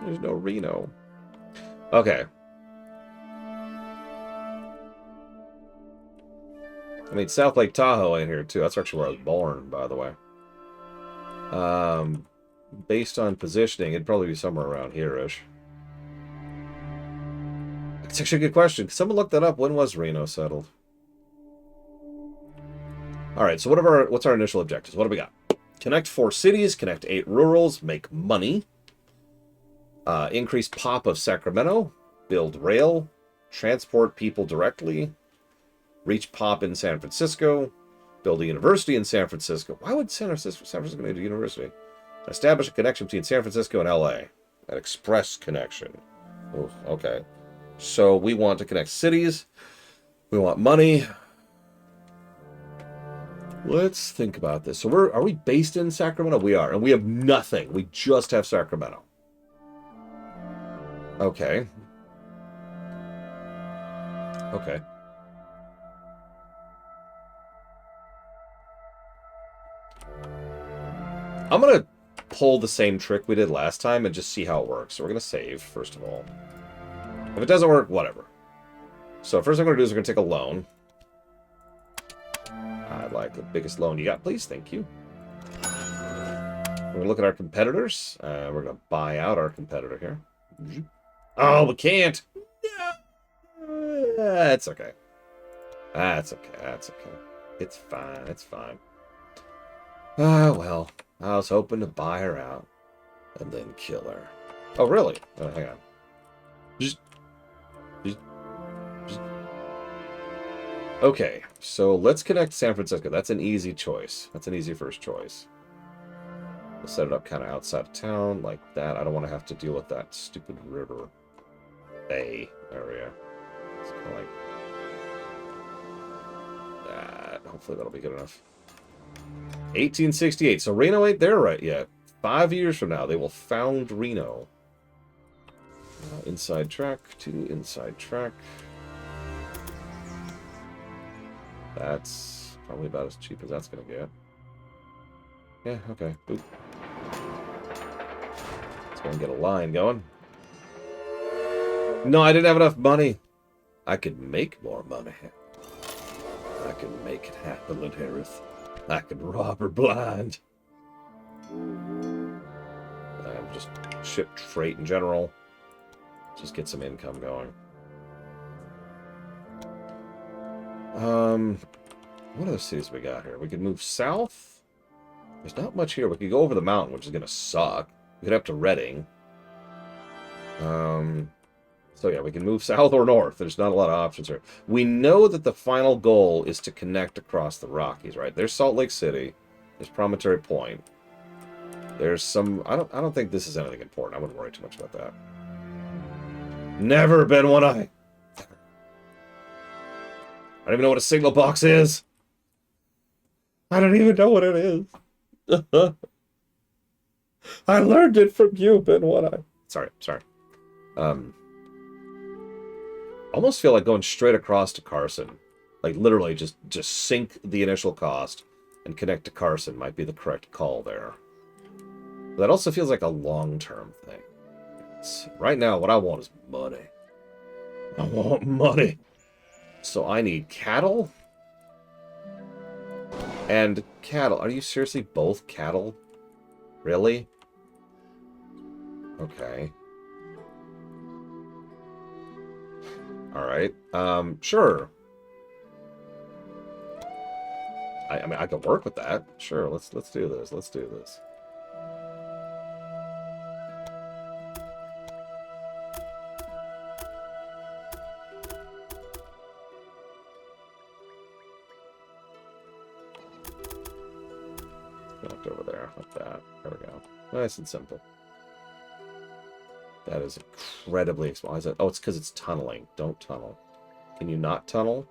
There's no Reno. Okay. I mean, South Lake Tahoe in here, too. That's actually where I was born, by the way. Based on positioning, it'd probably be somewhere around here-ish. It's actually a good question. Could someone look that up? When was Reno settled? Alright, so what's our initial objectives? What do we got? Connect 4 cities, connect 8 rurals, make money. Increase pop of Sacramento, build rail, transport people directly, reach pop in San Francisco, build a university in San Francisco. Why would San Francisco need a university? Establish a connection between San Francisco and LA. An express connection. Ooh, okay. So we want to connect cities. We want money. Let's think about this. So are we based in Sacramento? We are. And we have nothing. We just have Sacramento. Okay. Okay. I'm going to pull the same trick we did last time and just see how it works. So we're going to save, first of all. If it doesn't work, whatever. So first thing we're going to do is we're going to take a loan. I'd like the biggest loan you got, please. Thank you. We're going to look at our competitors. We're going to buy out our competitor here. Oh, we can't. That's okay. That's okay. That's okay. It's fine. It's fine. Ah, well. I was hoping to buy her out and then kill her. Oh, really? Oh, hang on. Okay, so let's connect San Francisco. That's an easy choice. That's an easy first choice. We'll set it up kind of outside of town like that. I don't want to have to deal with that stupid river bay area. It's kind of like that. Hopefully that'll be good enough. 1868. So Reno ain't there right yet. 5 years from now, they will found Reno. Inside track to inside track. That's probably about as cheap as that's going to get. Yeah, okay. Oop. Let's go and get a line going. No, I didn't have enough money. I could make more money. I could make it happen, Lynn Harris. I could rob her blind. Just ship freight in general. Just get some income going. What other cities we got here? We could move south. There's not much here. We could go over the mountain, which is going to suck. We could up to Reading. So yeah, we can move south or north. There's not a lot of options here. We know that the final goal is to connect across the Rockies, right? There's Salt Lake City. There's Promontory Point. There's some... I don't think this is anything important. I wouldn't worry too much about that. Never been one I... I don't even know what a signal box is. I don't even know what it is. I learned it from you, Ben One Eye. Sorry. Almost feel like going straight across to Carson. Like, literally, just sink the initial cost and connect to Carson might be the correct call there. But that also feels like a long-term thing. Right now, what I want is money. I want money. So I need cattle. And cattle. Are you seriously both cattle? Really? Okay. Alright. Sure. I mean, I could work with that. Sure, let's do this. Let's do this. Connect over there, like that. There we go. Nice and simple. That is incredibly expensive. Oh, it's because it's tunneling. Don't tunnel. Can you not tunnel?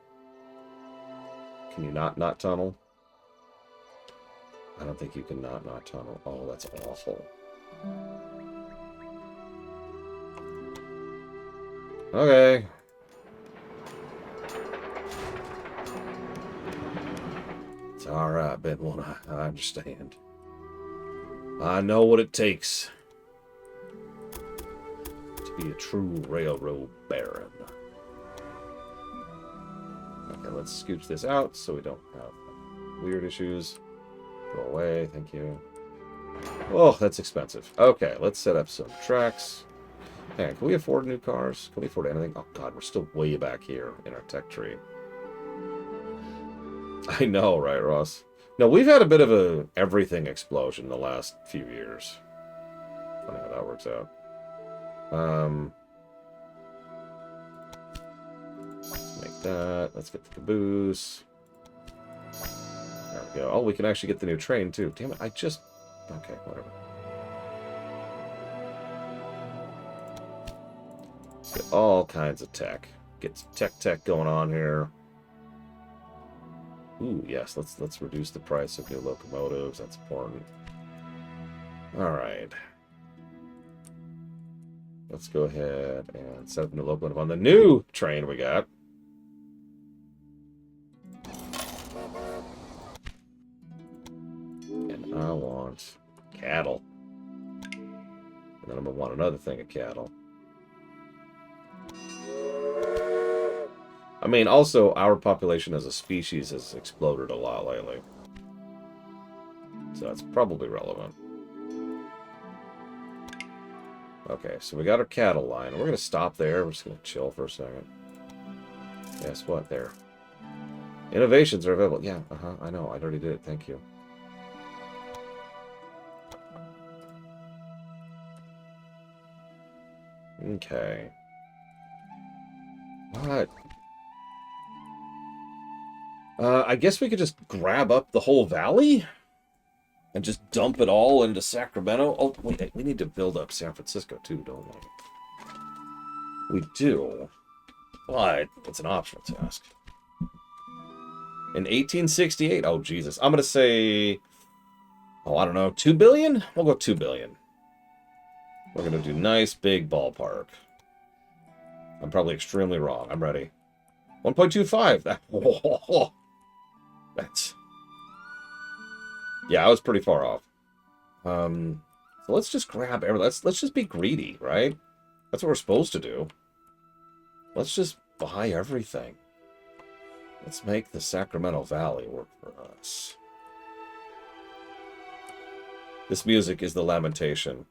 Can you not tunnel? I don't think you can not tunnel. Oh, that's awful. Okay. It's alright, Ben One Eye. I understand. I know what it takes to be a true railroad baron. Okay, let's scooch this out so we don't have weird issues. Go away, thank you. Oh, that's expensive. Okay, let's set up some tracks. Hang on, can we afford new cars? Can we afford anything? Oh god, we're still way back here in our tech tree. I know, right, Ross? No, we've had a bit of a everything explosion the last few years. Funny how that works out. Let's make that. Let's get the caboose. There we go. Oh, we can actually get the new train, too. Damn it, I just... Okay, whatever. Let's get all kinds of tech. Get some tech going on here. Ooh, yes, let's reduce the price of new locomotives. That's important. All right. Let's go ahead and set up a new locomotive on the new train we got. And I want cattle. And then I'm going to want another thing of cattle. I mean, also, our population as a species has exploded a lot lately. So that's probably relevant. Okay, so we got our cattle line. We're going to stop there. We're just going to chill for a second. Guess what? There. Innovations are available. Yeah, I know. I already did it. Thank you. Okay. What? I guess we could just grab up the whole valley and just dump it all into Sacramento. Oh, wait, we need to build up San Francisco too, don't we? We do, but it's an optional task. In 1868, oh Jesus, I'm gonna say, oh, I don't know, 2 billion? We'll go 2 billion. We're gonna do nice big ballpark. I'm probably extremely wrong. I'm ready. 1.25. That's... Yeah, I was pretty far off. So let's just grab everything. Let's just be greedy, right? That's what we're supposed to do. Let's just buy everything. Let's make the Sacramento Valley work for us. This music is the lamentation.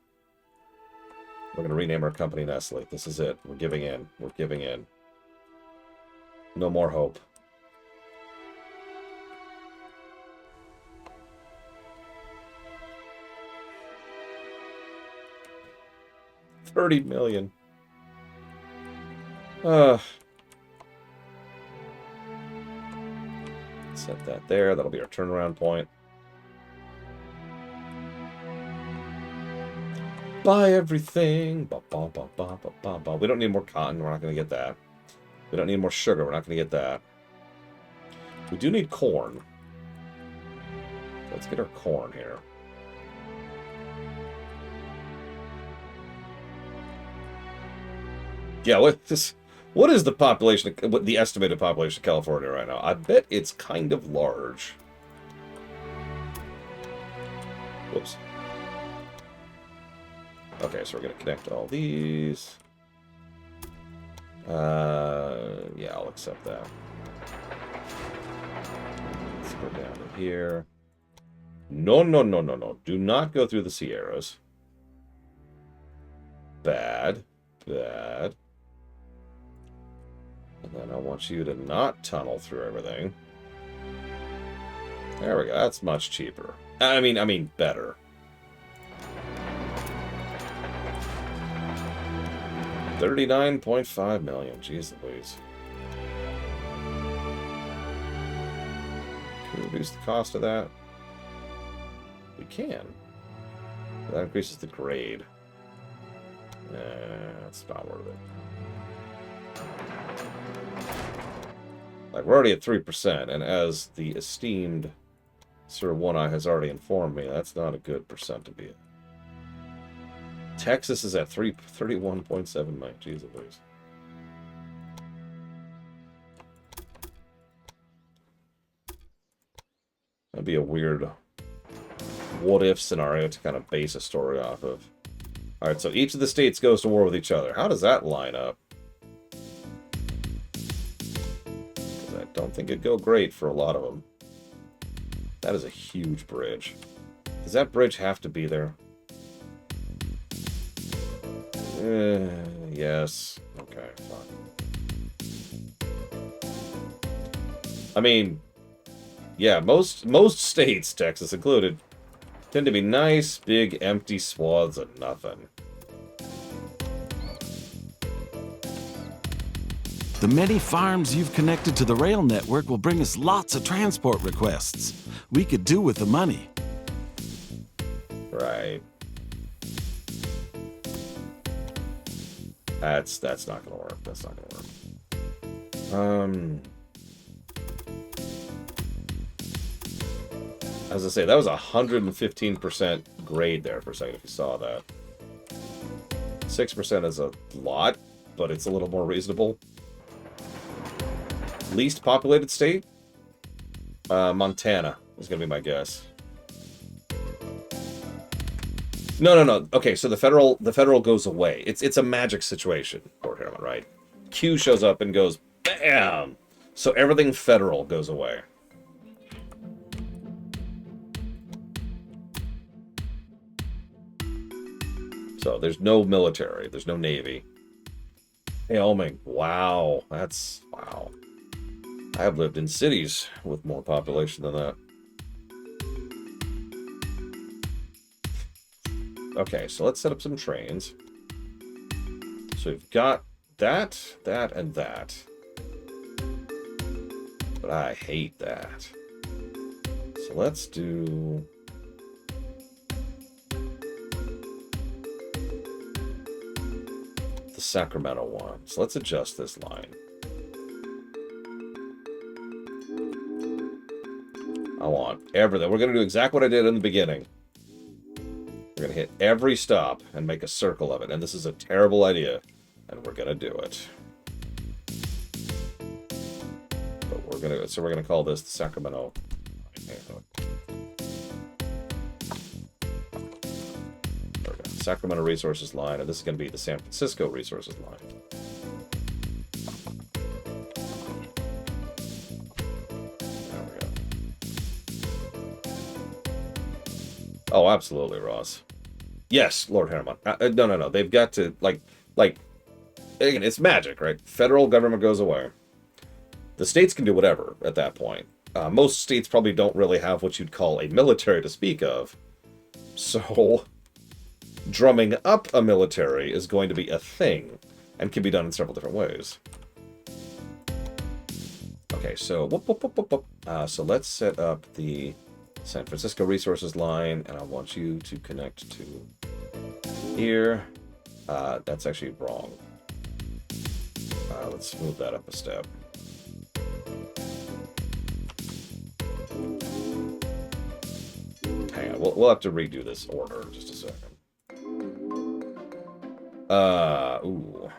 We're going to rename our company Nestle. This is it. We're giving in. We're giving in. No more hope. $30 million. Set that there. That'll be our turnaround point. Buy everything. Ba, ba, ba, ba, ba, ba, ba. We don't need more cotton. We're not going to get that. We don't need more sugar. We're not going to get that. We do need corn. Let's get our corn here. Yeah, what is the population, the estimated population of California right now? I bet it's kind of large. Whoops. Okay, so we're going to connect all these. Yeah, I'll accept that. Let's go down to here. No, no, no, no, no. Do not go through the Sierras. Bad. Bad. And then I want you to not tunnel through everything. There we go. That's much cheaper. I mean better. $39.5 million. Jeez Louise. Can we reduce the cost of that? We can. That increases the grade. That's not worth it. Like, we're already at 3%, and as the esteemed Sir One-Eye has already informed me, that's not a good percent to be at. Texas is at 31.7 million. Jeez Louise. That'd be a weird what-if scenario to kind of base a story off of. Alright, so each of the states goes to war with each other. How does that line up? I don't think it'd go great for a lot of them. That is a huge bridge. Does that bridge have to be there? Yes. Okay, fine. I mean, yeah, most states, Texas included, tend to be nice, big, empty swaths of nothing. The many farms you've connected to the rail network will bring us lots of transport requests. We could do with the money. Right. That's not gonna work. That's not gonna work. As I say, that was 115% grade there for a second, if you saw that. 6% is a lot, but it's a little more reasonable. Least populated state? Montana is going to be my guess. No. Okay, so the federal goes away. It's a magic situation, Lord Harriman, right? Q shows up and goes, BAM! So everything federal goes away. So there's no military, there's no navy. Wyoming, wow, that's, wow. I have lived in cities with more population than that. Okay, so let's set up some trains. So we've got that, and that. But I hate that. So let's do... the Sacramento one. So let's adjust this line. I want everything. We're going to do exactly what I did in the beginning. We're going to hit every stop and make a circle of it. And this is a terrible idea. And we're going to do it. But we're going to... so we're going to call this the Sacramento. Sacramento Resources line. And this is going to be the San Francisco Resources line. Oh, absolutely, Ross. Yes, Lord Harriman. No. They've got to, like, again, it's magic, right? Federal government goes away. The states can do whatever at that point. Most states probably don't really have what you'd call a military to speak of. So, drumming up a military is going to be a thing and can be done in several different ways. Okay, so, so let's set up the San Francisco Resources line, and I want you to connect to here. That's actually wrong. Let's move that up a step. Hang on, we'll have to redo this order in just a second. Ooh.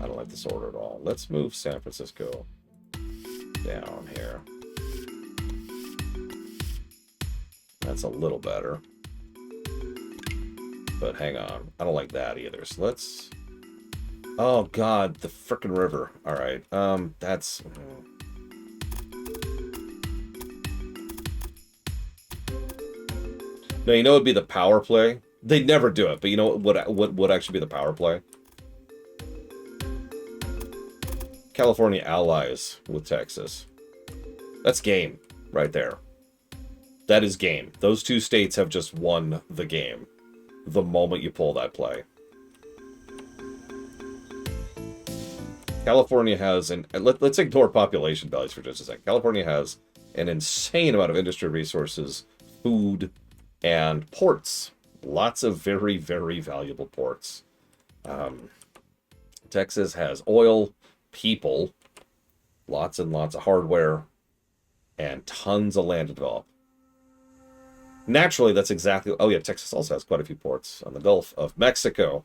I don't like this order at all. Let's move San Francisco down here. That's a little better. But hang on. I don't like that either. So let's... oh, God. The frickin' river. All right. That's... no, you know what would be the power play? They'd never do it, but you know what would actually be the power play? California allies with Texas. That's game right there. That is game. Those two states have just won the game the moment you pull that play. California has an... let's ignore population values for just a second. California has an insane amount of industry resources, food, and ports. Lots of very, very valuable ports. Texas has oil, people, lots and lots of hardware, and tons of land to develop. Naturally, that's exactly... oh yeah, Texas also has quite a few ports on the Gulf of Mexico.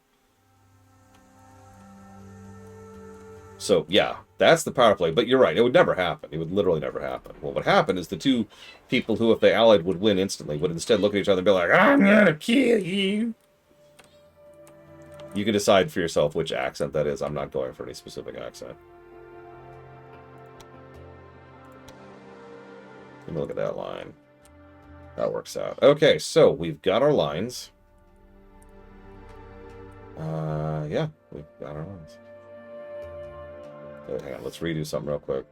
So yeah, that's the power play. But you're right, it would never happen. It would literally never happen. What would happen is the two people who, if they allied, would win instantly, would instead look at each other and be like, I'm gonna kill you. You can decide for yourself which accent that is. I'm not going for any specific accent. Let me look at that line. That works out. Okay, so we've got our lines. Yeah, we've got our lines. Hang on, let's redo something real quick.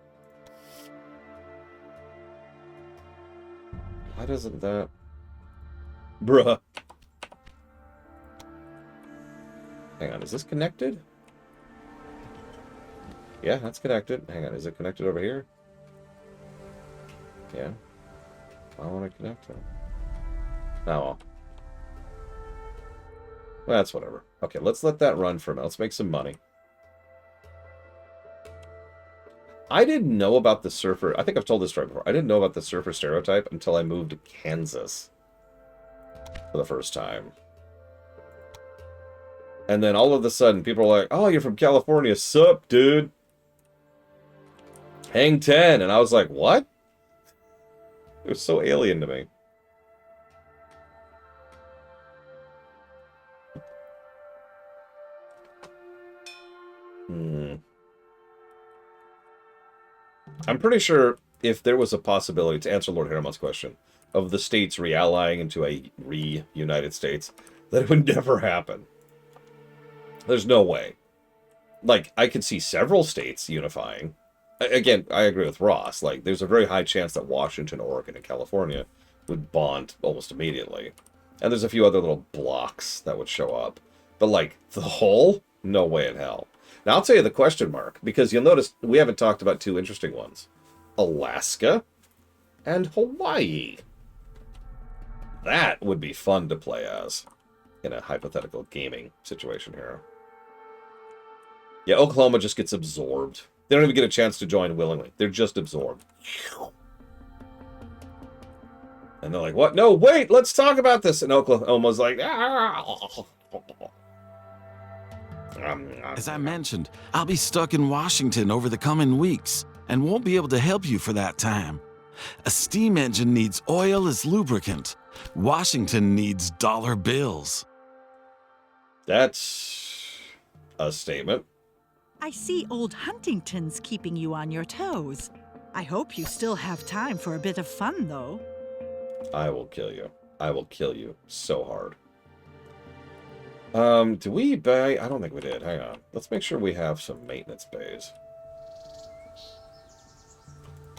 Why doesn't that... bruh. Hang on, is this connected? Yeah, that's connected. Hang on, is it connected over here? Yeah. I want to connect to him. Oh, well. That's whatever. Okay, let's let that run for a minute. Let's make some money. I didn't know about the surfer. I think I've told this story before. I didn't know about the surfer stereotype until I moved to Kansas for the first time. And then all of a sudden, people are like, oh, you're from California. Sup, dude? Hang 10. And I was like, what? It was so alien to me. I'm pretty sure if there was a possibility, to answer Lord Haramon's question, of the states reallying into a re-United States, that it would never happen. There's no way. Like, I could see several states unifying. Again, I agree with Ross. Like, there's a very high chance that Washington, Oregon, and California would bond almost immediately. And there's a few other little blocks that would show up. But, like, the whole? No way in hell. Now, I'll tell you the question mark, because you'll notice we haven't talked about two interesting ones. Alaska and Hawaii. That would be fun to play as in a hypothetical gaming situation here. Yeah, Oklahoma just gets absorbed. They don't even get a chance to join willingly. They're just absorbed. And they're like, what? No, wait, let's talk about this. And Oklahoma's like, As I mentioned, I'll be stuck in Washington over the coming weeks and won't be able to help you for that time. A steam engine needs oil as lubricant. Washington needs dollar bills. That's a statement. I see old Huntington's keeping you on your toes. I hope you still have time for a bit of fun, though. I will kill you. I will kill you so hard. Do we buy... I don't think we did. Hang on. Let's make sure we have some maintenance bays.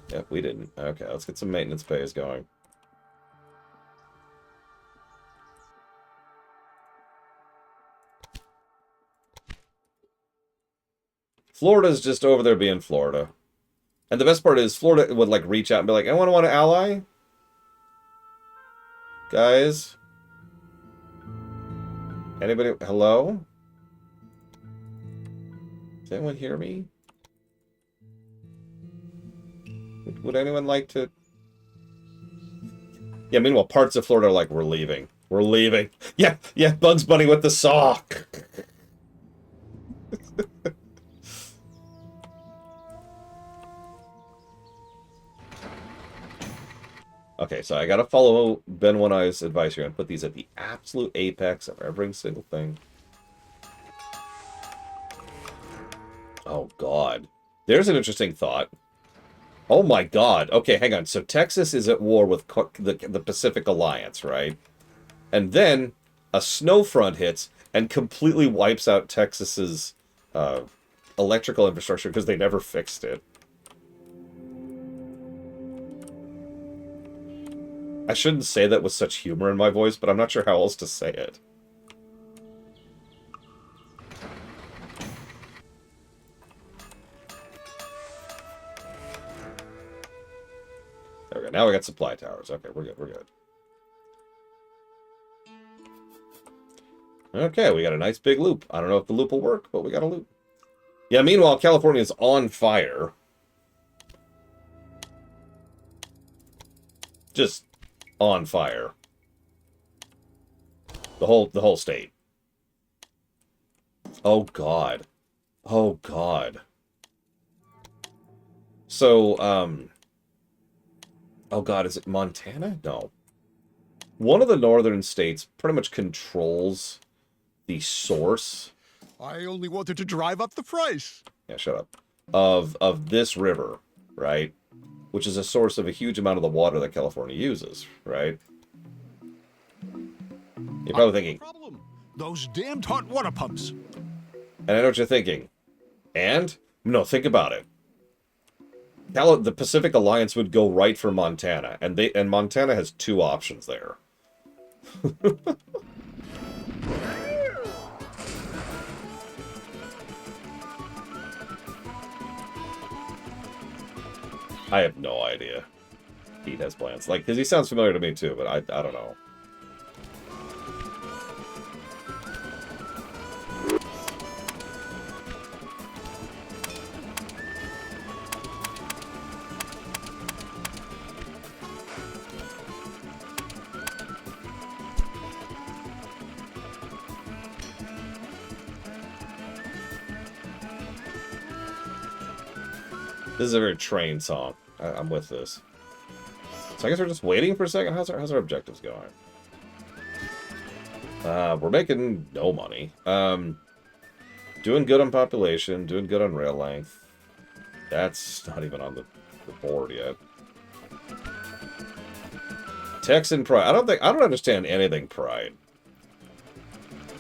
Yep, we didn't. Okay, let's get some maintenance bays going. Florida's just over there being Florida. And the best part is Florida would, like, reach out and be like, I want to ally? Guys? Anybody? Hello? Does anyone hear me? Would anyone like to... Yeah, meanwhile, parts of Florida are like, we're leaving. We're leaving. Yeah, yeah, Bugs Bunny with the sock. Okay, so I gotta follow Ben One Eye's advice here and put these at the absolute apex of every single thing. Oh, God. There's an interesting thought. Oh, my God. Okay, hang on. So Texas is at war with the Pacific Alliance, right? And then a snow front hits and completely wipes out Texas's electrical infrastructure because they never fixed it. I shouldn't say that with such humor in my voice, but I'm not sure how else to say it. There we go. Now we got supply towers. Okay, we're good. We're good. Okay, we got a nice big loop. I don't know if the loop will work, but we got a loop. Yeah, meanwhile, California is on fire. Just on fire. The whole state. Oh, God. Oh, God. So, oh, God, is it Montana? No. One of the northern states pretty much controls the source. I only wanted to drive up the price. Yeah, shut up. Of this river, right? Which is a source of a huge amount of the water that California uses, right? You're probably thinking... Problem. Those damned hot water pumps. And I know what you're thinking. And? No, think about it. The Pacific Alliance would go right for Montana, and Montana has two options there. I have no idea. Pete has plans. Like, because he sounds familiar to me too, but I don't know. This is a very train song. I'm with this. So I guess we're just waiting for a second. How's our objectives going? We're making no money. Doing good on population, doing good on rail length. That's not even on the board yet. Texan pride. I don't understand anything pride.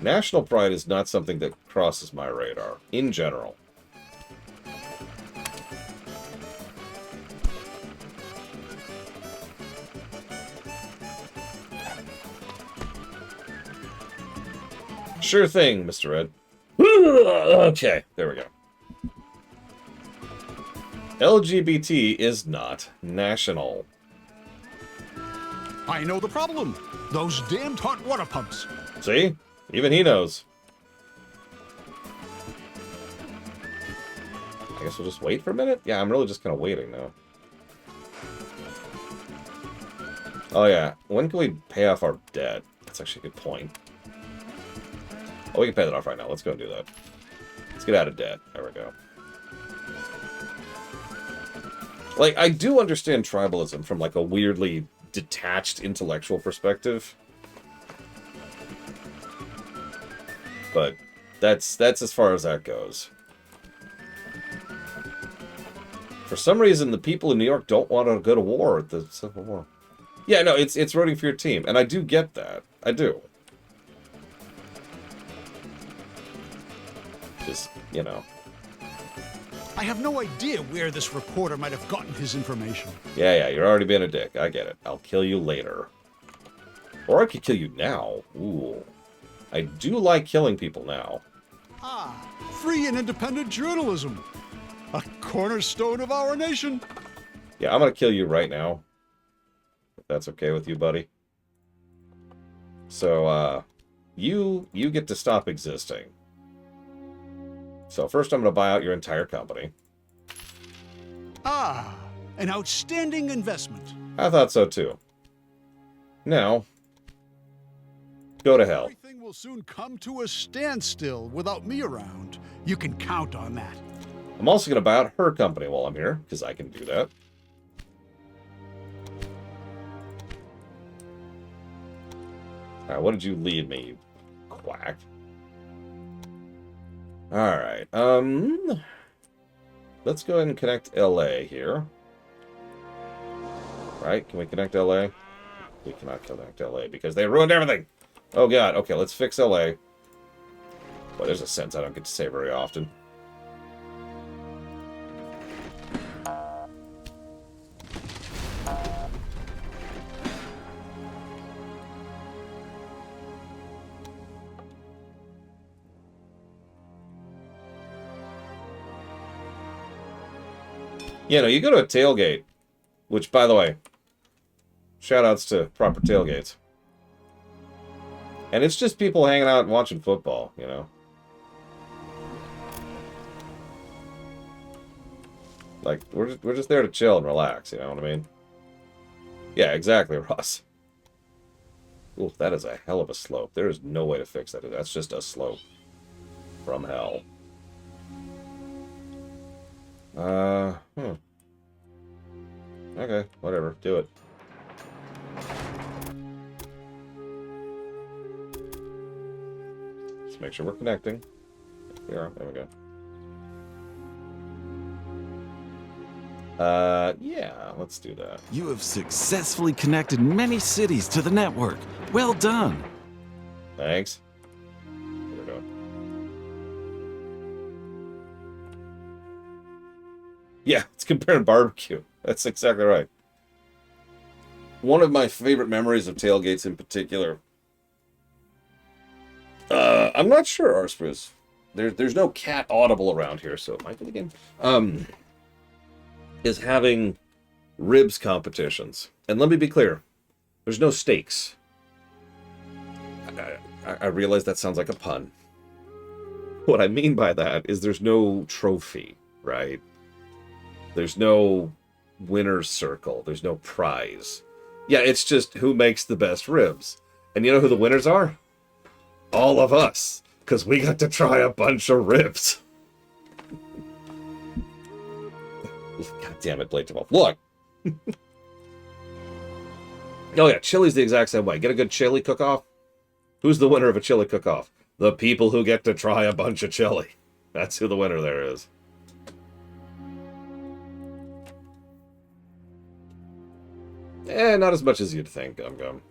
National pride is not something that crosses my radar in general. Sure thing, Mr. Red. Okay, there we go. LGBT is not national. I know the problem. Those damned hot water pumps. See? Even he knows. I guess we'll just wait for a minute? Yeah, I'm really just kind of waiting now. Oh yeah, when can we pay off our debt? That's actually a good point. Oh, we can pay that off right now. Let's go and do that. Let's get out of debt. There we go. Like, I do understand tribalism from, like, a weirdly detached intellectual perspective. But that's as far as that goes. For some reason, the people in New York don't want to go to war at the Civil War. Yeah, no, it's rooting for your team, and I do get that. I do. Just, you know. I have no idea where this reporter might have gotten his information. Yeah, you're already being a dick. I get it. I'll kill you later. Or I could kill you now. Ooh. I do like killing people now. Ah, free and independent journalism. A cornerstone of our nation. Yeah, I'm gonna kill you right now. If that's okay with you, buddy. So, you get to stop existing. So first I'm going to buy out your entire company. Ah, an outstanding investment. I thought so too. Now, go to hell. Everything will soon come to a standstill without me around. You can count on that. I'm also going to buy out her company while I'm here, because I can do that. Alright, what did you lead me, you quack? Alright, let's go ahead and connect LA here. Right, can we connect LA? We cannot connect LA because they ruined everything! Oh god, okay, let's fix LA. Well, there's a sentence I don't get to say very often. You know, you go to a tailgate, which, by the way, shout-outs to proper tailgates. And it's just people hanging out and watching football, you know? Like, we're just there to chill and relax, you know what I mean? Yeah, exactly, Ross. Ooh, that is a hell of a slope. There is no way to fix that. That's just a slope from hell. Okay, whatever. Do it. Let's make sure we're connecting. We are. There we go. Yeah, let's do that. You have successfully connected many cities to the network. Well done. Thanks. There we go. Yeah, it's comparing barbecue. That's exactly right. One of my favorite memories of tailgates in particular. I'm not sure, Arspruce. There's no cat audible around here, so it might be the game. Is having ribs competitions. And let me be clear, there's no stakes. I realize that sounds like a pun. What I mean by that is there's no trophy, right? There's no winner's circle. There's no prize. Yeah, it's just who makes the best ribs. And you know who the winners are? All of us. Because we got to try a bunch of ribs. God damn it, Blade 12. Look! Oh yeah, chili's the exact same way. Get a good chili cook-off. Who's the winner of a chili cook-off? The people who get to try a bunch of chili. That's who the winner there is. Not as much as you'd think, Gum.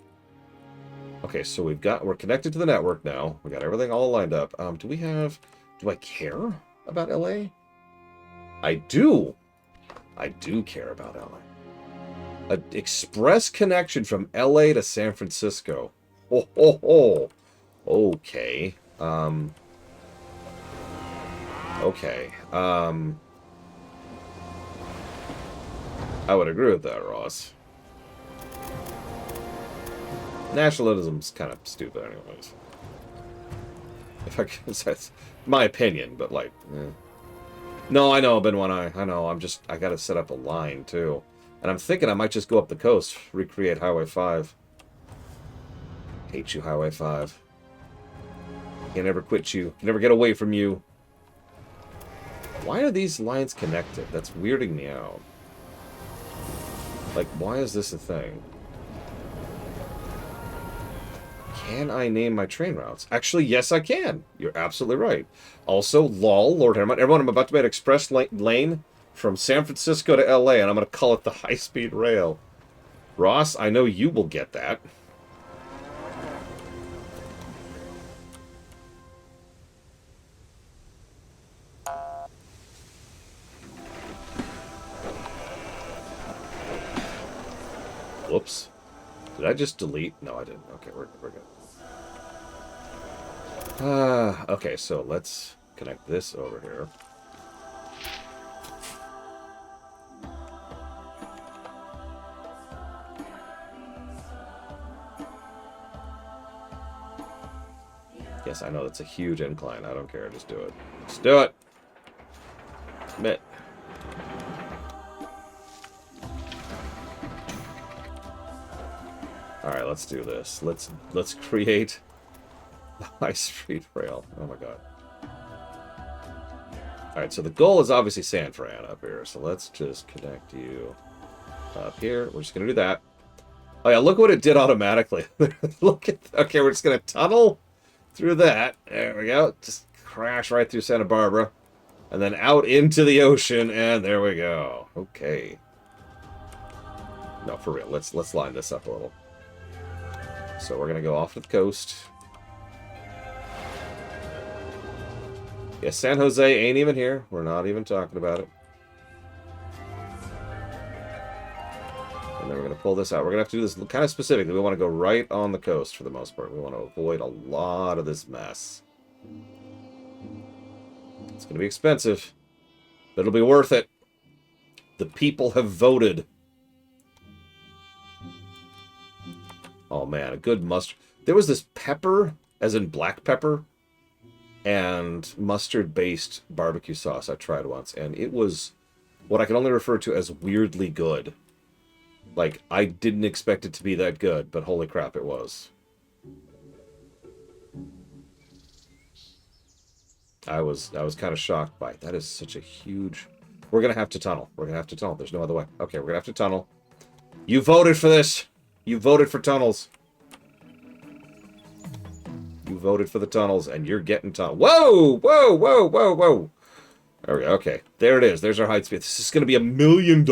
Okay, so we're connected to the network now. We got everything all lined up. Do I care about LA? I do. I do care about LA. An express connection from LA to San Francisco. Ho, ho, ho. Okay. Okay. I would agree with that, Ross. Nationalism's kind of stupid anyways. If I can say it's my opinion, but like, No, I know, Ben One Eye. I know, I gotta set up a line, too. And I'm thinking I might just go up the coast, recreate Highway 5. Hate you, Highway 5. Can never quit you. Can never get away from you. Why are these lines connected? That's weirding me out. Like, why is this a thing? Can I name my train routes? Actually, yes, I can. You're absolutely right. Also, lol, Lord Hermit. Everyone, I'm about to make an express lane from San Francisco to LA, and I'm going to call it the high-speed rail. Ross, I know you will get that. Whoops. Did I just delete? No, I didn't. Okay, we're good. Okay, so let's connect this over here. Yes, I know that's a huge incline. I don't care. Just do it. Just do it. Commit. Alright, let's do this. Let's create the high-speed rail. Oh my god. Alright, so the goal is obviously San Fran up here, so let's just connect you up here. We're just gonna do that. Oh yeah, look what it did automatically. Look at okay, we're just gonna tunnel through that. There we go. Just crash right through Santa Barbara. And then out into the ocean, and there we go. Okay. No, for real. Let's line this up a little. So we're going to go off to the coast. Yeah, San Jose ain't even here. We're not even talking about it. And then we're going to pull this out. We're going to have to do this kind of specifically. We want to go right on the coast for the most part. We want to avoid a lot of this mess. It's going to be expensive, but it'll be worth it. The people have voted. Oh man, a good mustard. There was this pepper, as in black pepper, and mustard-based barbecue sauce I tried once, and it was what I can only refer to as weirdly good. Like, I didn't expect it to be that good, but holy crap, it was. I was kind of shocked by it. That is such a huge... We're going to have to tunnel. We're going to have to tunnel. There's no other way. Okay, we're going to have to tunnel. You voted for this! You voted for tunnels. You voted for the tunnels, and you're getting tunnel. Whoa! Whoa! Whoa! Whoa! Whoa! There we go. Okay, there it is. There's our height speed. This is going to be $1 million.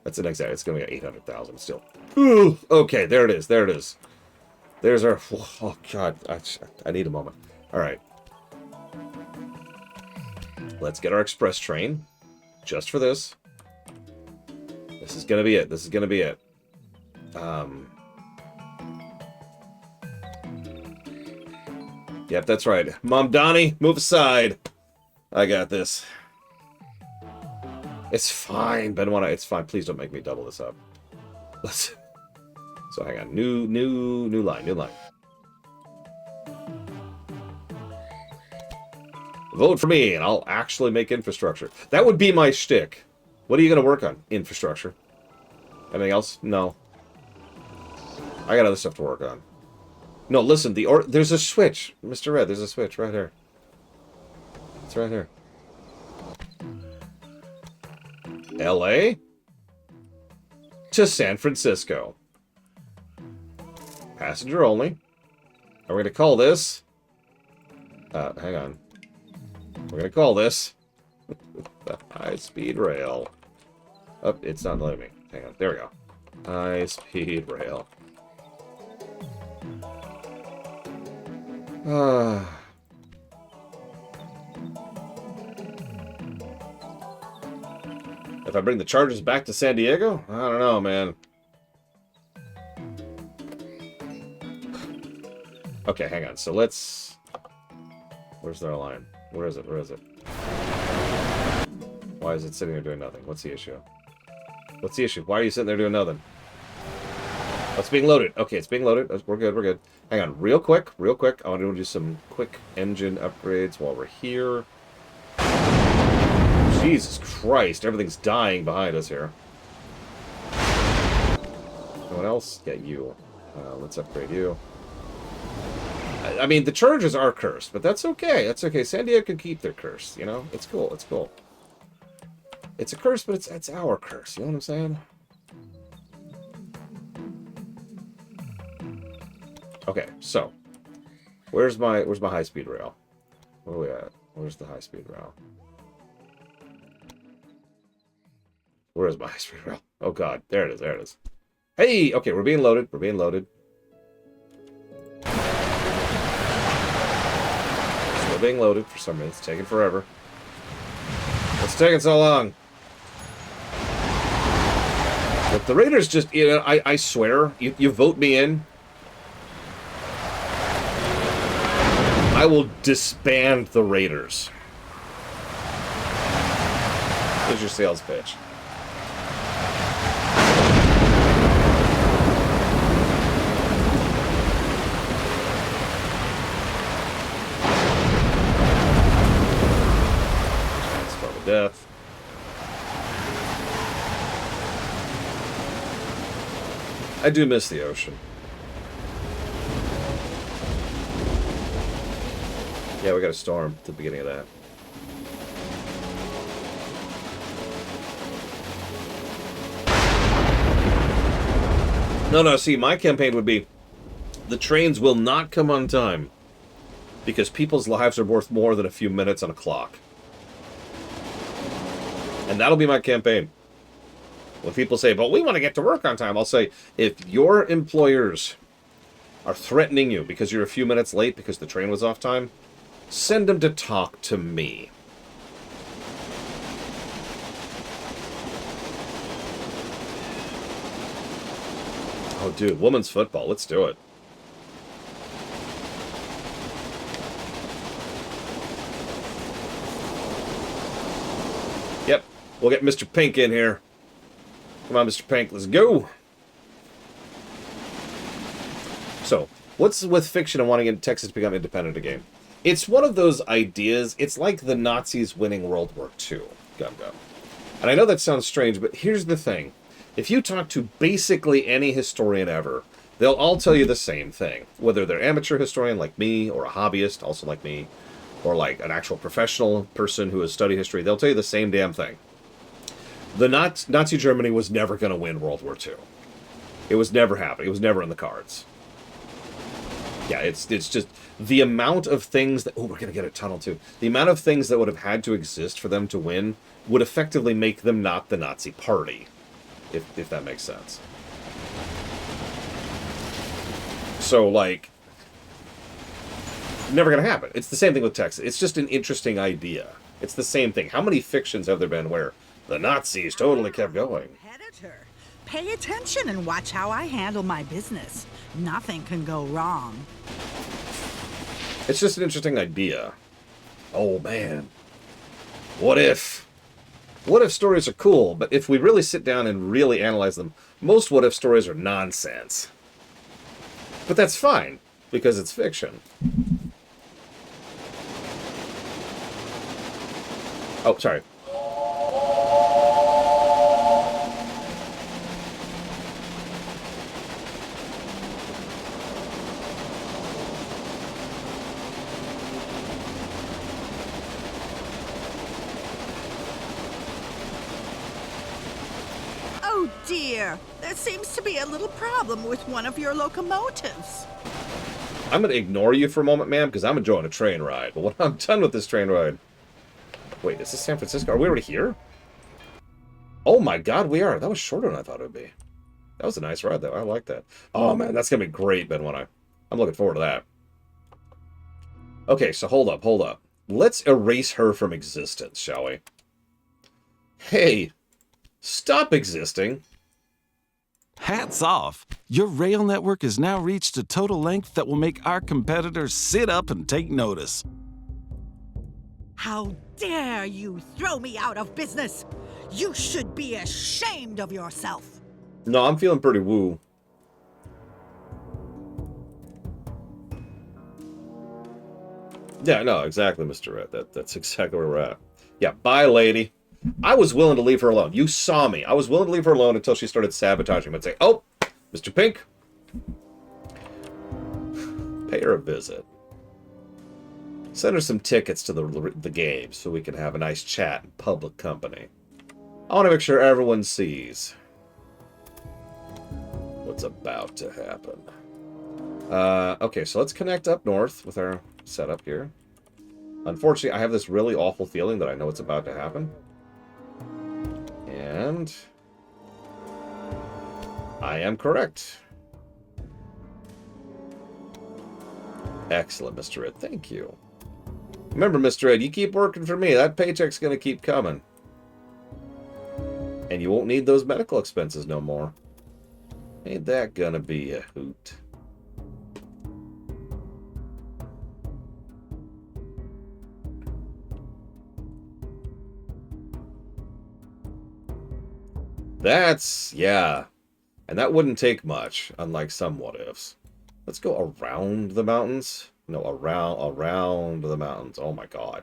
That's an exact. It's going to be 800,000 still. Ooh, okay, there it is. There it is. There's our... Oh, God. I need a moment. All right. Let's get our express train. Just for this. This is going to be it. This is going to be it. Yep, that's right. Mom Donnie, move aside. I got this. It's fine, Benoit. It's fine. Please don't make me double this up. Let's. So hang on. New line. New line. Vote for me, and I'll actually make infrastructure. That would be my shtick. What are you going to work on? Infrastructure. Anything else? No. I got other stuff to work on. No, listen. There's a switch, Mr. Red. There's a switch right here. It's right here. L.A. to San Francisco. Passenger only. Are we going to call this? Hang on. We're going to call this the high-speed rail. Oh, it's not letting me. Hang on. There we go. High-speed rail. If I bring the Chargers back to San Diego? I don't know, man. Okay, hang on. So let's... Where's their line? Where is it? Where is it? Why is it sitting there doing nothing? What's the issue? What's the issue? Why are you sitting there doing nothing? Oh, it's being loaded. Okay, it's being loaded. We're good, we're good. Hang on, real quick. I want to do some quick engine upgrades while we're here. Jesus Christ, everything's dying behind us here. Anyone else? Yeah, you. Let's upgrade you. I mean, the Chargers are cursed, but that's okay. That's okay. San Diego can keep their curse, you know? It's cool. It's cool. It's a curse, but it's our curse. You know what I'm saying? Okay, so where's my high-speed rail? Where are we at? Where's the high-speed rail? Where is my high-speed rail? Oh God, there it is. There it is. Hey, okay, we're being loaded. We're being loaded. Still being loaded for some reason. It's taking forever. What's taking so long? Look, the Raiders just, you know, I swear, you vote me in, I will disband the Raiders. Here's your sales pitch. Start with death. I do miss the ocean. Yeah, we got a storm at the beginning of that. No, see, my campaign would be, the trains will not come on time, because people's lives are worth more than a few minutes on a clock. And that'll be my campaign. When people say, but we want to get to work on time, I'll say, if your employers are threatening you because you're a few minutes late because the train was off time, send them to talk to me. Oh, dude, women's football. Let's do it. Yep, we'll get Mr. Pink in here. Come on, Mr. Pink, let's go. So, what's with fiction and wanting Texas to become independent again? It's one of those ideas. It's like the Nazis winning World War II. Gum gum. And I know that sounds strange, but here's the thing. If you talk to basically any historian ever, they'll all tell you the same thing. Whether they're amateur historian like me, or a hobbyist also like me, or like an actual professional person who has studied history, they'll tell you the same damn thing. The Nazi Germany was never going to win World War II. It was never happening. It was never in the cards. Yeah, it's just the amount of things that... Oh, we're going to get a tunnel, too. The amount of things that would have had to exist for them to win would effectively make them not the Nazi party, if that makes sense. So, like... Never going to happen. It's the same thing with Texas. It's just an interesting idea. It's the same thing. How many fictions have there been where the Nazis totally kept going? Competitor. Pay attention and watch how I handle my business. Nothing can go wrong. It's just an interesting idea. Oh, man. What if what if stories are cool, but if we really sit down and really analyze them, most what if stories are nonsense. But that's fine, because it's fiction. Oh, sorry. Oh dear, there seems to be a little problem with one of your locomotives. I'm going to ignore you for a moment, ma'am, because I'm enjoying a train ride. But when I'm done with this train ride... Wait, is this San Francisco? Are we already here? Oh my god, we are. That was shorter than I thought it would be. That was a nice ride, though. I like that. Oh man, that's going to be great, Ben, when I'm looking forward to that. Okay, so hold up. Let's erase her from existence, shall we? Hey, stop existing. Hats off! Your rail network has now reached a total length that will make our competitors sit up and take notice. How dare you throw me out of business? You should be ashamed of yourself. No, I'm feeling pretty woo. Yeah, no, exactly, Mr. Red. That's exactly where we're at. Yeah, bye, lady. I was willing to leave her alone. You saw me. I was willing to leave her alone until she started sabotaging me. I'd say, oh, Mr. Pink. Pay her a visit. Send her some tickets to the game so we can have a nice chat in public company. I want to make sure everyone sees what's about to happen. Okay, so let's connect up north with our setup here. Unfortunately, I have this really awful feeling that I know what's about to happen. And I am correct. Excellent, Mr. Ed. Thank you. Remember, Mr. Ed, you keep working for me. That paycheck's going to keep coming. And you won't need those medical expenses no more. Ain't that going to be a hoot? That's, yeah. And that wouldn't take much, unlike some what-ifs. Let's go around the mountains. No, around the mountains. Oh my god.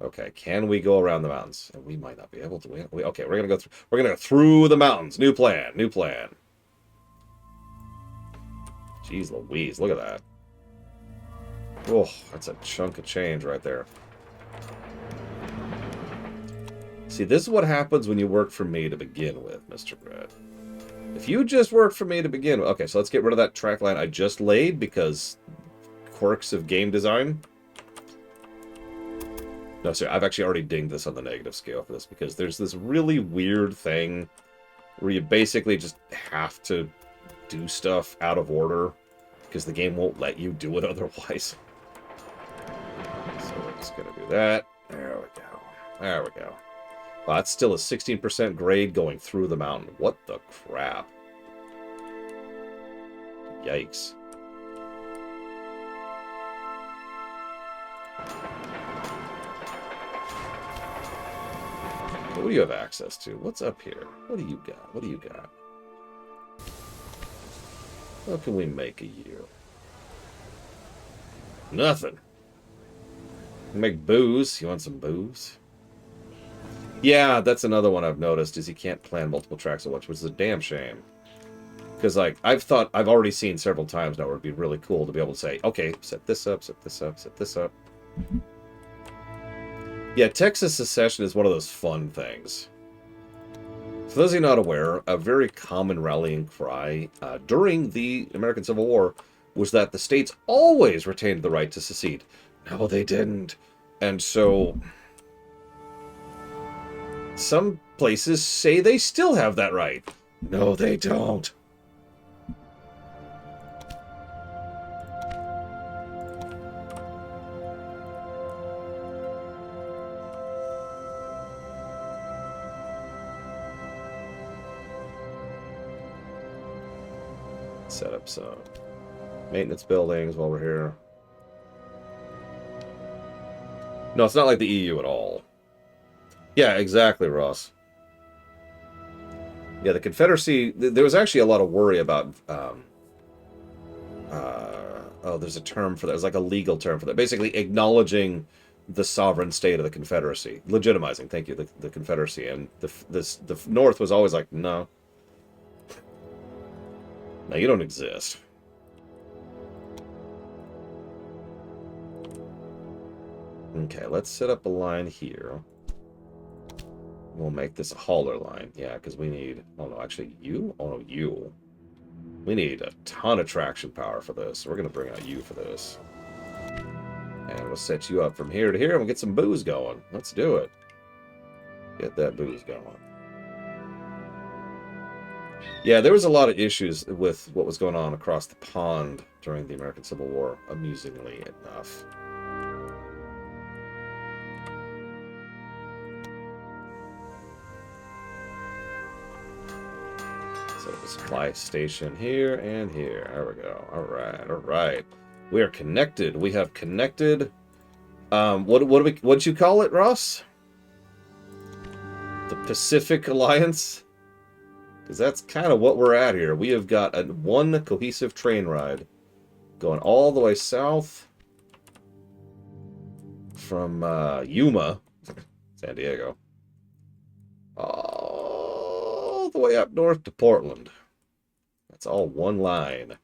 Okay, can we go around the mountains? And we might not be able to. Okay, we're gonna go through. We're gonna go through the mountains. New plan. New plan. Jeez Louise, look at that. Oh, that's a chunk of change right there. See, this is what happens when you work for me to begin with, Mr. Red. If you just worked for me to begin with... Okay, so let's get rid of that track line I just laid because quirks of game design. No, sorry, I've actually already dinged this on the negative scale for this because there's this really weird thing where you basically just have to do stuff out of order because the game won't let you do it otherwise. So we're just going to do that. There we go. There we go. Wow, that's still a 16% grade going through the mountain. What the crap? Yikes. What do you have access to? What's up here? What do you got? What do you got? What can we make a year? Nothing. Make booze. You want some booze? Yeah, that's another one I've noticed, is you can't plan multiple tracks at once, which is a damn shame. Because, like, I've already seen several times now where it'd be really cool to be able to say, okay, set this up, set this up, set this up. Yeah, Texas secession is one of those fun things. For those of you not aware, a very common rallying cry during the American Civil War was that the states always retained the right to secede. No, they didn't. And so... some places say they still have that right. No, they don't. Set up some maintenance buildings while we're here. No, it's not like the EU at all. Yeah, exactly, Ross. Yeah, the Confederacy, there was actually a lot of worry about, oh, there's a term for that. It's like a legal term for that. Basically acknowledging the sovereign state of the Confederacy. Legitimizing, thank you, the Confederacy. And the North was always like, no. No, you don't exist. Okay, let's set up a line here. We'll make this a hauler line. Yeah, because we need... Oh, no, actually, you? Oh, no, you. We need a ton of traction power for this. We're going to bring out you for this. And we'll set you up from here to here, and we'll get some booze going. Let's do it. Get that booze going. Yeah, there was a lot of issues with what was going on across the pond during the American Civil War, amusingly enough. Set up a supply station here and here. There we go. All right. We are connected. We have connected. What'd you call it, Ross? The Pacific Alliance? Because that's kind of what we're at here. We have got one cohesive train ride going all the way south from Yuma, San Diego, all the way up north to Portland. That's all one line.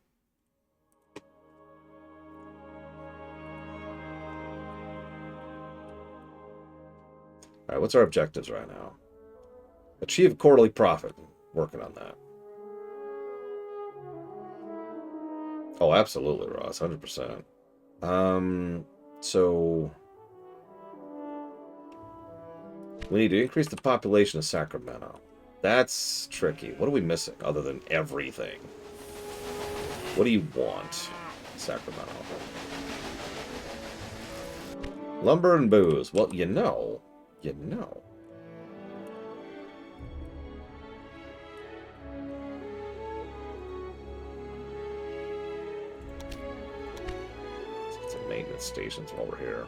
All right, what's our objectives right now? Achieve quarterly profit. Working on that. Oh, absolutely, Ross. 100%. So... we need to increase the population of Sacramento. That's tricky. What are we missing other than everything? What do you want, Sacramento? Lumber and booze. Well, you know. Maintenance stations while we're here.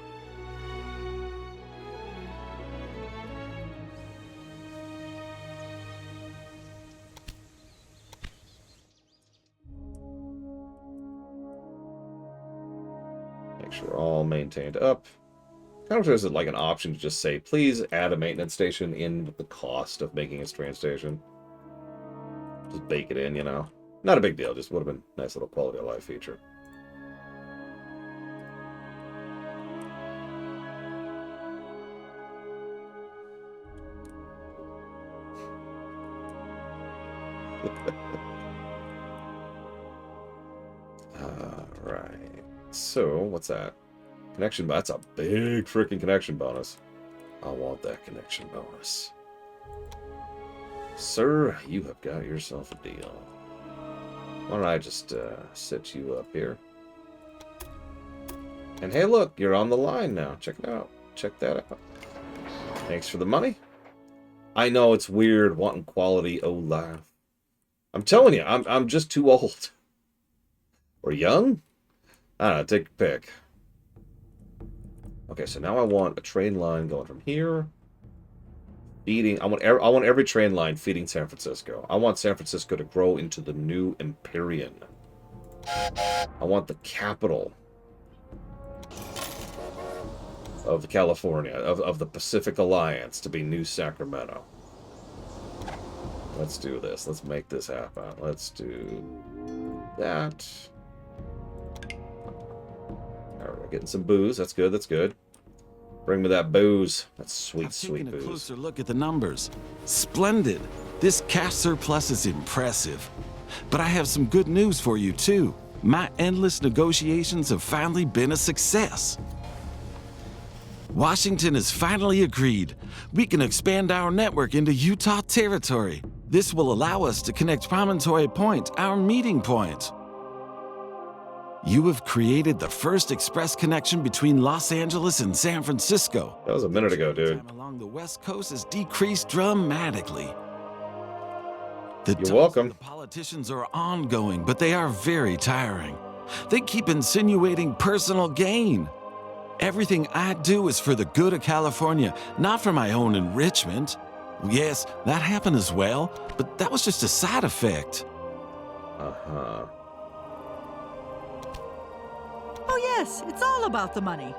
Make sure we're all maintained up. Kind of there's like an option to just say, please add a maintenance station in with the cost of making a train station. Just bake it in, you know. Not a big deal, just would have been a nice little quality of life feature. Alright. So, what's that? Connection, that's a big freaking connection bonus. I want that connection bonus. Sir, you have got yourself a deal. Why don't I just set you up here? And hey, look, you're on the line now. Check it out. Check that out. Thanks for the money. I know it's weird wanting quality OLAF. I'm telling you, I'm just too old. Or young? I don't know, take a pick. Okay, so now I want a train line going from here, feeding. I want every train line feeding San Francisco. I want San Francisco to grow into the new Empyrean. I want the capital of California, of the Pacific Alliance, to be New Sacramento. Let's do this. Let's make this happen. Let's do that. Alright, we're getting some booze. That's good. That's good. Bring me that booze. That's sweet, sweet booze. Taking a closer look at the numbers. Splendid. This cash surplus is impressive. But I have some good news for you, too. My endless negotiations have finally been a success. Washington has finally agreed. We can expand our network into Utah territory. This will allow us to connect Promontory Point, our meeting point. You have created the first express connection between Los Angeles and San Francisco. That was a minute ago, dude. Time along the West Coast has decreased dramatically. You're welcome. The politicians are ongoing, but they are very tiring. They keep insinuating personal gain. Everything I do is for the good of California, not for my own enrichment. Yes, that happened as well, but that was just a side effect. Uh-huh. Oh, yes, it's all about the money.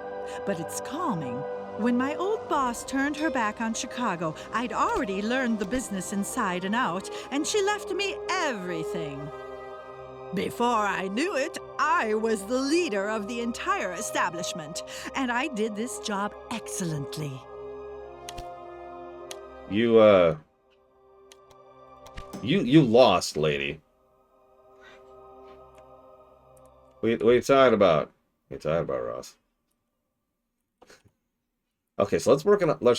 But it's calming. When my old boss turned her back on Chicago, I'd already learned the business inside and out, and she left me everything. Before I knew it, I was the leader of the entire establishment, and I did this job excellently. You lost, lady. What are you talking about? What are you talking about, Ross? Okay, so let's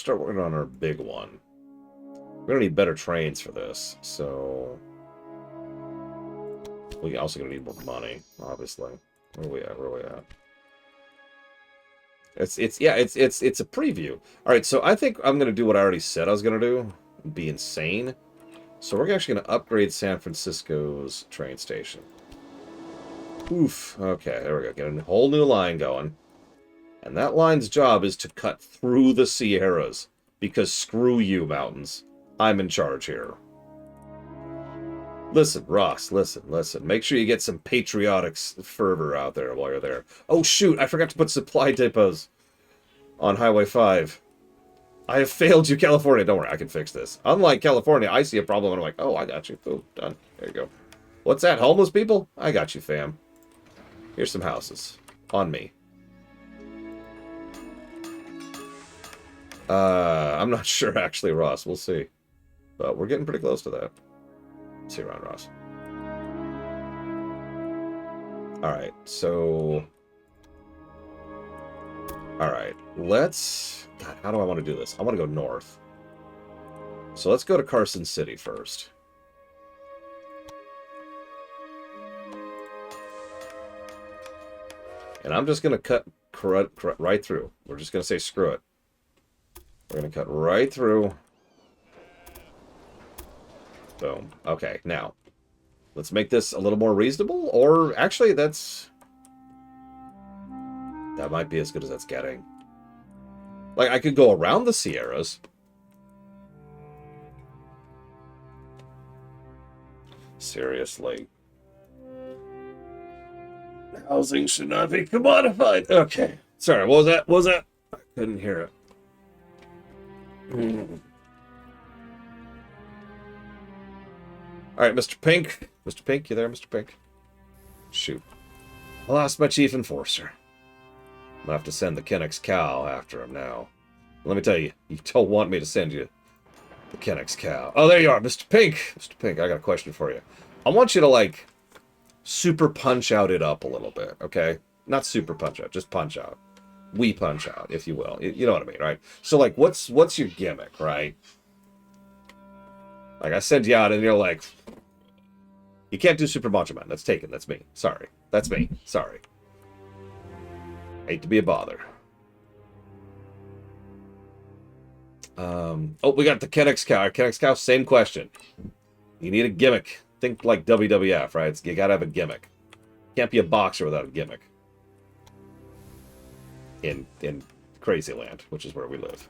start working on our big one. We're gonna need better trains for this, so we also gonna need more money, obviously. Where are we at? Where are we at? It's a preview. All right, so I think I'm gonna do what I already said I was gonna do. Be insane. So we're actually gonna upgrade San Francisco's train station. Oof. Okay, there we go. Get a whole new line going. And that line's job is to cut through the Sierras. Because screw you, mountains. I'm in charge here. Listen, Ross, listen. Make sure you get some patriotic fervor out there while you're there. Oh, shoot, I forgot to put supply depots on Highway 5. I have failed you, California. Don't worry, I can fix this. Unlike California, I see a problem and I'm like, oh, I got you. Boom, done. There you go. What's that, homeless people? I got you, fam. Here's some houses. On me. I'm not sure, actually, Ross. We'll see. But we're getting pretty close to that. See you around, Ross. Alright, so... Alright, let's... God, how do I want to do this? I want to go north. So let's go to Carson City first. And I'm just going to cut right through. We're just going to say screw it. We're going to cut right through. Boom. Okay, now, let's make this a little more reasonable. Or, actually, that might be as good as that's getting. Like, I could go around the Sierras. Seriously. Housing should not be commodified. Okay. Sorry, what was that? What was that? I couldn't hear it. Alright, Mr. Pink. Mr. Pink, you there, Mr. Pink? Shoot. I lost my chief enforcer. I'm gonna have to send the Kennex cow after him now. Let me tell you, you don't want me to send you the Kennex cow. Oh, there you are, Mr. Pink. Mr. Pink, I got a question for you. I want you to, like, super punch out it up a little bit, okay? Not super punch out, just punch out. We punch out, if you will. You know what I mean, right? So, like, what's your gimmick, right? Like, I send you out and you're like, you can't do Super Macho Man. That's taken. That's me. Sorry. That's me. Sorry. Hate to be a bother. Oh, we got the Kennex cow. Kennex cow, same question. You need a gimmick. Think like WWF, right? You gotta have a gimmick. Can't be a boxer without a gimmick. In Crazyland, which is where we live.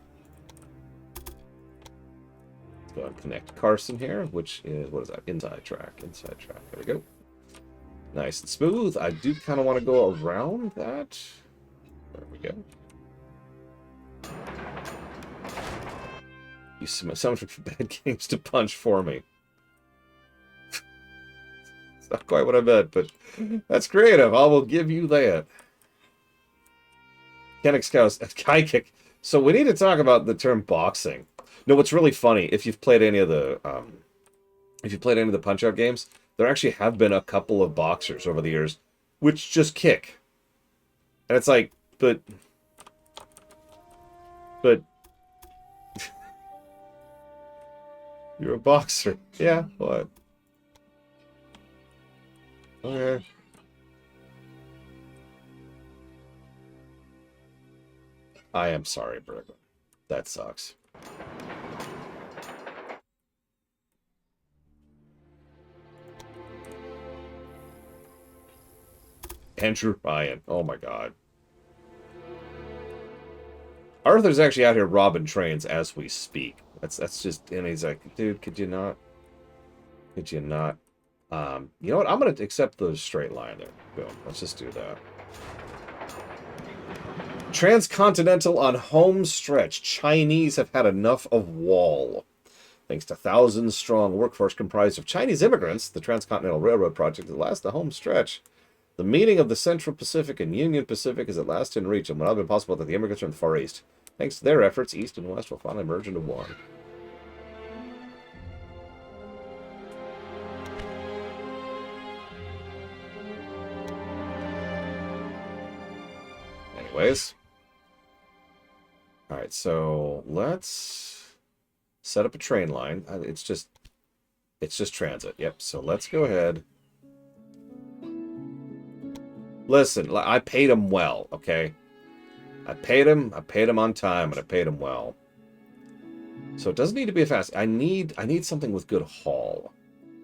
Let's go and connect Carson here, which is, what is that? Inside track. Inside track. There we go. Nice and smooth. I do kind of want to go around that. There we go. You summoned for bad games to punch for me. It's not quite what I meant, but that's creative. I will give you that. Kennex cows, high kick. So we need to talk about the term boxing. No, what's really funny, if you've played any of the Punch-Out games, there actually have been a couple of boxers over the years which just kick. And it's like, but you're a boxer. Yeah, what? Okay. I am sorry, Brooklyn. That sucks. Andrew Ryan. Oh my god. Arthur's actually out here robbing trains as we speak. That's just, and he's like, dude, could you not? Could you not? You know what? I'm gonna accept the straight line there. Boom. Let's just do that. Transcontinental on home stretch. Chinese have had enough of wall. Thanks to thousands-strong workforce comprised of Chinese immigrants, the Transcontinental Railroad project at last the home stretch. The meeting of the Central Pacific and Union Pacific is at last in reach, and would not have been possible that the immigrants from the Far East. Thanks to their efforts, East and West will finally merge into one. Anyways. Alright, so let's set up a train line. It's just transit. Yep, so let's go ahead. Listen, I paid him well, okay? I paid him on time, and I paid him well. So it doesn't need to be a fast. I need something with good haul.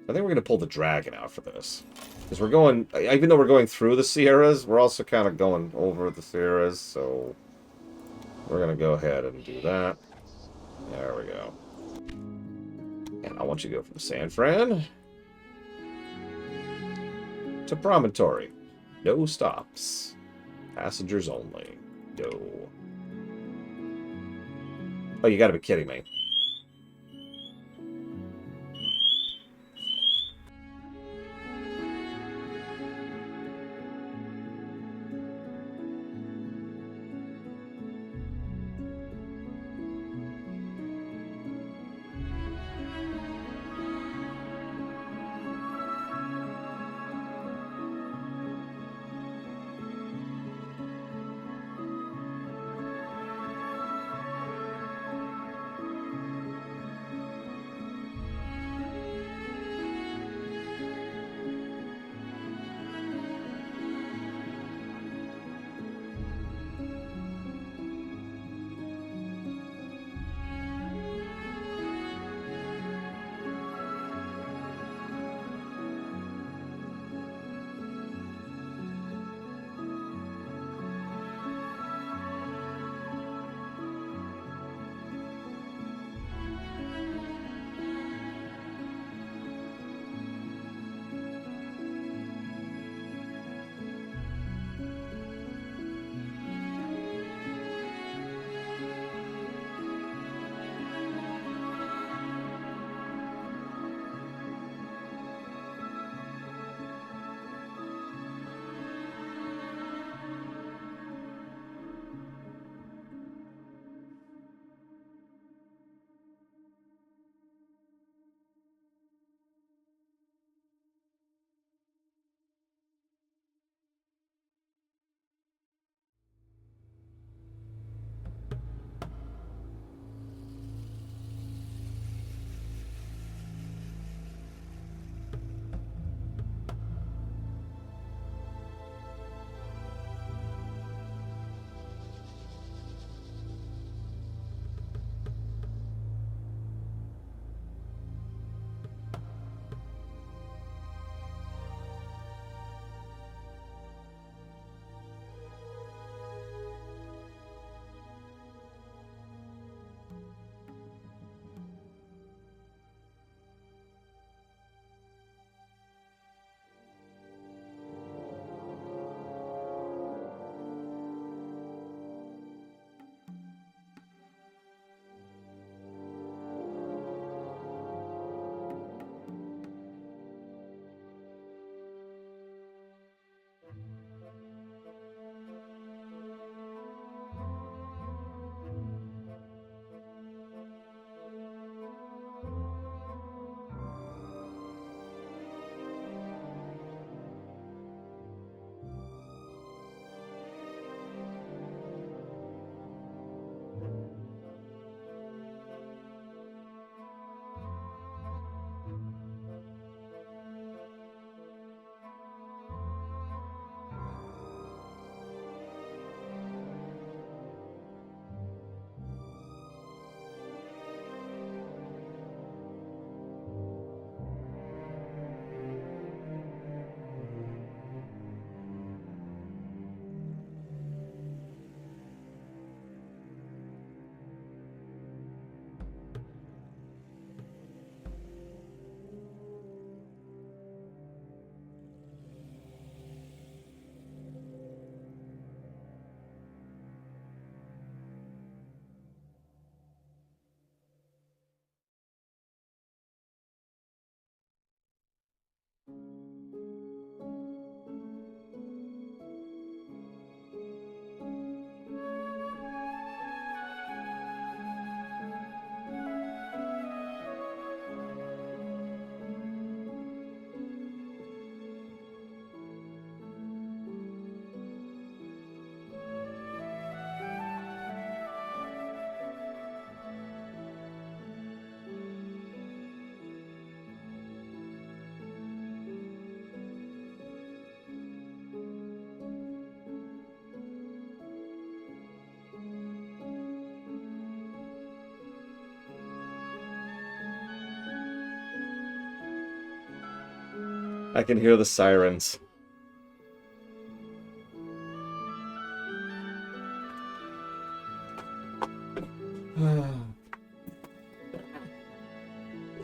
I think we're going to pull the Dragon out for this. Because we're going, even though we're going through the Sierras, we're also kind of going over the Sierras, so we're going to go ahead and do that. There we go. And I want you to go from San Fran to Promontory. No stops. Passengers only. No. Oh, you gotta be kidding me. I can hear the sirens.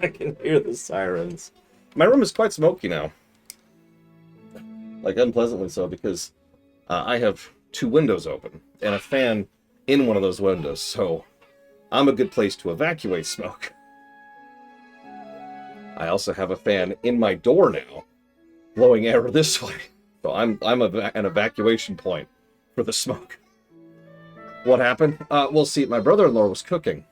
I can hear the sirens. My room is quite smoky now. Like, unpleasantly so, because I have 2 windows open and a fan in one of those windows, so I'm a good place to evacuate smoke. I also have a fan in my door now, blowing air this way. So I'm an evacuation point for the smoke. What happened? Well, see, my brother-in-law was cooking.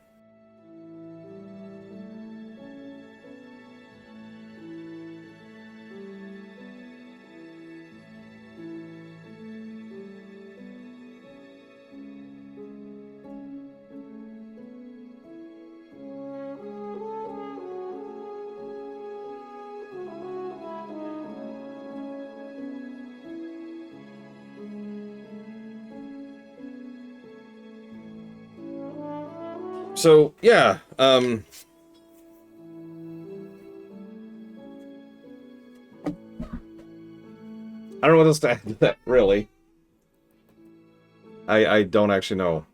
So, yeah, I don't know what else to add to that, really. I don't actually know.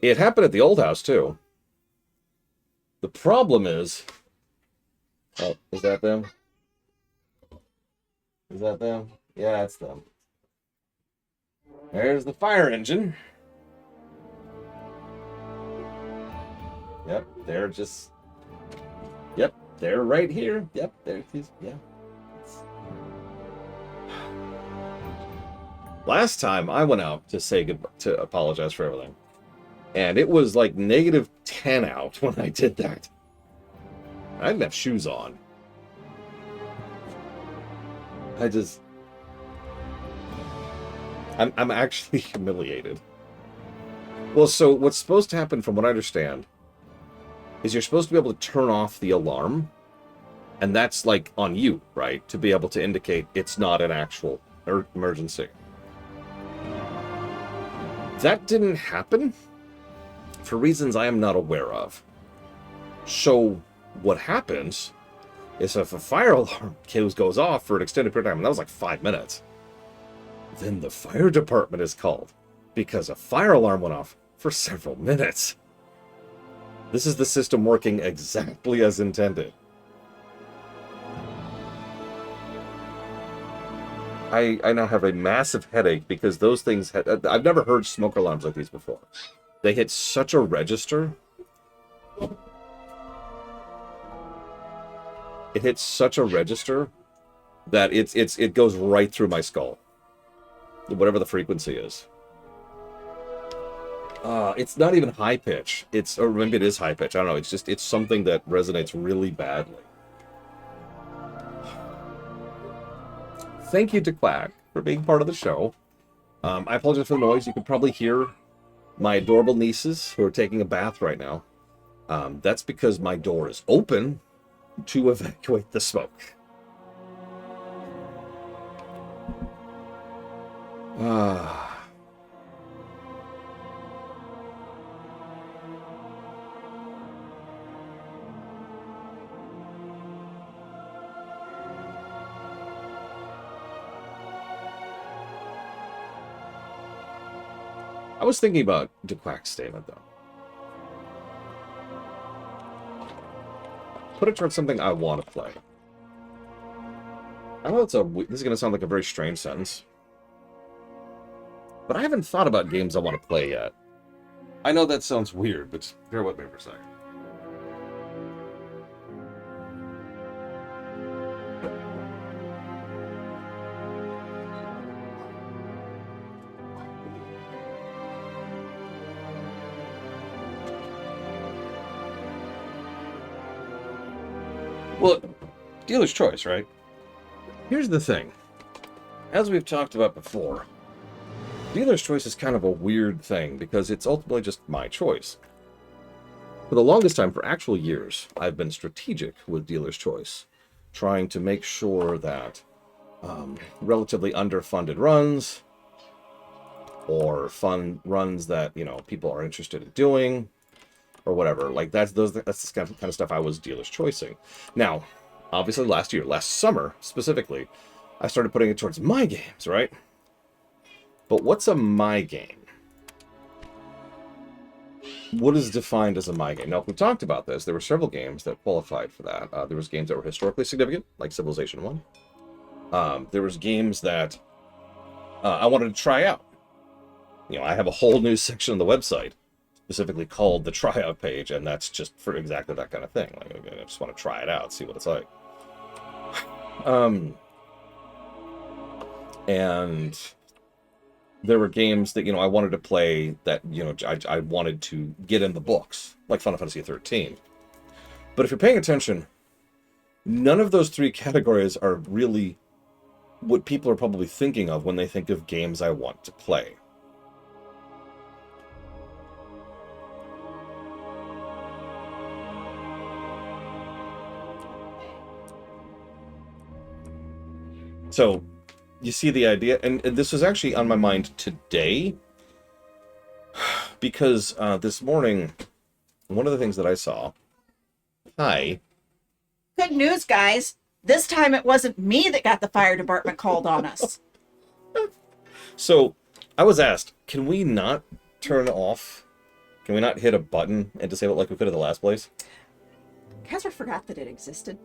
It happened at the old house, too. The problem is... Oh, is that them? Is that them? Yeah, it's them. There's the fire engine. Yep, they're just... Yep, they're right here. Yep, there he's... Yeah. Last time I went out to say goodbye, to apologize for everything, and it was like -10 out when I did that. I didn't have shoes on. I'm actually humiliated. Well, so what's supposed to happen, from what I understand, is you're supposed to be able to turn off the alarm, and that's like on you, right? To be able to indicate it's not an actual emergency. That didn't happen for reasons I am not aware of. So what happens is if a fire alarm goes off for an extended period of time, and that was like 5 minutes, then the fire department is called because a fire alarm went off for several minutes. This is the system working exactly as intended. I now have a massive headache because those things... I've never heard smoke alarms like these before. They hit such a register. It hits such a register that it goes right through my skull. Whatever the frequency is. It's not even high pitch. Or maybe it is high pitch. I don't know. It's something that resonates really badly. Thank you to Quack for being part of the show. I apologize for the noise. You can probably hear my adorable nieces who are taking a bath right now. That's because my door is open to evacuate the smoke. I was thinking about DeQuack's statement, though. Put it towards something I want to play. I know this is going to sound like a very strange sentence, but I haven't thought about games I want to play yet. I know that sounds weird, but bear with me for a second. Well, dealer's choice, right? Here's the thing. As we've talked about before, dealer's choice is kind of a weird thing because it's ultimately just my choice. For the longest time, for actual years, I've been strategic with dealer's choice, trying to make sure that relatively underfunded runs or fun runs that, you know, people are interested in doing, or whatever, like that's the kind of stuff I was dealer's choicing. Now, obviously last summer specifically, I started putting it towards my games, right? But what's a my game? What is defined as a my game? Now, if we talked about this, there were several games that qualified for that. There was games that were historically significant, like Civilization 1. There was games that I wanted to try out. You know, I have a whole new section on the website specifically called the tryout page, and that's just for exactly that kind of thing. Like, I just want to try it out, see what it's like. And there were games that, you know, I wanted to play that, you know, I wanted to get in the books, like Final Fantasy 13. But if you're paying attention, none of those three categories are really what people are probably thinking of when they think of games I want to play. So, you see the idea, and this was actually on my mind today, because this morning, one of the things that I saw, hi. Good news, guys. This time it wasn't me that got the fire department called on us. So, I was asked, can we not turn off, can we not hit a button and disable it like we could at the last place? Kazra forgot that it existed.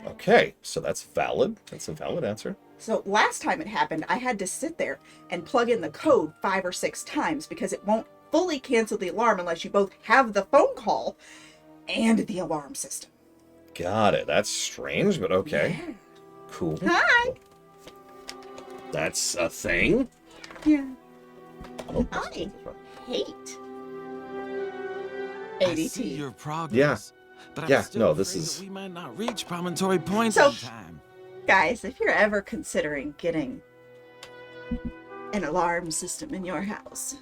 Okay, so that's valid. That's a valid answer. So last time it happened, I had to sit there and plug in the code 5 or 6 times because it won't fully cancel the alarm unless you both have the phone call and the alarm system. Got it. That's strange, but okay. Yeah. Cool. Hi. That's a thing? Yeah. Oh, I hate I see ADT. your progress. Yeah. But I'm Yeah, still no, this afraid is- that we might not reach Promontory Point So- in time. Guys, if you're ever considering getting an alarm system in your house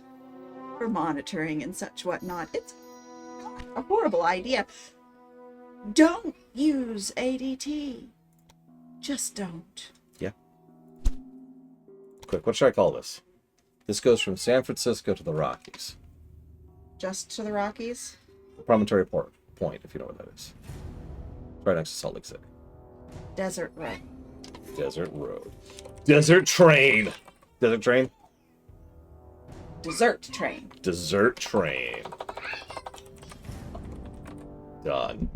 for monitoring and such whatnot, it's not a horrible idea. Don't use ADT. Just don't. Quick, what should I call this? This goes from San Francisco to the Rockies. Just to the Rockies? Promontory Point, if you know what that is. It's right next to Salt Lake City. Desert Road. Desert Road. Desert Train! Desert Train? Dessert train. Dessert Train. Done.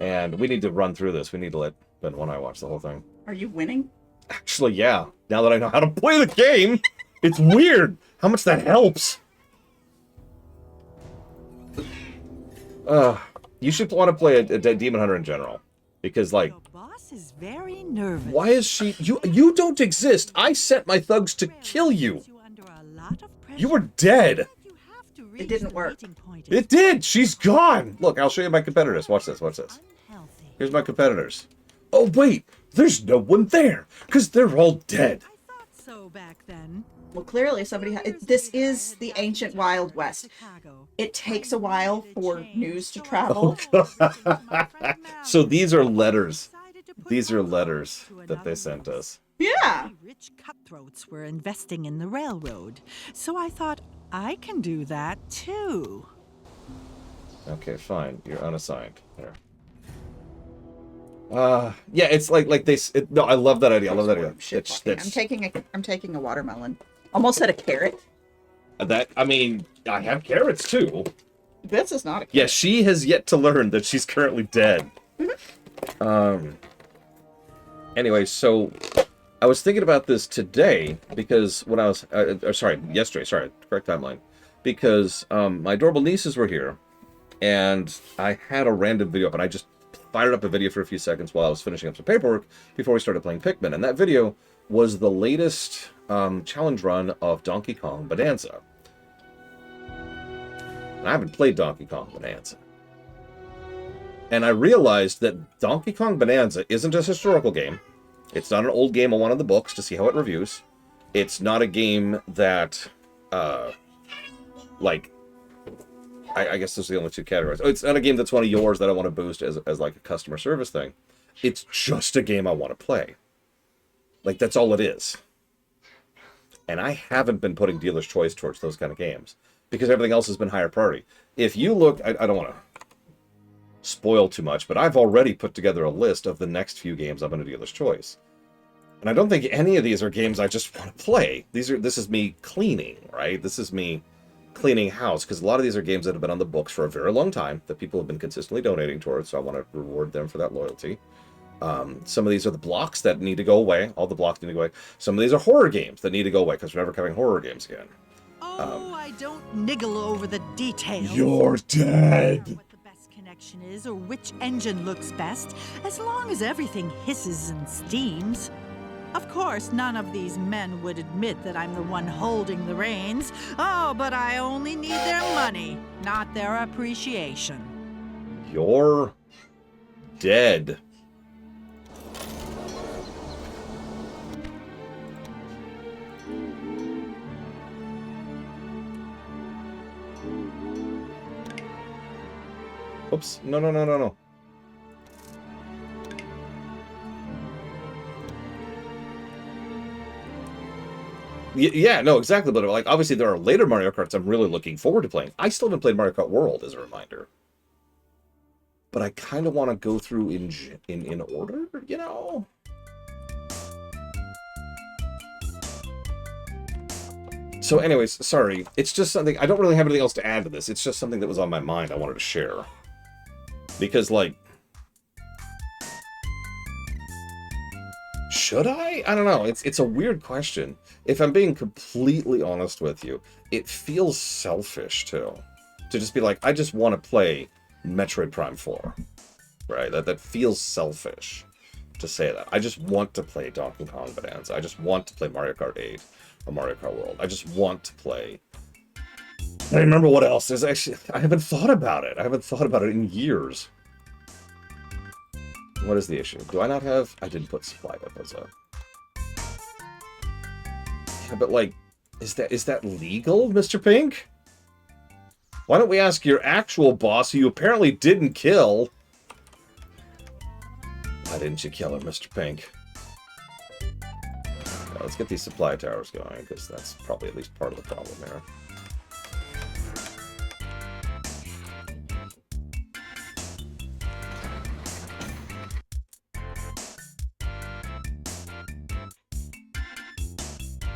And we need to run through this. We need to let Ben and I watch the whole thing. Are you winning? Actually, yeah. Now that I know how to play the game, it's weird how much that helps. You should want to play a Demon Hunter in general. Because, like, Your boss is very nervous. why is she... You don't exist. I sent my thugs to kill you. You were dead. It didn't work. It did. She's gone. Look, I'll show you my competitors. Watch this. Watch this. Here's my competitors. Oh, wait. There's no one there. Because they're all dead. I thought so back then. Well, clearly somebody... this is the ancient Wild West. It takes a while for news to travel. So these are letters. These are letters that they sent us. Yeah. Rich cutthroats were investing in the railroad, so I thought I can do that too. Okay, fine. You're unassigned. There. Yeah, it's like they. No, I love that idea. I love that idea. I'm taking a watermelon. Almost said a carrot. I mean, I have carrots too. This is not a carrot. Yeah, she has yet to learn that she's currently dead. Anyway, so I was thinking about this today because when I was, yesterday, correct timeline, because my adorable nieces were here, and I had a random video up, and I just fired up a video for a few seconds while I was finishing up some paperwork before we started playing Pikmin, and that video was the latest challenge run of Donkey Kong Bonanza. And I haven't played Donkey Kong Bonanza. And I realized that Donkey Kong Bonanza isn't a historical game. It's not an old game I want in the books to see how it reviews. It's not a game that, I guess those are the only two categories. It's not a game that's one of yours that I want to boost as like a customer service thing. It's just a game I want to play. Like, that's all it is. And I haven't been putting Dealer's Choice towards those kind of games because everything else has been higher priority. If you look, I don't want to spoil too much, but I've already put together a list of the next few games I'm going to dealer's choice. And I don't think any of these are games I just want to play. This is me cleaning, right? This is me cleaning house, because a lot of these are games that have been on the books for a very long time that people have been consistently donating towards, so I want to reward them for that loyalty. Some of these are the blocks that need to go away. All the blocks need to go away. Some of these are horror games that need to go away, because we're never covering horror games again. Oh, I don't niggle over the details. You're dead! What the best connection is or which engine looks best, as long as everything hisses and steams. Of course, none of these men would admit that I'm the one holding the reins. Oh, but I only need their money, not their appreciation. You're dead. Oops. No. Yeah, no, exactly. But like, obviously, there are later Mario Karts I'm really looking forward to playing. I still haven't played Mario Kart World, as a reminder. But I kind of want to go through in order, you know? So anyways, sorry. It's just something, I don't really have anything else to add to this. It's just something that was on my mind I wanted to share. Because, like, should I? I don't know. It's a weird question. If I'm being completely honest with you, it feels selfish, too. To just be like, I just want to play Metroid Prime 4. Right? That feels selfish to say that. I just want to play Donkey Kong Bonanza. I just want to play Mario Kart 8 or Mario Kart World. I just want to play... I remember what else. There's actually... I haven't thought about it. I haven't thought about it in years. What is the issue? Do I not have... I didn't put supply depots up. Yeah, but like... Is that legal, Mr. Pink? Why don't we ask your actual boss, who you apparently didn't kill? Why didn't you kill him, Mr. Pink? Now, let's get these supply towers going, because that's probably at least part of the problem here.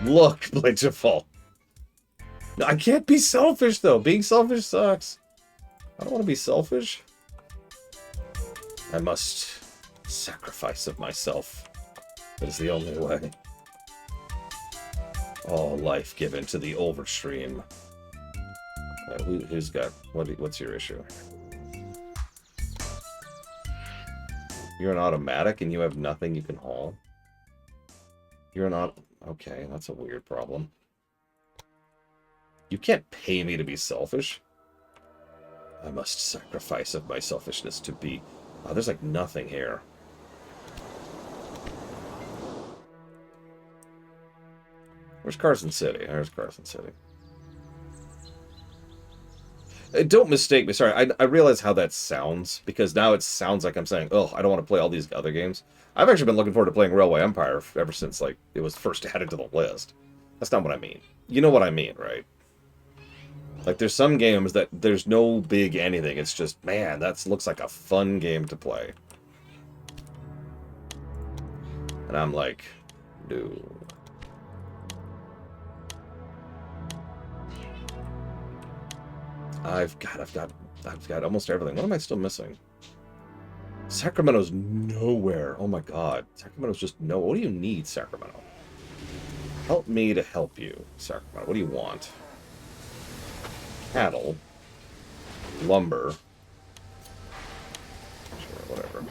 Look, Blitchful. No, I can't be selfish, though. Being selfish sucks. I don't want to be selfish. I must sacrifice of myself. That is the only way. All life given to the overstream. Who's got... What's your issue? You're an automatic and you have nothing you can haul? You're an Okay, that's a weird problem. You can't pay me to be selfish. I must sacrifice of my selfishness to be... Oh, there's like nothing here. Where's Carson City? There's Carson City. Don't mistake me. Sorry, I realize how that sounds, because now it sounds like I'm saying, oh, I don't want to play all these other games. I've actually been looking forward to playing Railway Empire ever since, like, it was first added to the list. That's not what I mean. You know what I mean, right? Like, there's some games that there's no big anything. It's just, man, that looks like a fun game to play. And I'm like, no. I've got almost everything. What am I still missing? Sacramento's nowhere. Oh my god. Sacramento's just no. What do you need, Sacramento? Help me to help you, Sacramento. What do you want? Cattle. Lumber. Sure, whatever.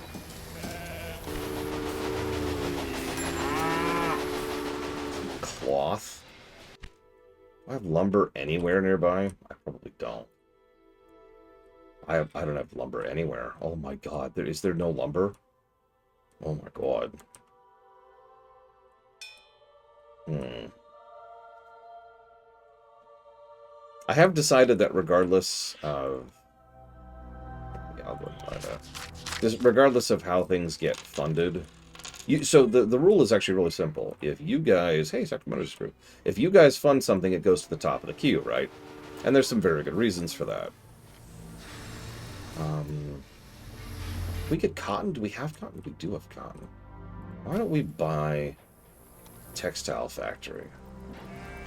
Cloth. Do I have lumber anywhere nearby? I probably don't. I don't have lumber anywhere. Oh my god. Is there no lumber? Oh my god. I have decided that regardless of... Yeah, I'll go and buy that. Just regardless of how things get funded... So the rule is actually really simple. If you guys... Hey, Sacramento's group. If you guys fund something, it goes to the top of the queue, right? And there's some very good reasons for that. we get cotton? Do we have cotton? We do have cotton. Why don't we buy textile factory?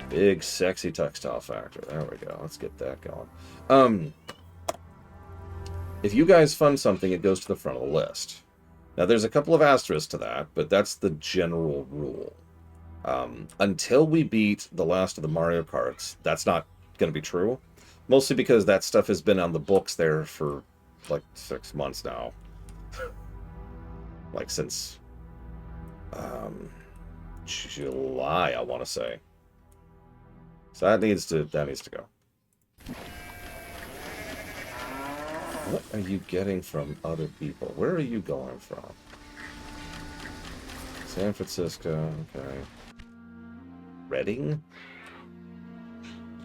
Big, sexy textile factory. There we go. Let's get that going. If you guys fund something, it goes to the front of the list. Now, there's a couple of asterisks to that, but that's the general rule. Until we beat the last of the Mario Karts, that's not going to be true. Mostly because that stuff has been on the books there for like 6 months now. Like since July, I want to say. So that needs to go. What are you getting from other people? Where are you going from? San Francisco, okay. Reading?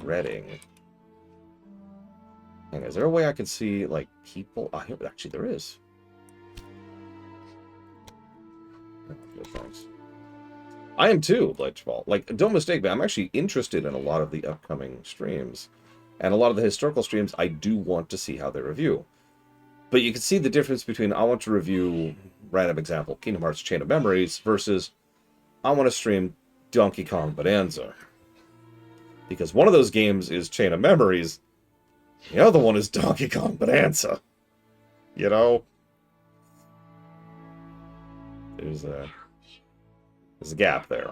Reading. And is there a way I can see, like, people? Oh, here, actually, there is. Good, thanks. I am too, Blightball. Like, don't mistake me, I'm actually interested in a lot of the upcoming streams. And a lot of the historical streams, I do want to see how they review. But you can see the difference between I want to review, random example, Kingdom Hearts Chain of Memories, versus I want to stream Donkey Kong Bonanza. Because one of those games is Chain of Memories, the other one is Donkey Kong Bonanza. You know? There's a gap there.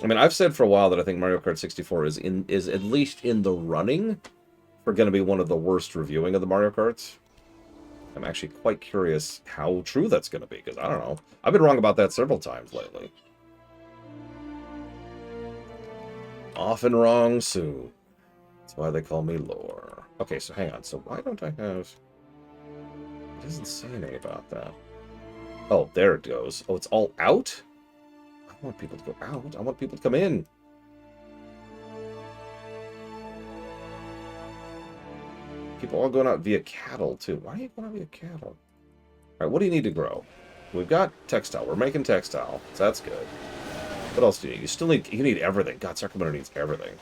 I mean, I've said for a while that I think Mario Kart 64 is at least in the running for going to be one of the worst reviewing of the Mario Karts. I'm actually quite curious how true that's going to be, because I don't know. I've been wrong about that several times lately. Often wrong, Sue. That's why they call me Lore. Okay, so hang on. So why don't I have... It doesn't say anything about that. Oh, there it goes. Oh, it's all out? I want people to go out. I want people to come in. People all going out via cattle, too. Why are you going out via cattle? Alright, what do you need to grow? We've got textile. We're making textile, so that's good. What else do you need? You still need... You need everything. God, Sacramento needs everything.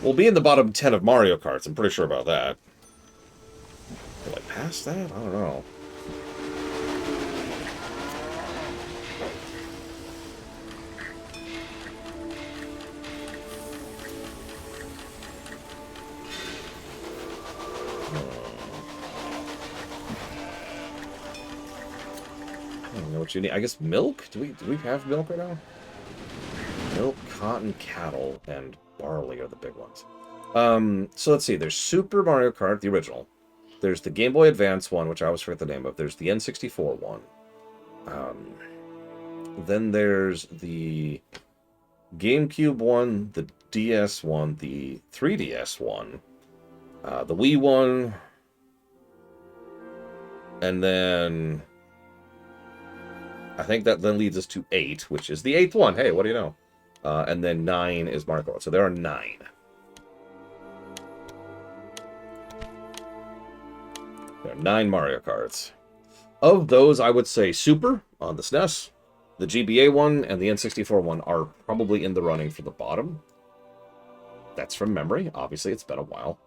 We'll be in the bottom 10 of Mario Karts. I'm pretty sure about that. Will I pass that? I don't know. I don't know what you need. I guess milk? Do we have milk right now? Milk, cotton, cattle, and barley are the big ones. So let's see. There's Super Mario Kart, the original. There's the Game Boy Advance one, which I always forget the name of. There's the N64 one. Then there's the GameCube one, the DS one, the 3DS one, the Wii one, and then I think that then leads us to 8, which is the 8th one. Hey, what do you know? And then 9 is Mario Kart. So there are 9. There are 9 Mario Karts. Of those, I would say Super on the SNES, the GBA one, and the N64 one are probably in the running for the bottom. That's from memory. Obviously, it's been a while.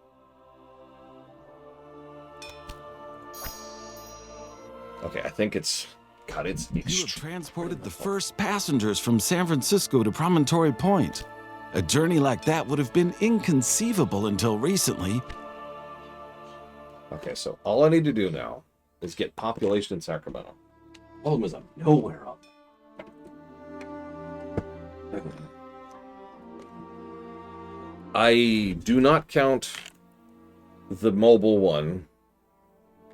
Okay, I think it's... God, it's You have transported the first passengers from San Francisco to Promontory Point. A journey like that would have been inconceivable until recently. Okay, so all I need to do now is get population in Sacramento. Problem is I'm nowhere up. I do not count the mobile one.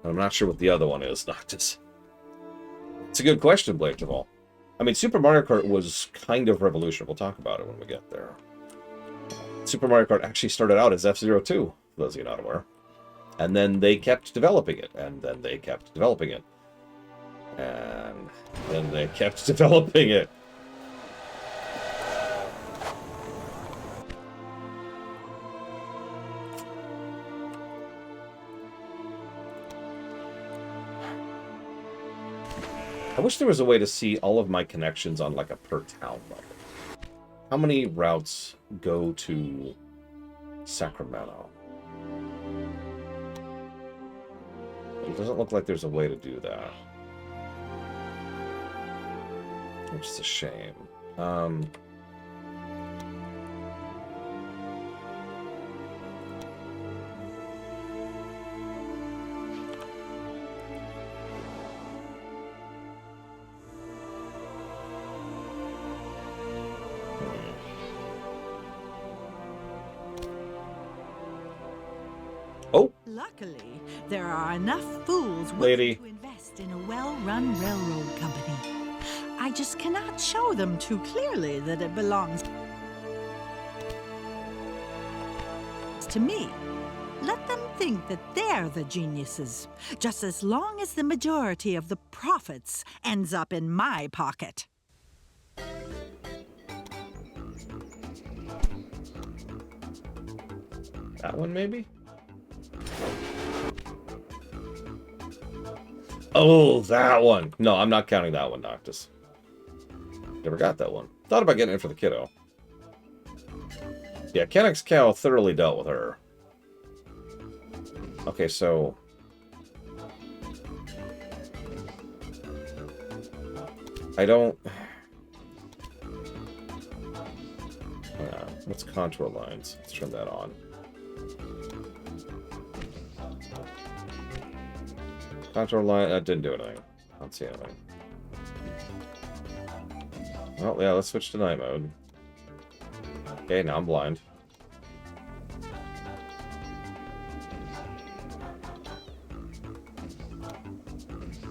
I'm not sure what the other one is. Noctis. It's a good question, Blake Duvall. I mean, Super Mario Kart was kind of revolutionary. We'll talk about it when we get there. Super Mario Kart actually started out as F-Zero 2, for those of you not aware. And then they kept developing it, and then they kept developing it. And then they kept developing it. wish there was a way to see all of my connections on like a per town level. How many routes go to Sacramento? It doesn't look like there's a way to do that. Which is a shame. Oh! Luckily, there are enough fools Lady. willing to invest in a well-run railroad company. I just cannot show them too clearly that it belongs to me. Let them think that they're the geniuses, just as long as the majority of the profits ends up in my pocket. That one, maybe? Oh, that one. No, I'm not counting that one, Noctis. Never got that one. Thought about getting it for the kiddo. Yeah, Kennex Cow thoroughly dealt with her. Okay, so... I don't... what's contour lines? Let's turn that on. Contour line, that didn't do anything. I don't see anything. Well, yeah, let's switch to night mode. Okay, now I'm blind.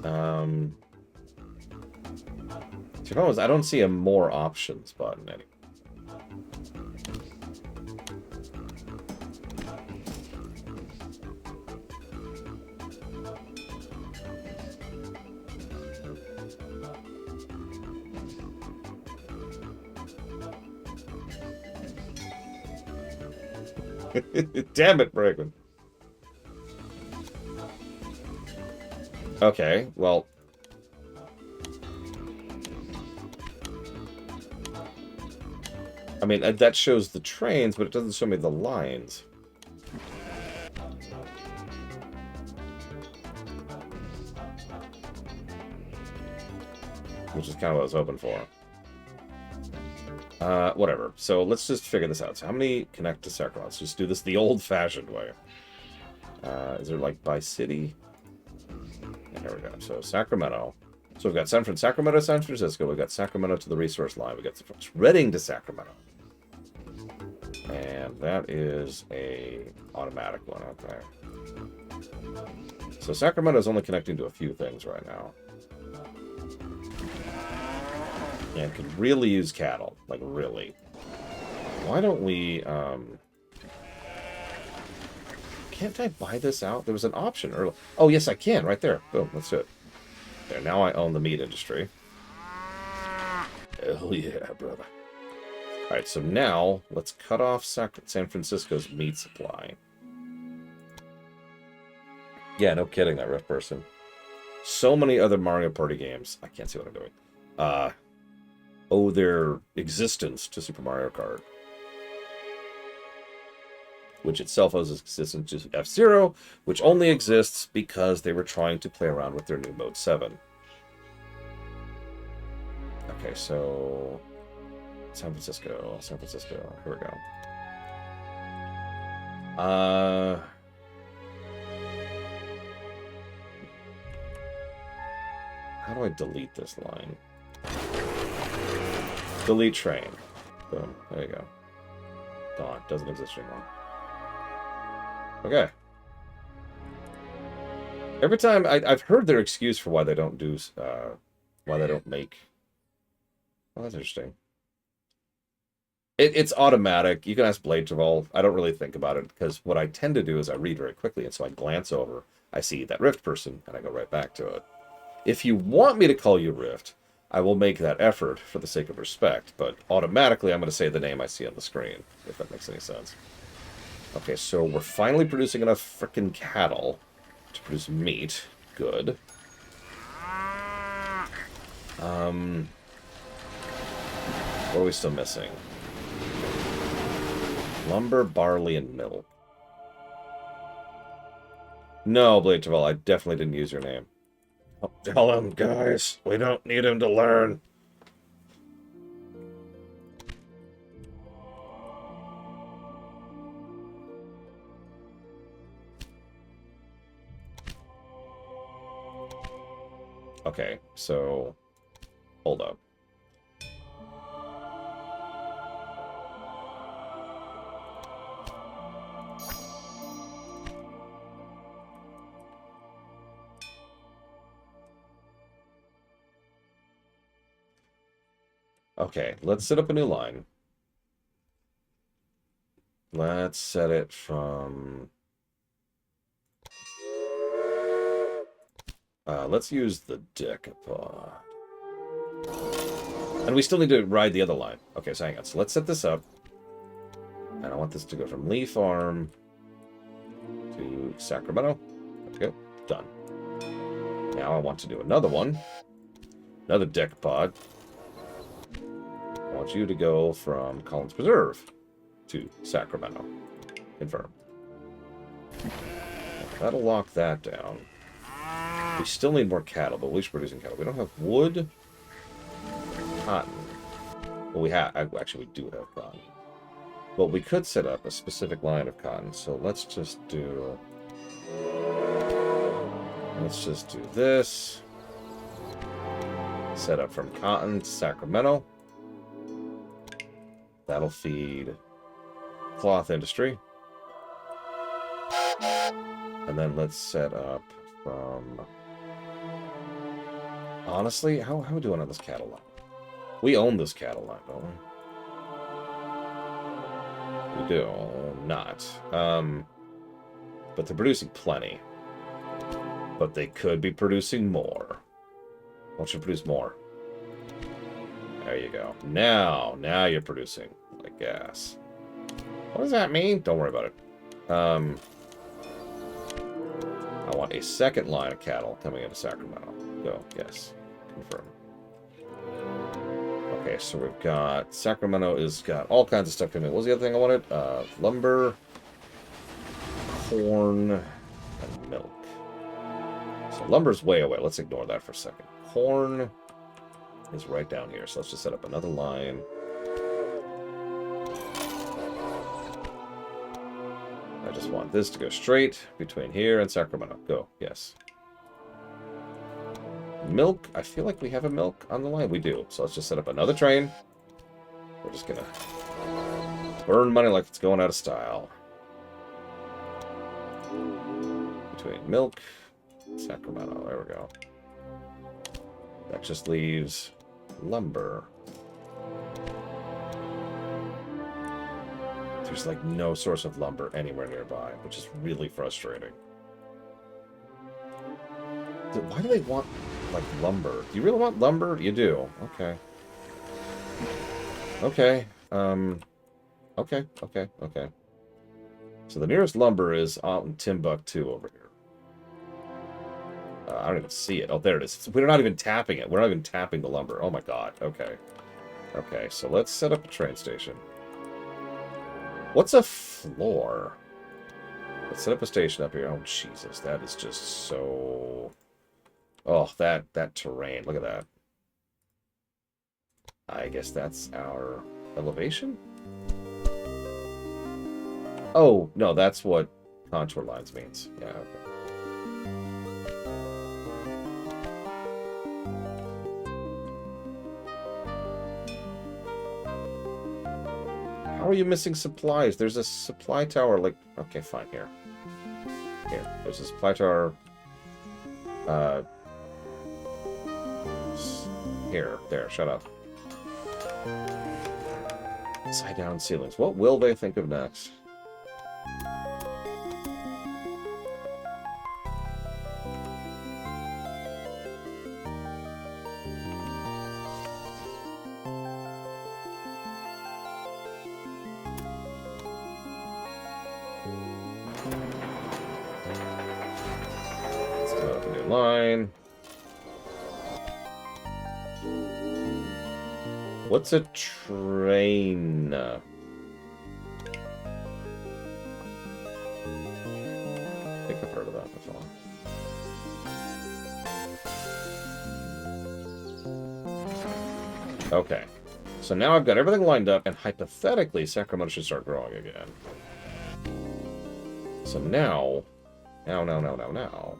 The problem is I don't see a more options button anymore. Damn it, Bregman. Okay, well... I mean, that shows the trains, but it doesn't show me the lines. Which is kind of what I was hoping for. Whatever. So let's just figure this out. So how many connect to Sacramento? Let's just do this the old-fashioned way. Is there, like, by city? Yeah, here we go. So Sacramento. So we've got Sacramento, San Francisco. We've got Sacramento to the resource line. We've got Reading to Sacramento. And that is a automatic one. Okay. So Sacramento is only connecting to a few things right now. And could really use cattle. Like, really. Why don't we, Can't I buy this out? There was an option earlier. Oh, yes, I can. Right there. Boom. Let's do it. There, now I own the meat industry. Hell yeah, brother. Alright, so now, let's cut off San Francisco's meat supply. Yeah, no kidding, that Rift person. So many other Mario Party games. I can't see what I'm doing. Owe their existence to Super Mario Kart. Which itself owes its existence to F-Zero, which only exists because they were trying to play around with their new Mode 7. Okay, so... San Francisco, here we go. How do I delete this line? Delete train. Boom, there you go. Gone, doesn't exist anymore. Okay. Every time I've heard their excuse for why they don't do why they don't make. Well, that's interesting. It's automatic. You can ask Blade Travel. I don't really think about it because what I tend to do is I read very quickly, and so I glance over. I see that Rift person, and I go right back to it. If you want me to call you Rift, I will make that effort for the sake of respect. But automatically, I'm going to say the name I see on the screen, if that makes any sense. Okay, so we're finally producing enough frickin' cattle to produce meat. Good. What are we still missing? Lumber, barley, and milk. No, Blade Taval, I definitely didn't use your name. Oh, tell him, guys. We don't need him to learn. Okay, so hold up. Okay, let's set up a new line. Let's set it from... let's use the decapod. And we still need to ride the other line. Okay, so hang on. So let's set this up. And I want this to go from Lee Farm to Sacramento. There we go. Done. Now I want to do another one. Another decapod. I want you to go from Collins Preserve to Sacramento. Confirm. That'll lock that down. We still need more cattle, but at least we're producing cattle. We don't have wood, cotton. Well, we have. Actually, we do have cotton. But we could set up a specific line of cotton. So let's just do. Let's just do this. Set up from cotton to Sacramento. That'll feed cloth industry. And then let's set up from... Honestly, how are we doing on this cattle line? We own this cattle line, don't we? We do not. But they're producing plenty. But they could be producing more. Why don't you produce more? There you go. Now you're producing like gas. What does that mean? Don't worry about it. I want a second line of cattle coming into Sacramento. Go. Yes. Confirm. Okay, so we've got... Sacramento has got all kinds of stuff coming in. What was the other thing I wanted? Lumber, corn, and milk. So lumber's way away. Let's ignore that for a second. Corn is right down here. So let's just set up another line. I just want this to go straight between here and Sacramento. Go. Yes. Milk. I feel like we have a milk on the line. We do. So let's just set up another train. We're just going to burn money like it's going out of style. Between milk and Sacramento. There we go. That just leaves lumber. There's like no source of lumber anywhere nearby, which is really frustrating. Why do they want like lumber? Do you really want lumber? You do. Okay. Okay. Okay. So the nearest lumber is out in Timbuktu over here. I don't even see it. Oh, there it is. We're not even tapping it. We're not even tapping the lumber. Oh my god. Okay. Okay, so let's set up a train station. What's a floor? Let's set up a station up here. Oh, Jesus. That is just so... Oh, that terrain. Look at that. I guess that's our elevation? Oh, no, that's what contour lines means. Yeah, okay. How are you missing supplies? There's a supply tower, like... Okay, fine, here. Here, there's a supply tower... Here, there, shut up. Upside down ceilings. What will they think of next? Let's do up a new line. What's a train? I think I've heard of that before. Okay. So now I've got everything lined up, and hypothetically, Sacramento should start growing again. So now... Now.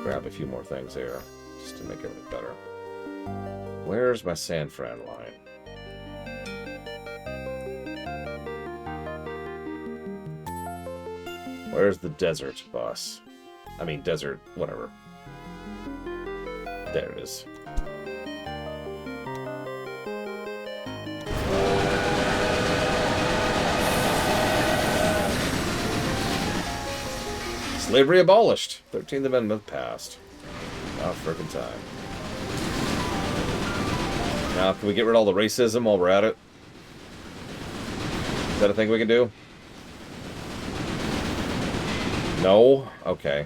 Grab a few more things here, just to make everything better. Where's my San Fran line? Where's the desert bus? I mean, desert, whatever. There it is. Slavery abolished. 13th Amendment passed. About frickin' time. Now, can we get rid of all the racism while we're at it? Is that a thing we can do? No? Okay.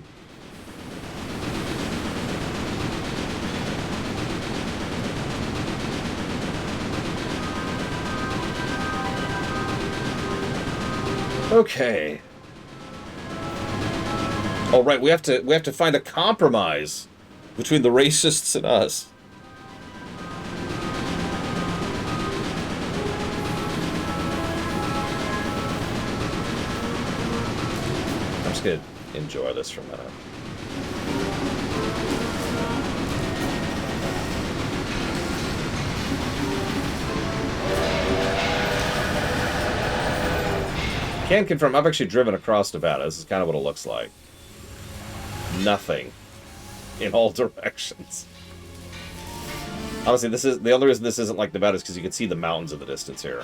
Okay. Oh, right, we have to find a compromise between the racists and us. I'm just gonna enjoy this for a minute. Can confirm, I've actually driven across Nevada. This is kind of what it looks like. Nothing in all directions. Honestly, this is the only reason this isn't like Nevada is because you can see the mountains in the distance here.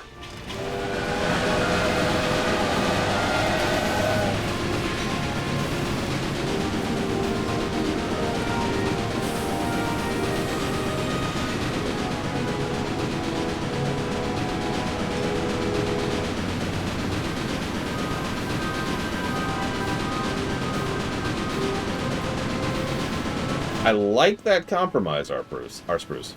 I like that compromise, our Spruce.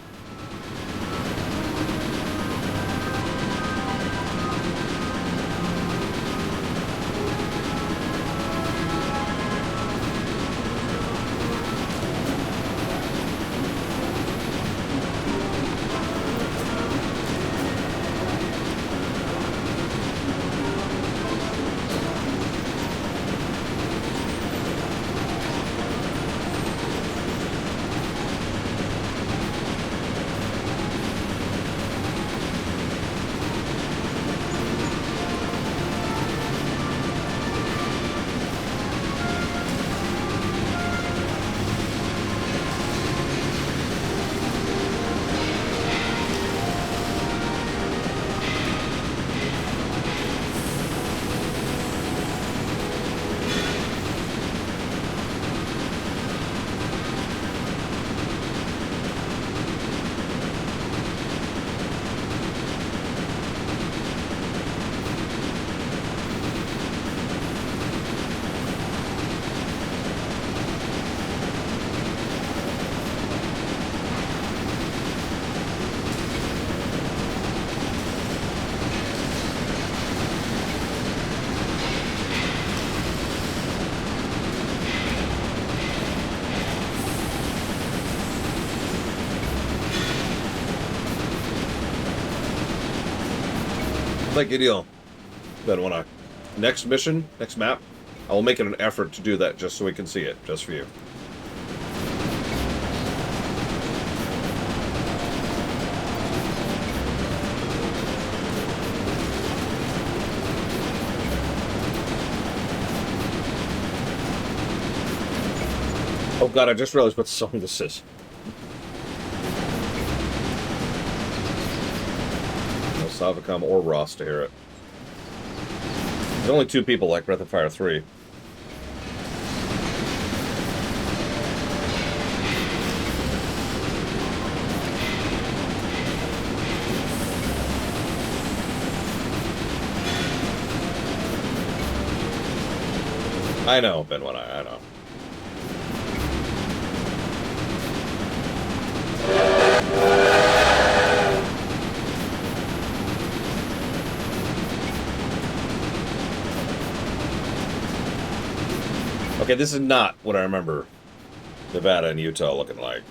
Like ideal. Then when next mission, next map, I will make it an effort to do that just so we can see it, just for you. Oh god, I just realized what song this is. Savicom or Ross to hear it. There's only 2 people like Breath of Fire 3. I know, Ben, what I know. Okay, this is not what I remember Nevada and Utah looking like.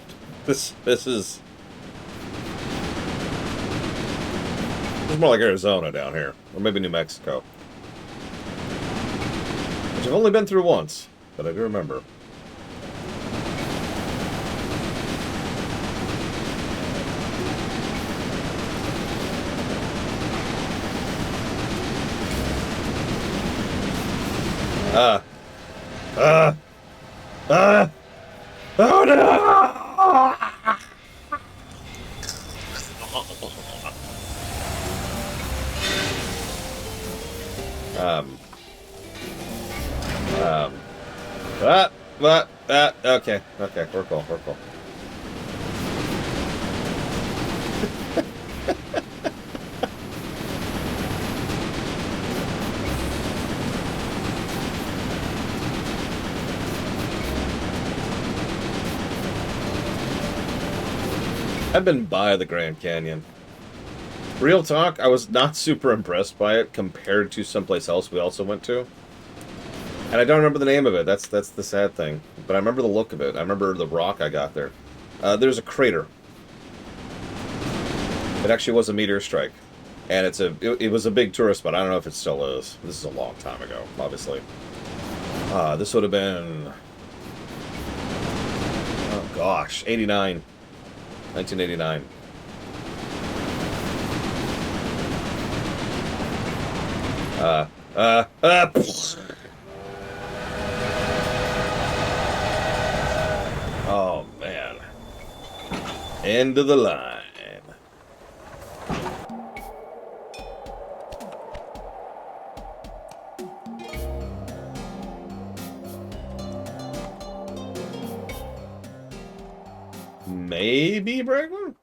This is more like Arizona down here, or maybe New Mexico, which I've only been through once, but I do remember. Oh no! Okay, we're cool. I've been by the Grand Canyon. Real talk, I was not super impressed by it compared to someplace else we also went to. And I don't remember the name of it. That's the sad thing. But I remember the look of it. I remember the rock I got there. There's a crater. It actually was a meteor strike. And it was a big tourist spot. I don't know if it still is. This is a long time ago, obviously. This would have been... Oh gosh, 89. 1989. Oh man. End of the line. Maybe Bregman?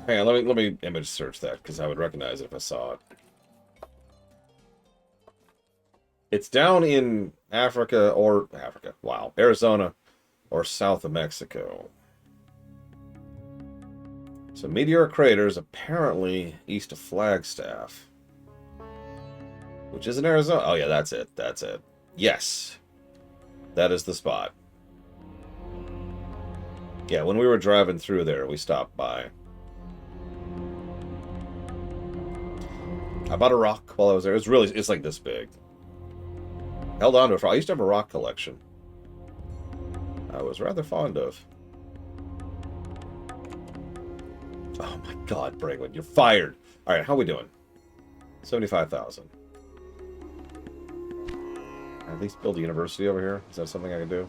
Hang on, let me image search that because I would recognize it if I saw it. It's down in Arizona or south of Mexico. So Meteor Crater is apparently east of Flagstaff, which is in Arizona. Oh yeah, that's it. Yes, that is the spot. Yeah, when we were driving through there, we stopped by. I bought a rock while I was there. It's like this big. Held on to it. I used to have a rock collection. I was rather fond of. Oh my God, Bregman, you're fired. All right, how are we doing? 75,000. At least build a university over here. Is that something I can do?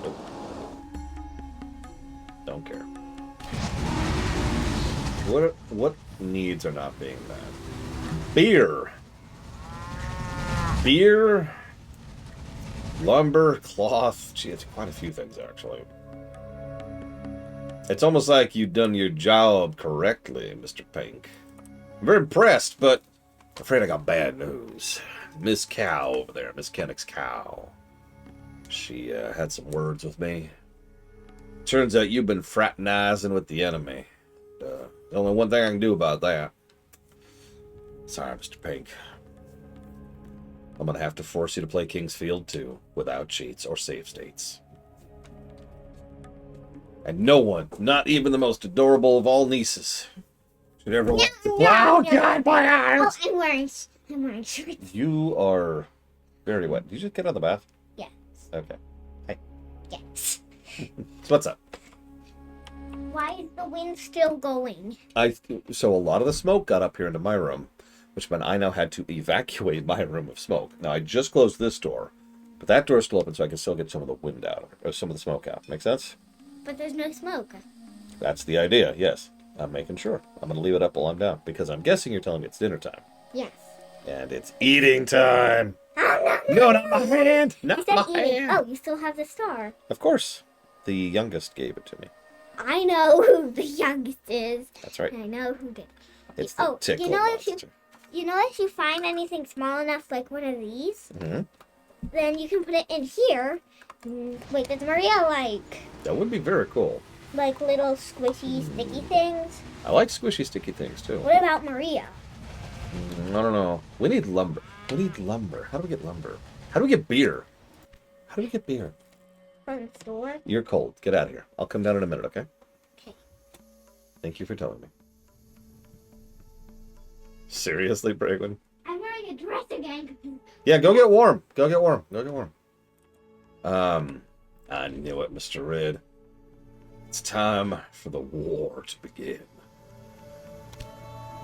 Nope. Don't care. What needs are not being met? Beer. Lumber, cloth. Gee, it's quite a few things, actually. It's almost like you've done your job correctly, Mr. Pink. I'm very impressed, but I'm afraid I got bad news. Miss Cow over there, Miss Kennick's cow. She had some words with me. Turns out you've been fraternizing with the enemy. The only one thing I can do about that. Sorry, Mr. Pink. I'm going to have to force you to play King's Field 2 without cheats or save states. And no one, not even the most adorable of all nieces, should ever watch the God, my eyes! Oh, I'm wearing shorts. You are very wet. Did you just get out of the bath? Yes. Okay. Hey. Yes. So what's up? Why is the wind still going? So a lot of the smoke got up here into my room, which meant I now had to evacuate my room of smoke. Now, I just closed this door, but that door is still open so I can still get some of the wind out, or some of the smoke out. Make sense? But there's no smoke. That's the idea, yes. I'm making sure. I'm going to leave it up while I'm down, because I'm guessing you're telling me it's dinner time. Yes. And it's eating time! Oh, no, not my hand! You Not said my eating. hand! Oh, you still have the star. Of course. The youngest gave it to me. I know who the youngest is. That's right. I know who did. It's the tickle monster. If you find anything small enough, like one of these, Mm-hmm. then you can put it in here. Wait, does Maria like That would be very cool. little squishy, sticky things? I like squishy, sticky things, too. What about Maria? I don't know. We need lumber. We need lumber. How do we get lumber? How do we get beer? How do we get beer? From the store. You're cold. Get out of here. I'll come down in a minute, okay? Okay. Thank you for telling me. Seriously, Bragwin? I'm wearing a dress again. Yeah, go get warm. Go get warm. Go get warm. I knew it, Mr. Red. It's time for the war to begin.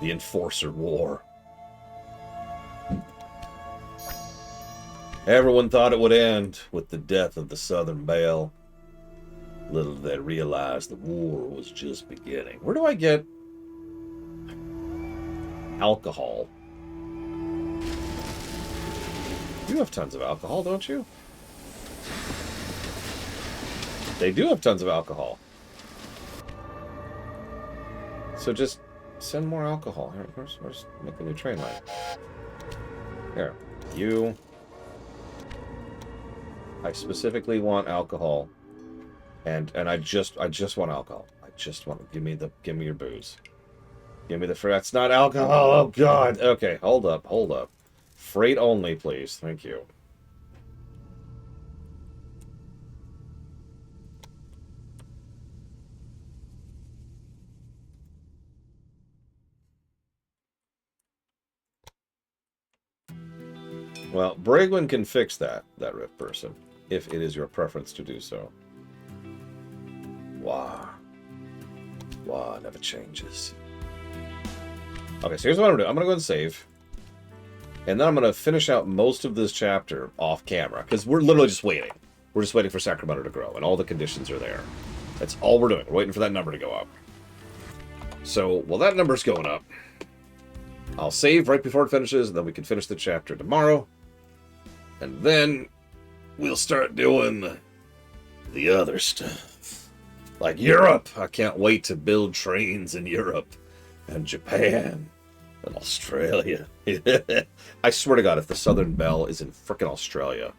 The Enforcer War. Everyone thought it would end with the death of the Southern Belle. Little did they realize the war was just beginning. Where do I get alcohol? You have tons of alcohol, don't you? They do have tons of alcohol. So just send more alcohol. Here, where's make a new train line? Here, you. I specifically want alcohol, and I just want alcohol. I just want give me your booze. Give me the freight. That's not alcohol. Oh God. Okay, hold up. Freight only, please. Thank you. Well, Bragwin can fix that rift person, if it is your preference to do so. Wow, never changes. Okay, so here's what I'm gonna do. I'm gonna go and save. And then I'm gonna finish out most of this chapter off camera, because we're literally just waiting. We're just waiting for Sacramento to grow, and all the conditions are there. That's all we're doing. We're waiting for that number to go up. So, while that number's going up, I'll save right before it finishes, and then we can finish the chapter tomorrow. And then we'll start doing the other stuff. Like Europe. I can't wait to build trains in Europe and Japan and Australia. I swear to God, if the Southern Belle is in frickin' Australia,